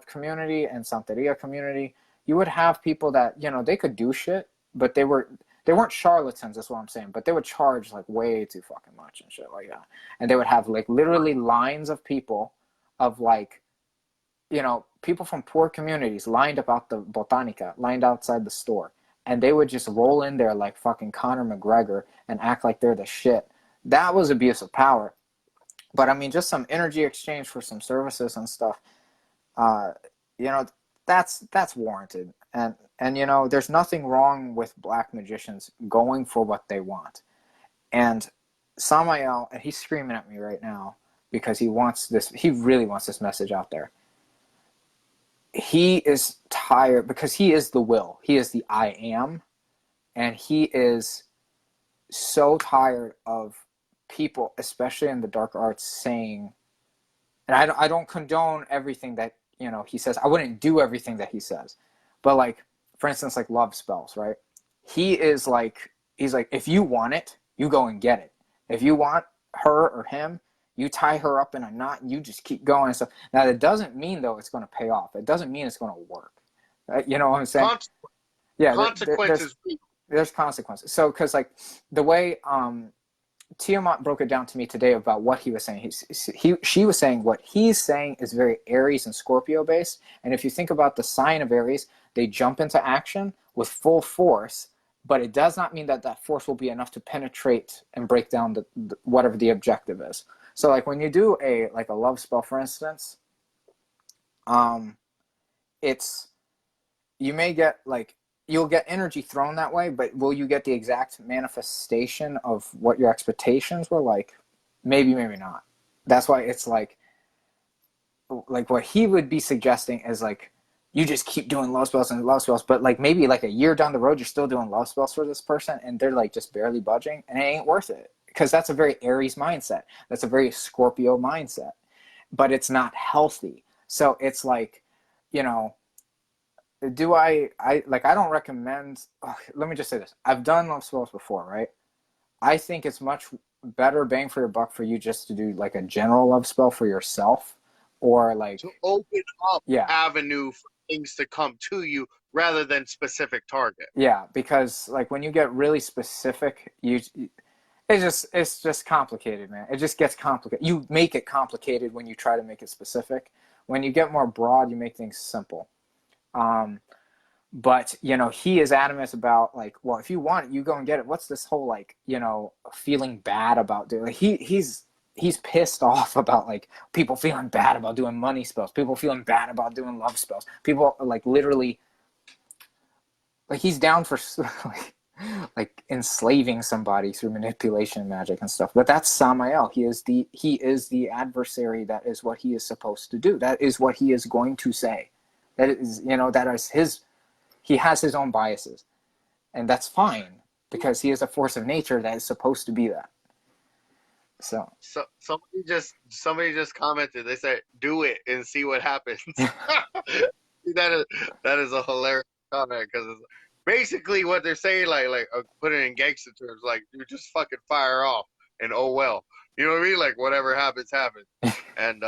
B: community and Santeria community, you would have people that, you know, they could do shit, but they weren't charlatans, that's what I'm saying, but they would charge like way too fucking much and shit like that. And they would have like literally lines of people of like, you know, people from poor communities lined about the Botanica, lined outside the store. And they would just roll in there like fucking Conor McGregor and act like they're the shit. That was abuse of power. But I mean, just some energy exchange for some services and stuff, you know, that's warranted. And you know, there's nothing wrong with black magicians going for what they want. And Samael, and he's screaming at me right now because he really wants this message out there. He is tired because he is the will. He is the I am. And he is so tired of people, especially in the dark arts, saying, and I don't condone everything that, you know, he says. I wouldn't do everything that he says. But like, for instance, like love spells, right? he's like, if you want it, you go and get it. If you want her or him, you tie her up in a knot and you just keep going and stuff. Now, that doesn't mean, though, it's going to pay off. It doesn't mean it's going to work. You know what I'm saying? Yeah,
C: consequences.
B: There's consequences. So, because like the way Tiamat broke it down to me today about what he was saying, she was saying what he's saying is very Aries and Scorpio based. And if you think about the sign of Aries, they jump into action with full force, but it does not mean that that force will be enough to penetrate and break down the whatever the objective is. So like when you do a love spell, for instance, it's, you may get like, you'll get energy thrown that way, but will you get the exact manifestation of what your expectations were? Like, maybe, maybe not. That's why it's like what he would be suggesting is like, you just keep doing love spells and love spells, but like maybe like a year down the road, you're still doing love spells for this person and they're like just barely budging, and it ain't worth it. Because that's a very Aries mindset. That's a very Scorpio mindset, but it's not healthy. So it's like, you know, do I don't recommend, let me just say this. I've done love spells before, right? I think it's much better bang for your buck for you just to do like a general love spell for yourself, or like
C: to open up
B: yeah,
C: avenue for things to come to you rather than specific target.
B: yeah, because like when you get really specific, it's just complicated, man. It just gets complicated. You make it complicated when you try to make it specific. When you get more broad, you make things simple. But you know, he is adamant about like, well, if you want it, you go and get it. What's this whole like, you know, feeling bad about doing? Like, he's pissed off about like people feeling bad about doing money spells, people feeling bad about doing love spells, people like literally like he's down for like enslaving somebody through manipulation, magic, and stuff. But that's Samael. He is the adversary. That is what he is supposed to do. That is what he is going to say. That is, you know, that is his. He has his own biases, and that's fine because he is a force of nature that is supposed to be that. So
C: somebody just commented. They said, "Do it and see what happens." that is a hilarious comment because basically what they're saying, like put it in gangster terms, like you just fucking fire off and oh well, you know what I mean? Like whatever happens, happens. And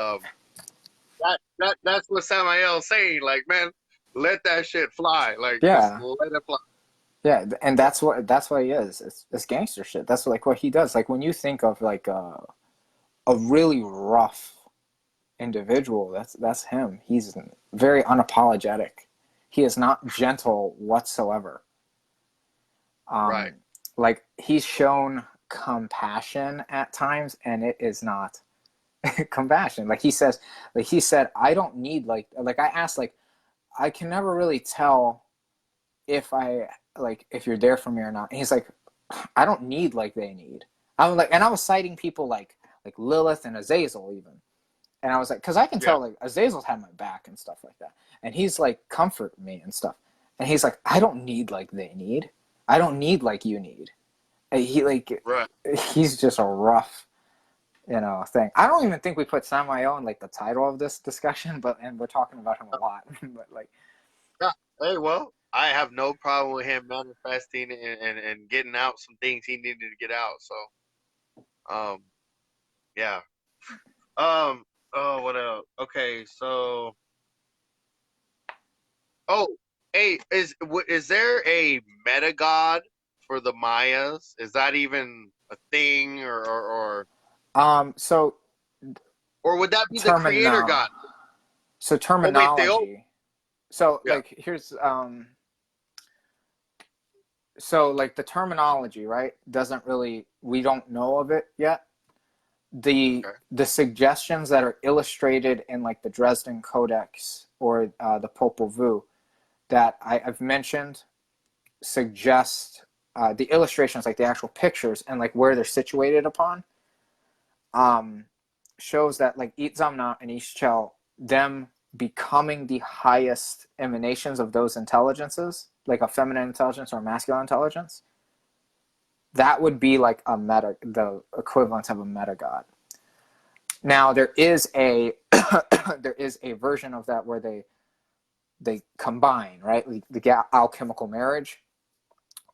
C: that's what Samael's saying. Like, man, let that shit fly. Like,
B: yeah,
C: just let it fly.
B: Yeah, and that's what he is. It's gangster shit. That's like what he does. Like when you think of like a really rough individual, that's him. He's very unapologetic. He is not gentle whatsoever.
C: Right.
B: Like he's shown compassion at times, and it is not compassion. Like he said, I don't need like I asked, like I can never really tell if you're there for me or not. And he's like, I don't need like they need. I'm like, and I was citing people like Lilith and Azazel even. And I was like, because I can tell like Azazel's had my back and stuff like that. And he's like, comfort me and stuff. And he's like, I don't need like they need. I don't need like you need. And he's just a rough, you know, thing. I don't even think we put Samael in like the title of this discussion, and we're talking about him a lot. But like,
C: yeah. Hey, well, I have no problem with him manifesting and getting out some things he needed to get out. So, yeah. Oh, what else? Okay, so. Oh, hey, is there a meta god for the Mayas? Is that even a thing, or
B: so,
C: or would that be the creator god?
B: So terminology.
C: Oh, wait,
B: so like here's so like the terminology, right? We don't know of it yet. The suggestions that are illustrated in like the Dresden Codex or the Popol Vuh that I've mentioned suggest the illustrations, like the actual pictures and like where they're situated upon, shows that like Itzamna and Ishchel, them becoming the highest emanations of those intelligences, like a feminine intelligence or a masculine intelligence, that would be like the equivalent of a meta god. Now there is a version of that where they combine, right? The alchemical marriage,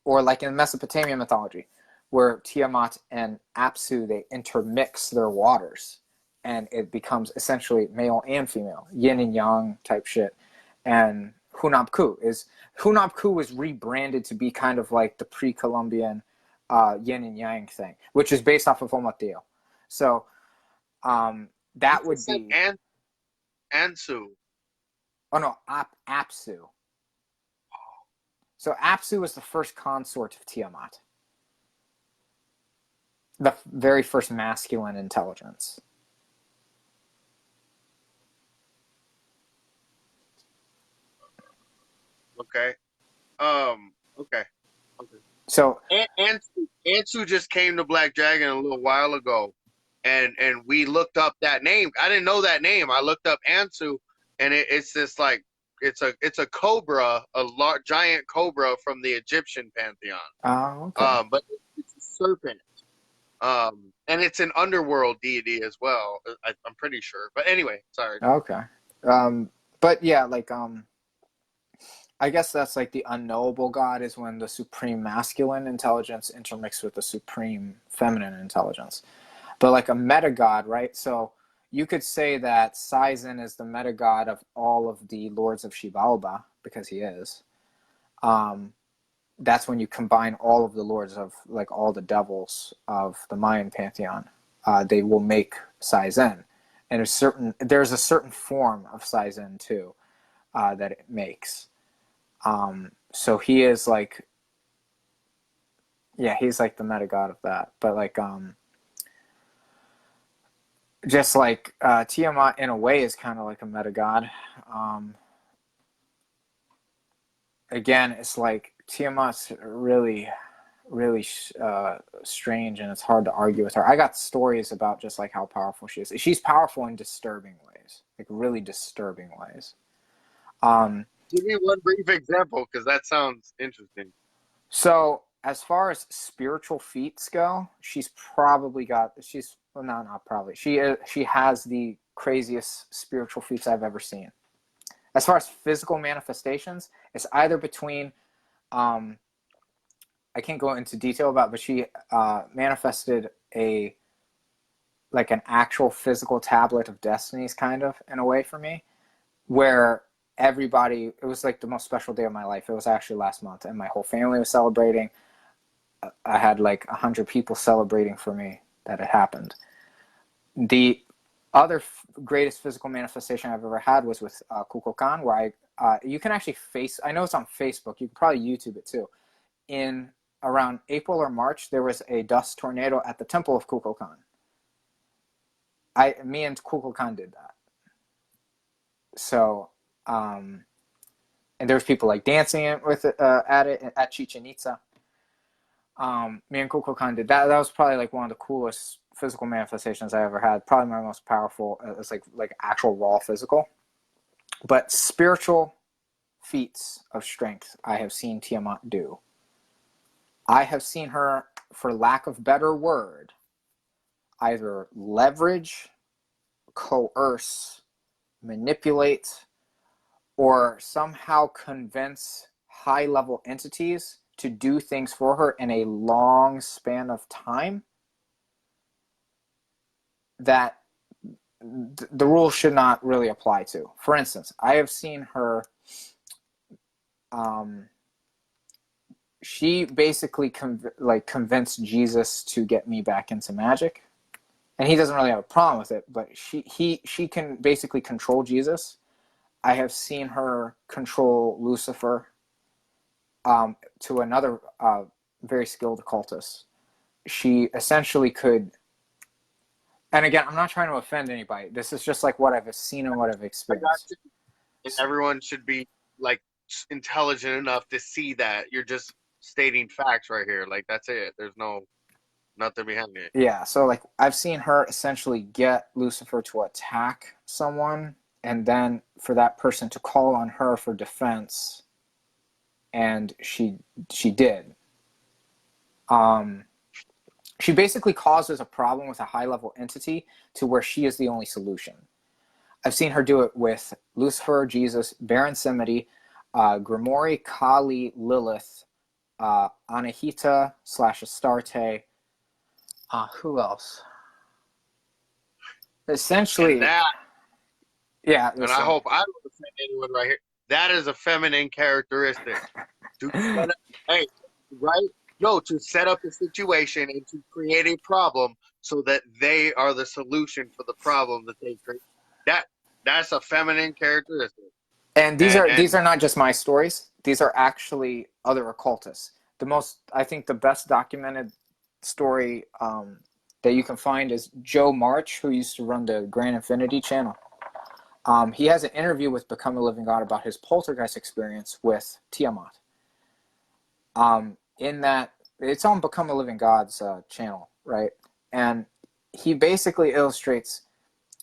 B: or like in Mesopotamian mythology, where Tiamat and Apsu, they intermix their waters, and it becomes essentially male and female, yin and yang type shit. And Hunabku was rebranded to be kind of like the pre-Columbian yin and yang thing, which is based off of Omateo. So that would be
C: Ansu.
B: Oh no, Apsu. So Apsu was the first consort of Tiamat, the very first masculine intelligence.
C: Okay. Okay.
B: So
C: Ansu just came to Black Dragon a little while ago, and we looked up that name. I didn't know that name. I looked up Ansu, and it's this like it's a cobra, giant cobra from the Egyptian pantheon.
B: Oh, okay.
C: But it's a serpent. And it's an underworld deity as well. I'm pretty sure. But anyway, sorry.
B: Okay. But yeah, like I guess that's like the unknowable God is when the supreme masculine intelligence intermixed with the supreme feminine intelligence. But like a meta god, right? So you could say that Saizen is the meta god of all of the lords of Xibalba, because he is. That's when you combine all of the lords of like all the devils of the Mayan pantheon. They will make Saizen. And there's a certain form of Saizen too that it makes. So he is like, yeah, he's like the meta god of that. But like, just like Tiamat in a way is kind of like a meta god. Again, it's like Tiamat's really, really strange, and it's hard to argue with her. I got stories about just like how powerful she is. She's powerful in disturbing ways, like really disturbing ways. Give
C: me one brief example, because that sounds interesting.
B: So, as far as spiritual feats go, she's probably got. She's well, no, not probably. She has the craziest spiritual feats I've ever seen. As far as physical manifestations, it's either between. I can't go into detail about, but she manifested an actual physical tablet of destinies, kind of in a way for me, where everybody, it was like the most special day of my life. It was actually last month, and my whole family was celebrating. I had like 100 people celebrating for me that it happened. The other greatest physical manifestation I've ever had was with Kukulkan, where you can actually I know it's on Facebook, you can probably YouTube it too. In around April or March, there was a dust tornado at the temple of Kukulkan. Me and Kukulkan did that. So, and there was people like dancing with it, at it at Chichen Itza. Me and Kukulkan did that. That was probably like one of the coolest physical manifestations I ever had. Probably my most powerful. It's like actual raw physical. But spiritual feats of strength I have seen Tiamat do. I have seen her, for lack of better word, either leverage, coerce, manipulate, or somehow convince high-level entities to do things for her in a long span of time that the rules should not really apply to. For instance, I have seen her, she basically convinced Jesus to get me back into magic, and he doesn't really have a problem with it, but she can basically control Jesus. I have seen her control Lucifer, to another very skilled occultist. She essentially could, and again, I'm not trying to offend anybody. This is just like what I've seen and what I've experienced.
C: And everyone should be like intelligent enough to see that. You're just stating facts right here. Like, that's it. There's nothing behind it.
B: Yeah, so like I've seen her essentially get Lucifer to attack someone, and then for that person to call on her for defense, and she did. She basically causes a problem with a high-level entity to where she is the only solution. I've seen her do it with Lucifer, Jesus, Baron Samedi, Grimoire, Kali, Lilith, Anahita / Astarte. Who else? Essentially,
C: And that,
B: yeah.
C: and I hope I don't offend anyone right here. That is a feminine characteristic. To set up, hey, right? No, to set up a situation and to create a problem so that they are the solution for the problem that they create. That's a feminine characteristic.
B: And these
C: And
B: are not just my stories. These are actually other occultists. I think the best documented story that you can find is Joe March, who used to run the Grand Infinity channel. He has an interview with Become a Living God about his poltergeist experience with Tiamat. In that, it's on Become a Living God's channel, right? And he basically illustrates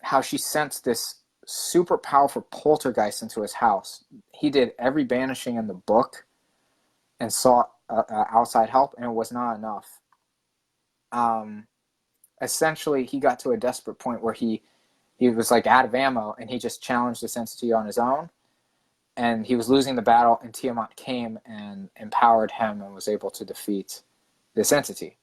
B: how she sent this super powerful poltergeist into his house. He did every banishing in the book and sought outside help, and it was not enough. Essentially, he got to a desperate point where he was like out of ammo, and he just challenged this entity on his own. And he was losing the battle, and Tiamat came and empowered him and was able to defeat this entity.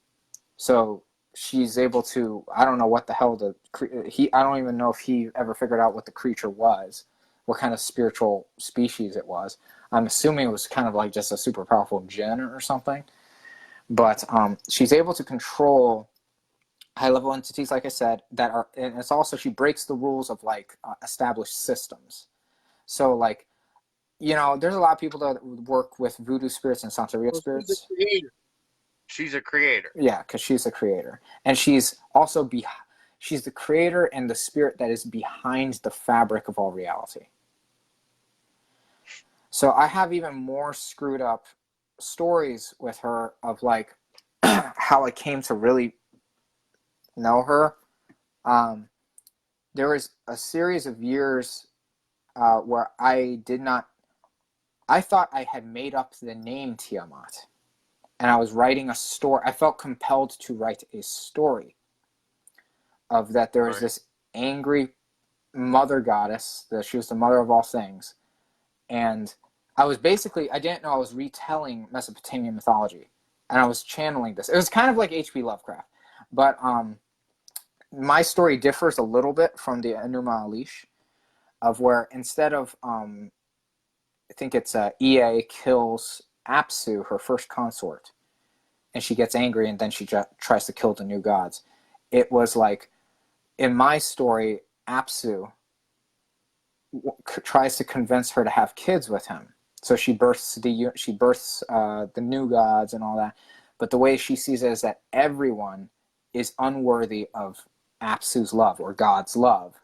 B: So she's able to, I don't know what the hell I don't even know if he ever figured out what the creature was, what kind of spiritual species it was. I'm assuming it was kind of like just a super powerful jinn or something. But she's able to control high-level entities, like I said, and it's also, she breaks the rules of like established systems. So like, there's a lot of people that work with voodoo spirits and Santeria spirits.
C: She's a creator.
B: Yeah, because she's a creator. And she's also she's the creator and the spirit that is behind the fabric of all reality. So I have even more screwed up stories with her of like how I came to really know her. There was a series of years where I thought I had made up the name Tiamat. And I was writing a story. I felt compelled to write a story of that there was this angry mother goddess, that she was the mother of all things. And I didn't know I was retelling Mesopotamian mythology. And I was channeling this. It was kind of like H.P. Lovecraft. But my story differs a little bit from the Enuma Elish, of where instead of, I think it's Ea kills Apsu, her first consort, and she gets angry, and then she tries to kill the new gods. It was like, in my story, Apsu tries to convince her to have kids with him. So she births the new gods and all that. But the way she sees it is that everyone is unworthy of Apsu's love or God's love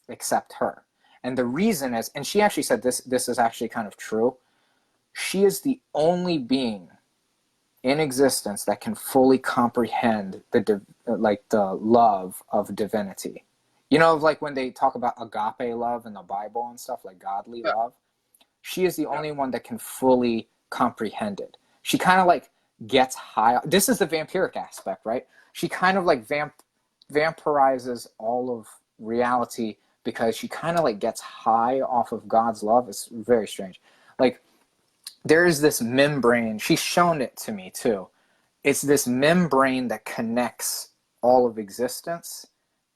B: except her. And the reason is, and she actually said this is actually kind of true, she is the only being in existence that can fully comprehend the love of divinity. Like when they talk about agape love in the Bible and stuff, like godly love, she is the only one that can fully comprehend it. She kind of like gets high. This is the vampiric aspect, right? She kind of like vampirizes all of reality because she kind of like gets high off of God's love. It's very strange. Like, there's this membrane, she's shown it to me too. It's this membrane that connects all of existence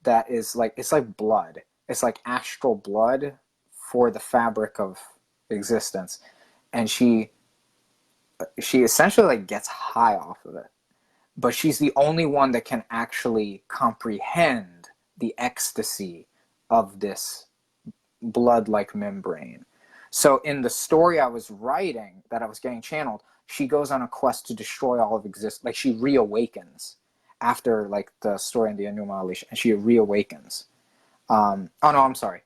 B: that is like, it's like blood. It's like astral blood for the fabric of existence. And she essentially like gets high off of it. But she's the only one that can actually comprehend the ecstasy of this blood-like membrane. So in the story I was writing that I was getting channeled, she goes on a quest to destroy all of existence. Like, she reawakens after like the story in the Enuma Elish, and she reawakens. Oh no, I'm sorry.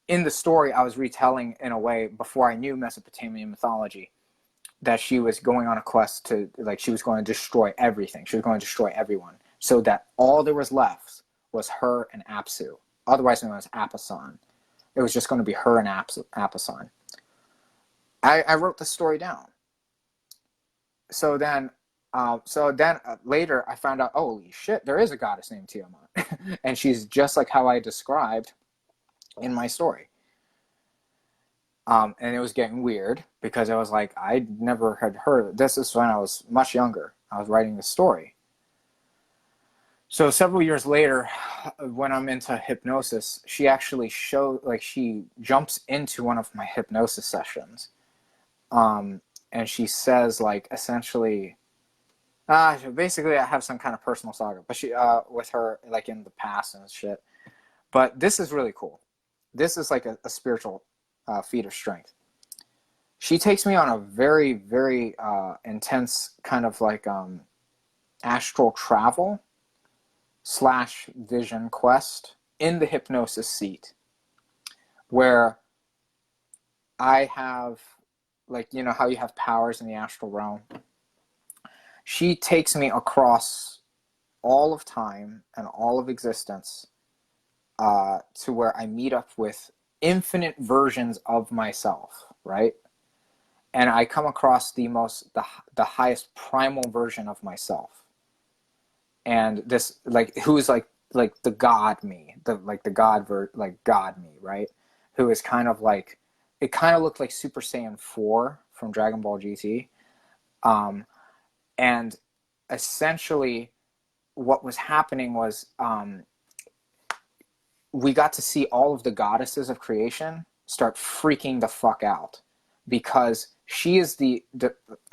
B: In the story I was retelling in a way before I knew Mesopotamian mythology, that she was going on a quest to, like, she was going to destroy everything. She was going to destroy everyone, so that all there was left was her and Apsu, otherwise known as Aposon. It was just going to be her and Aposon. I wrote the story down. So then later I found out, holy shit, there is a goddess named Tiamat. And she's just like how I described in my story. And it was getting weird because I was like, I never had heard of this. Is when I was much younger. I was writing the story. So several years later, when I'm into hypnosis, she actually she jumps into one of my hypnosis sessions. And she says, like, essentially, basically I have some kind of personal saga, but she, with her, like, in the past and shit. But this is really cool. This is like a spiritual feat of strength. She takes me on a very, very intense kind of like astral travel / vision quest in the hypnosis seat, where I have, like, you know how you have powers in the astral realm? She takes me across all of time and all of existence to where I meet up with infinite versions of myself, right? And I come across the highest primal version of myself. And this, like, who's like the God me, God me, right? Who is kind of like, it kind of looked like Super Saiyan 4 from Dragon Ball GT. And essentially what was happening was we got to see all of the goddesses of creation start freaking the fuck out, because she is the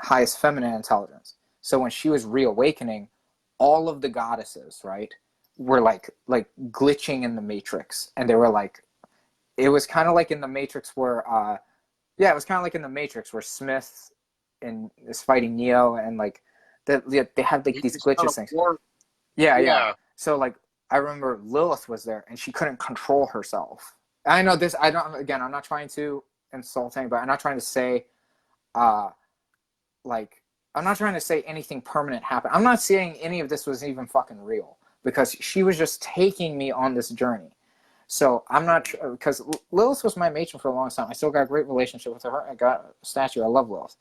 B: highest feminine intelligence. So when she was reawakening, all of the goddesses, right, were like glitching in the Matrix, and they were like, it was kind of like in the Matrix where it was kind of like in the Matrix where Smith is fighting Neo, and like they had like these glitches things. Yeah. So like I remember Lilith was there, and she couldn't control herself. And I know this. I'm not trying to insult anybody. I'm not trying to say, like, I'm not trying to say anything permanent happened. I'm not saying any of this was even fucking real, because she was just taking me on this journey. So I'm not, because Lilith was my matron for a long time. I still got a great relationship with her. I got a statue. I love Lilith.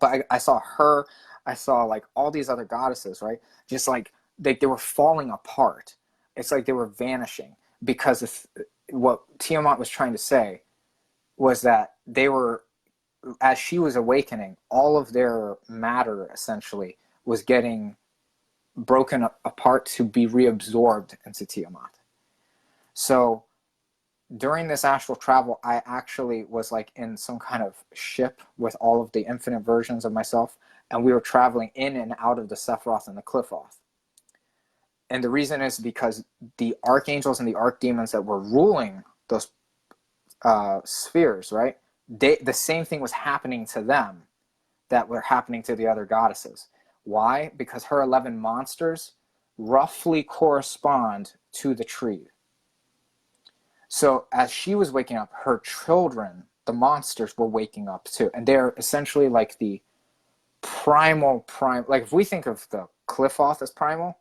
B: But I saw her. I saw like all these other goddesses, right? Just like they were falling apart. It's like they were vanishing, because what Tiamat was trying to say was that they were, as she was awakening, all of their matter essentially was getting broken apart to be reabsorbed into Tiamat. So during this astral travel, I actually was like in some kind of ship with all of the infinite versions of myself, and we were traveling in and out of the Sephiroth and the Qliphoth. And the reason is because the archangels and the archdemons that were ruling those spheres, right? The same thing was happening to them that were happening to the other goddesses. Why? Because her 11 monsters roughly correspond to the tree. So as she was waking up, her children, the monsters, were waking up too. And they're essentially like the primal, like if we think of the Qliphoth as primal,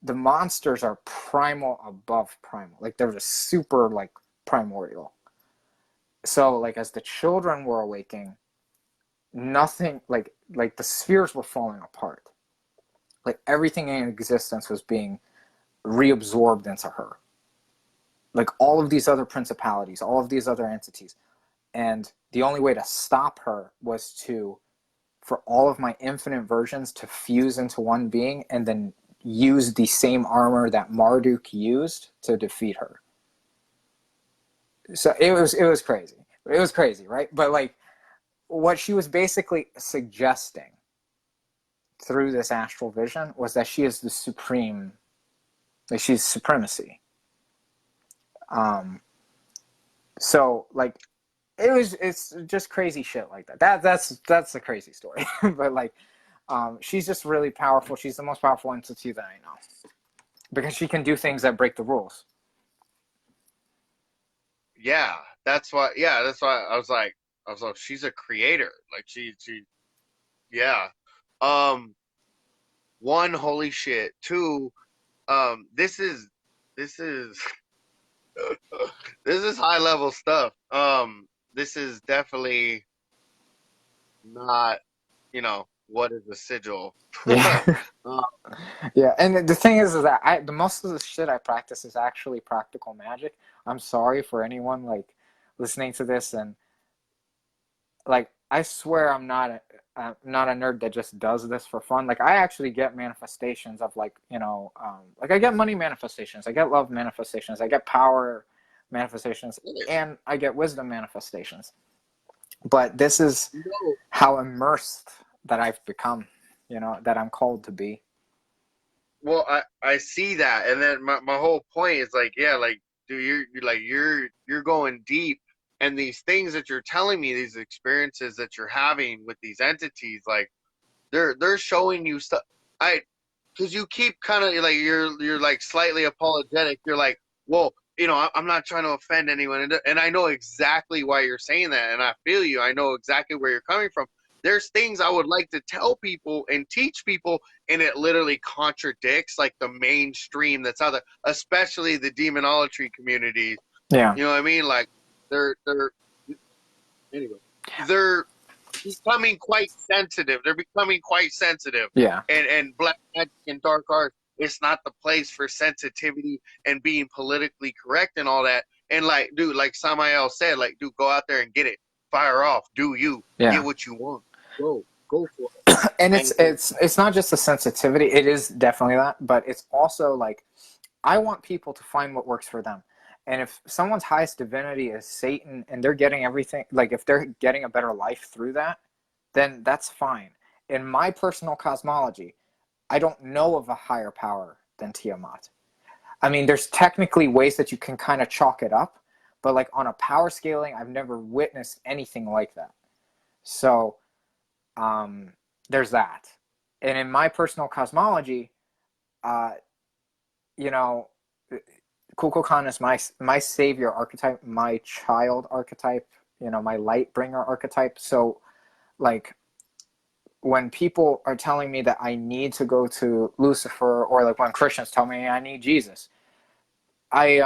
B: the monsters are primal above primal. Like they're just super like primordial. So like as the children were awaking, nothing, like the spheres were falling apart. Like everything in existence was being reabsorbed into her. Like all of these other principalities, all of these other entities. And the only way to stop her was for all of my infinite versions to fuse into one being, and then use the same armor that Marduk used to defeat her. So it was crazy. It was crazy, right? But like what she was basically suggesting through this astral vision was that she is the supreme, like she's supremacy. So like it's just crazy shit like that. That's a crazy story. But like she's just really powerful. She's the most powerful entity that I know, because she can do things that break the rules.
C: Yeah, that's why. Yeah, that's why I was like, she's a creator. Like she. Yeah. One, holy shit. Two, this is this is high level stuff. This is definitely not, what is a sigil?
B: Yeah. Yeah, and the thing is that the most of the shit I practice is actually practical magic. I'm sorry for anyone like listening to this and like, I swear I'm not a nerd that just does this for fun. Like, I actually get manifestations of, like, like, I get money manifestations, I get love manifestations, I get power manifestations, and I get wisdom manifestations. But this is how immersed that I've become, that I'm called to be.
C: Well, I see that, and then my whole point is like, yeah, like, dude, you're going deep, and these things that you're telling me, these experiences that you're having with these entities, like, they're showing you stuff. Because you keep kind of like you're like slightly apologetic. You're like, well, I'm not trying to offend anyone, and I know exactly why you're saying that, and I feel you. I know exactly where you're coming from. There's things I would like to tell people and teach people, and it literally contradicts like the mainstream that's out there, especially the demonology communities.
B: Yeah.
C: You know what I mean? Like they're anyway, they're becoming quite sensitive. They're becoming quite sensitive.
B: Yeah.
C: And black magic and dark arts, it's not the place for sensitivity and being politically correct and all that. And like, dude, like Samael said, like, dude, go out there and get it. Fire off. Do you.
B: Yeah.
C: Get what you want. Go for it.
B: And it's not just the sensitivity. It is definitely that, but it's also like, I want people to find what works for them. And if someone's highest divinity is Satan and they're getting everything, like if they're getting a better life through that, then that's fine. In my personal cosmology, I don't know of a higher power than Tiamat. I mean, there's technically ways that you can kind of chalk it up, but like on a power scaling, I've never witnessed anything like that. So there's that. And in my personal cosmology, Kukulkan is my savior archetype, my child archetype, my light bringer archetype. So like when people are telling me that I need to go to Lucifer, or like when Christians tell me I need Jesus, I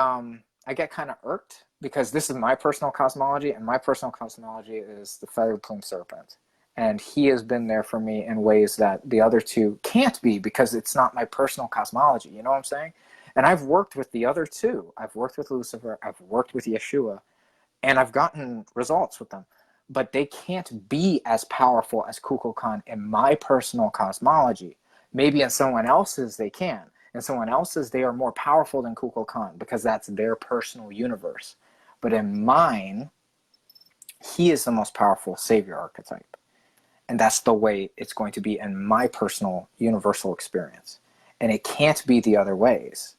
B: get kind of irked, because this is my personal cosmology, and my personal cosmology is the feathered plume serpent. And he has been there for me in ways that the other two can't be, because it's not my personal cosmology. You know what I'm saying? And I've worked with the other two. I've worked with Lucifer. I've worked with Yeshua. And I've gotten results with them. But they can't be as powerful as Kukulkan in my personal cosmology. Maybe in someone else's they can. In someone else's, they are more powerful than Kukulkan, because that's their personal universe. But in mine, he is the most powerful savior archetype. And that's the way it's going to be in my personal universal experience. And it can't be the other ways,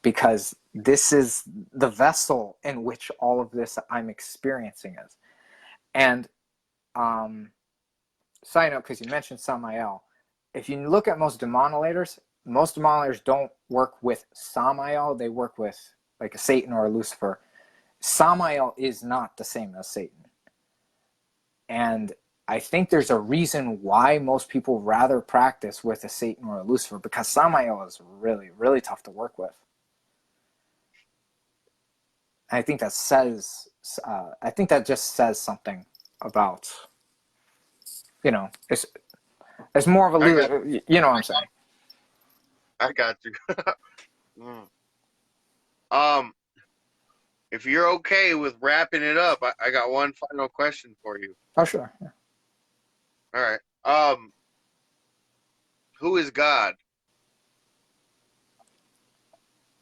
B: because this is the vessel in which all of this I'm experiencing is. And side note, because you mentioned Samael, if you look at most demonolators don't work with Samael. They work with like a Satan or a Lucifer. Samael is not the same as Satan. And I think there's a reason why most people rather practice with a Satan or a Lucifer, because Samael is really, really tough to work with. I think that just says something about, it's more of a, you know what I'm saying?
C: I got you. If you're okay with wrapping it up, I got one final question for you.
B: Oh, sure. Yeah.
C: All right. Who is God?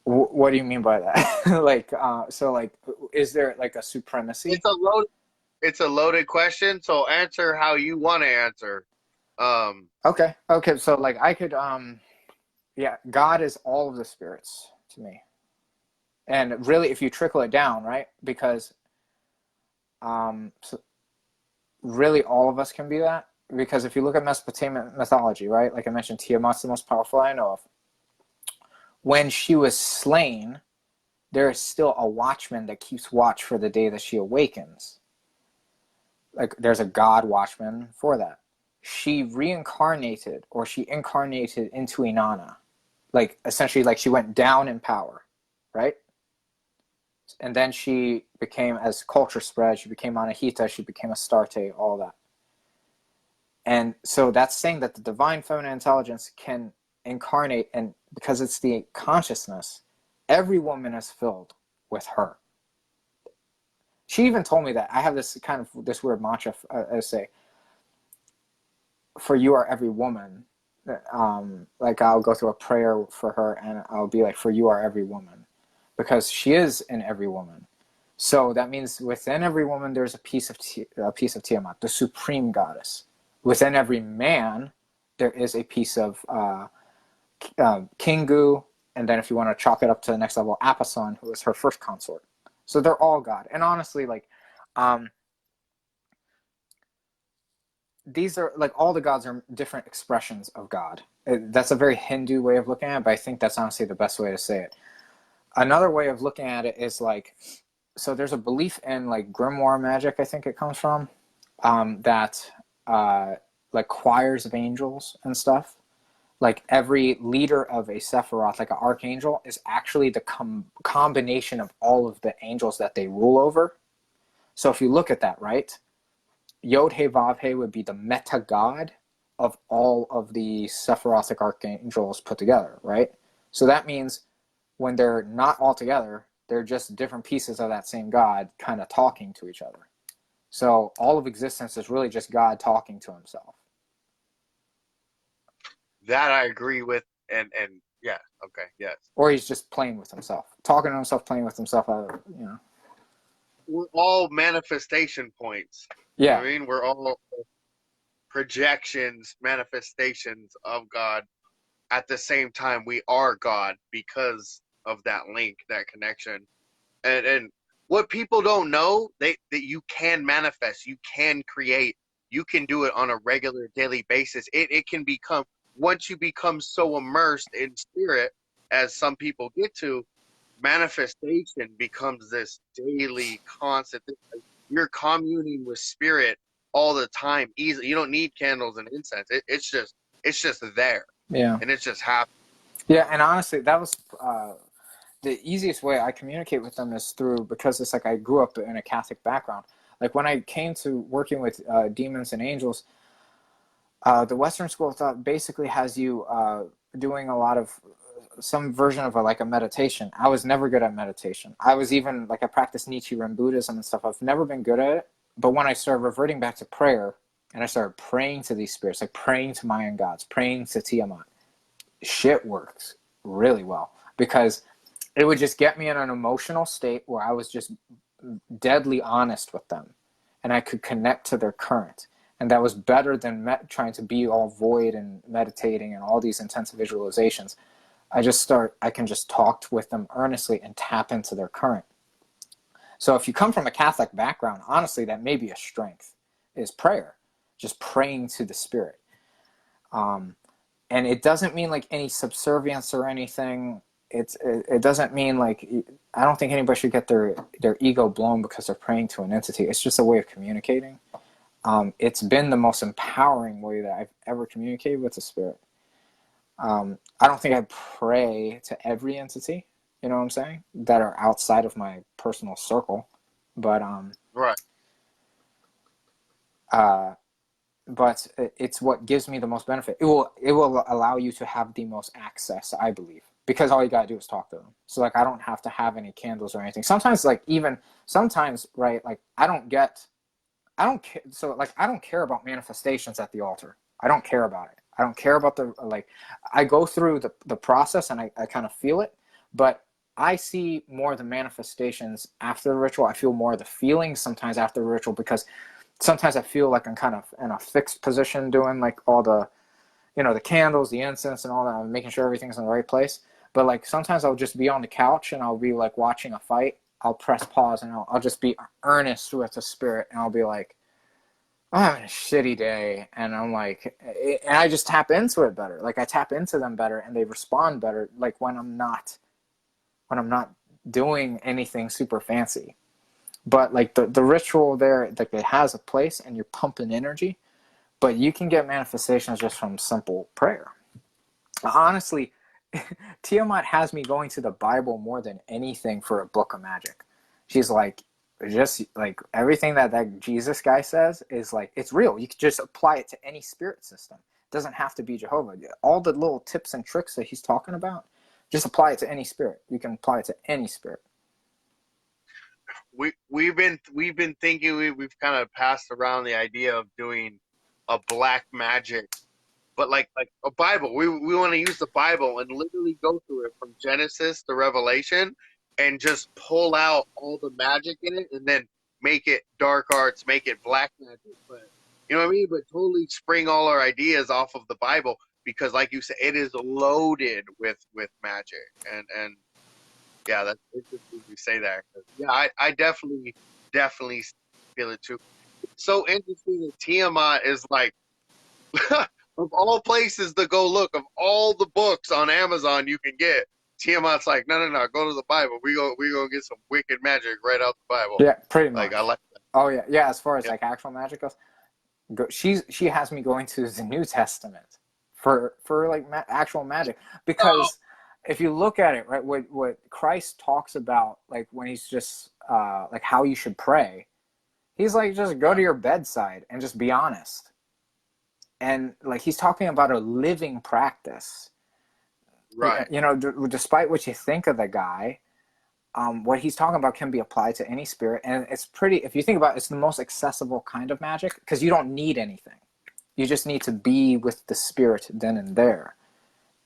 B: What do you mean by that? So like, is there like a supremacy?
C: It's a loaded question, so answer how you want to answer.
B: Okay. So like I could, God is all of the spirits to me. And really, if you trickle it down, right? Because so really all of us can be that. Because if you look at Mesopotamian mythology, right? Like I mentioned, Tiamat's the most powerful I know of. When she was slain, there is still a watchman that keeps watch for the day that she awakens. Like there's a god watchman for that. She reincarnated, or she incarnated into Inanna. Like essentially, like she went down in power, right? And then she became, as culture spread, she became Anahita, she became Astarte, all that. And so that's saying that the divine feminine intelligence can incarnate, and because it's the consciousness, every woman is filled with her. She even told me that I have this kind of this weird mantra. I say, "For you are every woman." Like I'll go through a prayer for her, and I'll be like, "For you are every woman," because she is in every woman. So that means within every woman there's a piece of Tiamat, the supreme goddess. Within every man there is a piece of Kingu, and then if you want to chalk it up to the next level, Apason, who was her first consort. So they're all God. And honestly, like, these are like all the gods are different expressions of God. That's a very Hindu way of looking at it, but I think that's honestly the best way to say it. Another way of looking at it is like, so there's a belief in like grimoire magic, I think it comes from, that like choirs of angels and stuff. Like every leader of a Sephiroth, like an archangel, is actually the combination of all of the angels that they rule over. So if you look at that, right, Yod-He Vav-He would be the meta god of all of the Sephirothic archangels put together, right? So that means when they're not all together, they're just different pieces of that same God kind of talking to each other. So all of existence is really just God talking to himself.
C: That I agree with, and yeah, okay, yes.
B: Or he's just playing with himself, talking to himself, playing with himself. You know,
C: We're all manifestation points.
B: yeah.
C: You know what I mean, we're all projections, manifestations of God. At the same time, we are God because of that link, that connection. And what people don't know, that you can manifest, you can create, you can do it on a regular daily basis. It can become, once you become so immersed in spirit, as some people get to, manifestation becomes this daily constant thing. You're communing with spirit all the time, easily. You don't need candles and incense. It's just there.
B: Yeah.
C: And it's just happening.
B: Yeah, and honestly, that was the easiest way I communicate with them is through, because it's like I grew up in a Catholic background. Like when I came to working with demons and angels, the Western school of thought basically has you doing a lot of some version of like a meditation. I was never good at meditation. I was even like I practiced Nichiren Buddhism and stuff. I've never been good at it. But when I started reverting back to prayer and I started praying to these spirits, like praying to Mayan gods, praying to Tiamat, shit works really well, because it would just get me in an emotional state where I was just deadly honest with them and I could connect to their current. And that was better than trying to be all void and meditating and all these intense visualizations. I can just talk with them earnestly and tap into their current. So if you come from a Catholic background, honestly, that may be a strength, is prayer, just praying to the spirit. And it doesn't mean like any subservience or anything. It doesn't mean like, I don't think anybody should get their ego blown because they're praying to an entity. It's just a way of communicating. It's been the most empowering way that I've ever communicated with the spirit. I don't think I pray to every entity, you know what I'm saying, that are outside of my personal circle, but
C: Right.
B: But it's what gives me the most benefit. It will allow you to have the most access, I believe, because all you gotta do is talk to them. So like I don't have to have any candles or anything. Sometimes right, like I don't care. So like I don't care about manifestations at the altar. I don't care about it. I don't care about I go through the process and I kind of feel it, but I see more of the manifestations after the ritual. I feel more of the feelings sometimes after the ritual, because sometimes I feel like I'm kind of in a fixed position doing like all the, the candles, the incense and all that. I'm making sure everything's in the right place. But like sometimes I'll just be on the couch and I'll be like watching a fight. I'll press pause and I'll just be earnest with the spirit and I'll be like, I'm having a shitty day, and I'm like, and I just tap into it better. Like I tap into them better, and they respond better. Like when I'm not doing anything super fancy, but like the ritual there, like it has a place, and you're pumping energy. But you can get manifestations just from simple prayer. Honestly, Tiamat has me going to the Bible more than anything for a book of magic. She's like, just like everything that Jesus guy says is like, it's real. You can just apply it to any spirit system. It doesn't have to be Jehovah. All the little tips and tricks that he's talking about, just apply it to any spirit. You can apply it to any spirit.
C: we've been thinking we've kind of passed around the idea of doing a black magic, but like a Bible. We want to use the Bible and literally go through it from Genesis to Revelation and just pull out all the magic in it and then make it dark arts, make it black magic. But you know what I mean? But totally spring all our ideas off of the Bible because, like you said, it is loaded with magic and yeah, that's interesting you say that. 'Cause, yeah, I definitely feel it too. It's so interesting that Tiamat is like of all places to go look, of all the books on Amazon you can get, Tiamat's like, no, go to the Bible. We go get some wicked magic right out the Bible.
B: Yeah, pretty much.
C: Like I like that.
B: Oh yeah. As far as like actual magic goes, she has me going to the New Testament for like actual magic because if you look at it, right, what Christ talks about, like when he's just like how you should pray, he's like, just go to your bedside and just be honest. And like he's talking about a living practice,
C: Right.
B: you know, despite what you think of the guy, what he's talking about can be applied to any spirit. And it's pretty, if you think about it, it's the most accessible kind of magic because you don't need anything. You just need to be with the spirit then and there.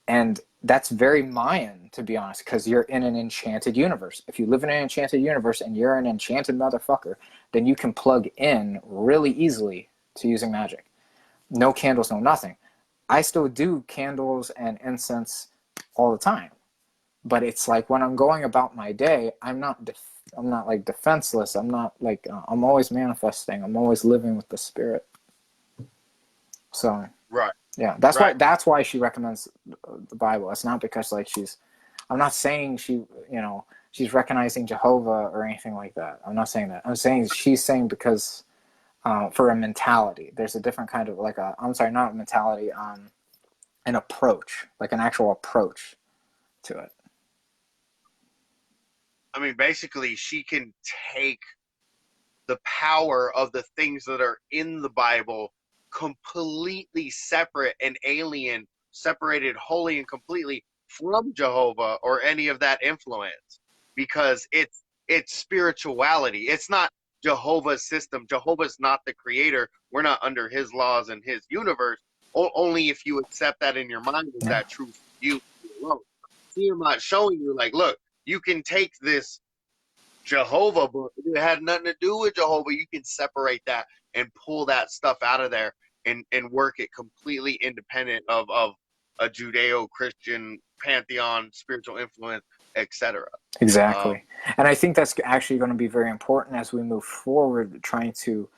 B: And that's very Mayan, to be honest, because you're in an enchanted universe. If you live in an enchanted universe and you're an enchanted motherfucker, then you can plug in really easily to using magic. No candles, no nothing. I still do candles and incense all the time, but it's like when I'm going about my day, I'm not like defenseless. I'm not like I'm always manifesting. I'm always living with the spirit. So
C: Right.
B: yeah, that's why she recommends the Bible. It's not because like I'm not saying she's recognizing Jehovah or anything like that. I'm not saying that. I'm saying she's saying because for a mentality, there's a different kind of like not a mentality, an approach, like an actual approach to it.
C: I mean, basically, she can take the power of the things that are in the Bible completely separate and alien, separated wholly and completely from Jehovah or any of that influence, because it's spirituality. It's not Jehovah's system. Jehovah's not the creator. We're not under his laws and his universe. Only if you accept that in your mind is that true for you alone. Tiamat showing you, like, look, you can take this Jehovah book. It had nothing to do with Jehovah. You can separate that and pull that stuff out of there and work it completely independent of a Judeo-Christian pantheon, spiritual influence, etc.
B: Exactly. And I think that's actually going to be very important as we move forward, trying to,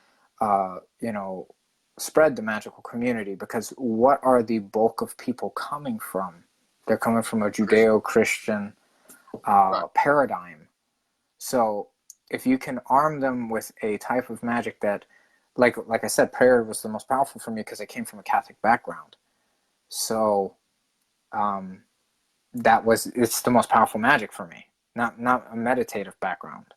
B: spread the magical community, because what are the bulk of people coming from? They're coming from a Judeo-Christian paradigm. So if you can arm them with a type of magic that, like I said, prayer was the most powerful for me because I came from a Catholic background. So it's the most powerful magic for me, not a meditative background.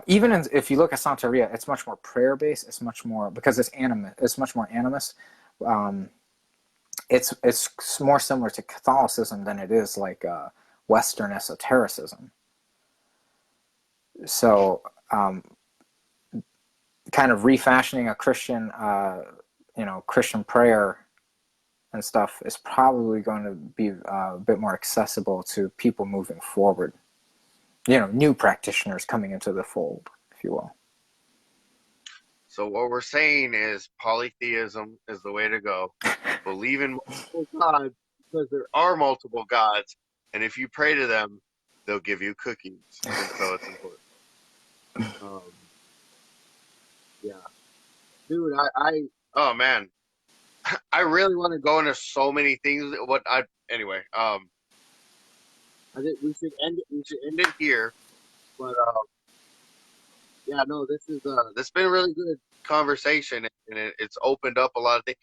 B: Even if you look at Santeria, it's much more prayer based. It's much more, because it's animist. It's much more animist. It's more similar to Catholicism than it is like Western esotericism. So, kind of refashioning a Christian, Christian prayer and stuff is probably going to be a bit more accessible to people moving forward. New practitioners coming into the fold, if you will.
C: So what we're saying is polytheism is the way to go. Believe in multiple gods because there are multiple gods, and if you pray to them, they'll give you cookies. And so it's important. Yeah, dude, oh man, I really want to go into so many things. Anyway, I think we should end it here. But yeah, no, this has been a really good conversation, and it's opened up a lot of things.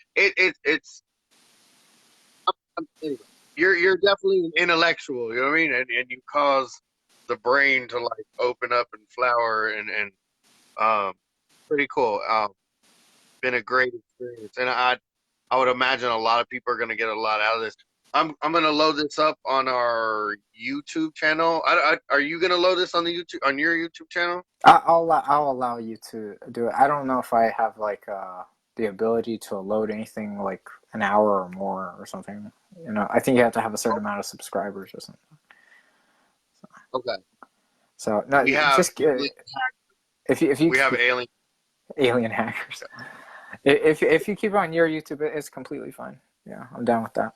C: Anyway, you're definitely an intellectual, you know what I mean, and you cause the brain to like open up and flower, and pretty cool. Been a great experience, and I would imagine a lot of people are going to get a lot out of this. I'm gonna load this up on our YouTube channel. Are you gonna load this on your YouTube channel?
B: I'll allow you to do it. I don't know if I have like the ability to load anything like an hour or more or something. You know, I think you have to have a certain amount of subscribers or something.
C: Okay.
B: So no,
C: We have
B: just if you
C: we have alien.
B: alien hackers. If you keep it on your YouTube, it's completely fine. Yeah, I'm down with that.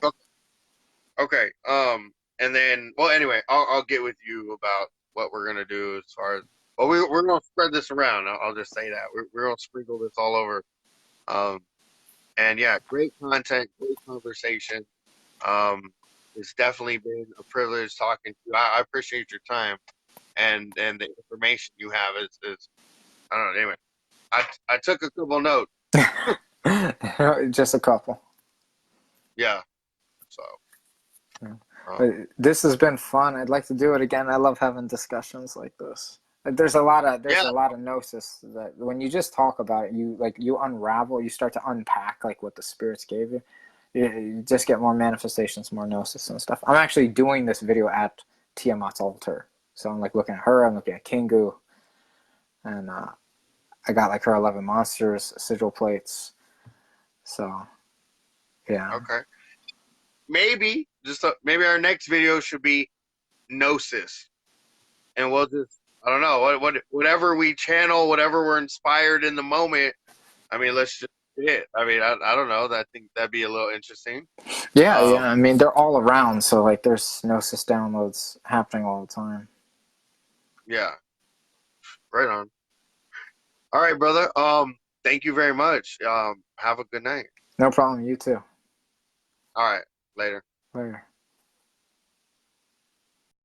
C: Okay. And then, well, anyway, I'll get with you about what we're gonna do as far as. Well, we're gonna spread this around. I'll just say that we're gonna sprinkle this all over. And yeah, great content, great conversation. It's definitely been a privilege talking to you. I appreciate your time and the information you have. Is I don't know. Anyway, I took a couple notes.
B: Just a couple.
C: Yeah. So.
B: This has been fun. I'd like to do it again. I love having discussions like this. There's a lot of gnosis that when you just talk about it, you unravel, you start to unpack like what the spirits gave you. You just get more manifestations, more gnosis and stuff. I'm actually doing this video at Tiamat's altar, so I'm like looking at her. I'm looking at Kingu, and I got like her 11 monsters sigil plates. So yeah.
C: Okay. Maybe maybe our next video should be gnosis, and we'll just I don't know whatever we channel, whatever we're inspired in the moment. I mean, let's just hit. I mean, I don't know. I think that'd be a little interesting.
B: Yeah. I mean, they're all around, so like there's gnosis downloads happening all the time.
C: Yeah. Right on. All right, brother. Thank you very much. Have a good night.
B: No problem. You too.
C: All right. Later.
B: Later.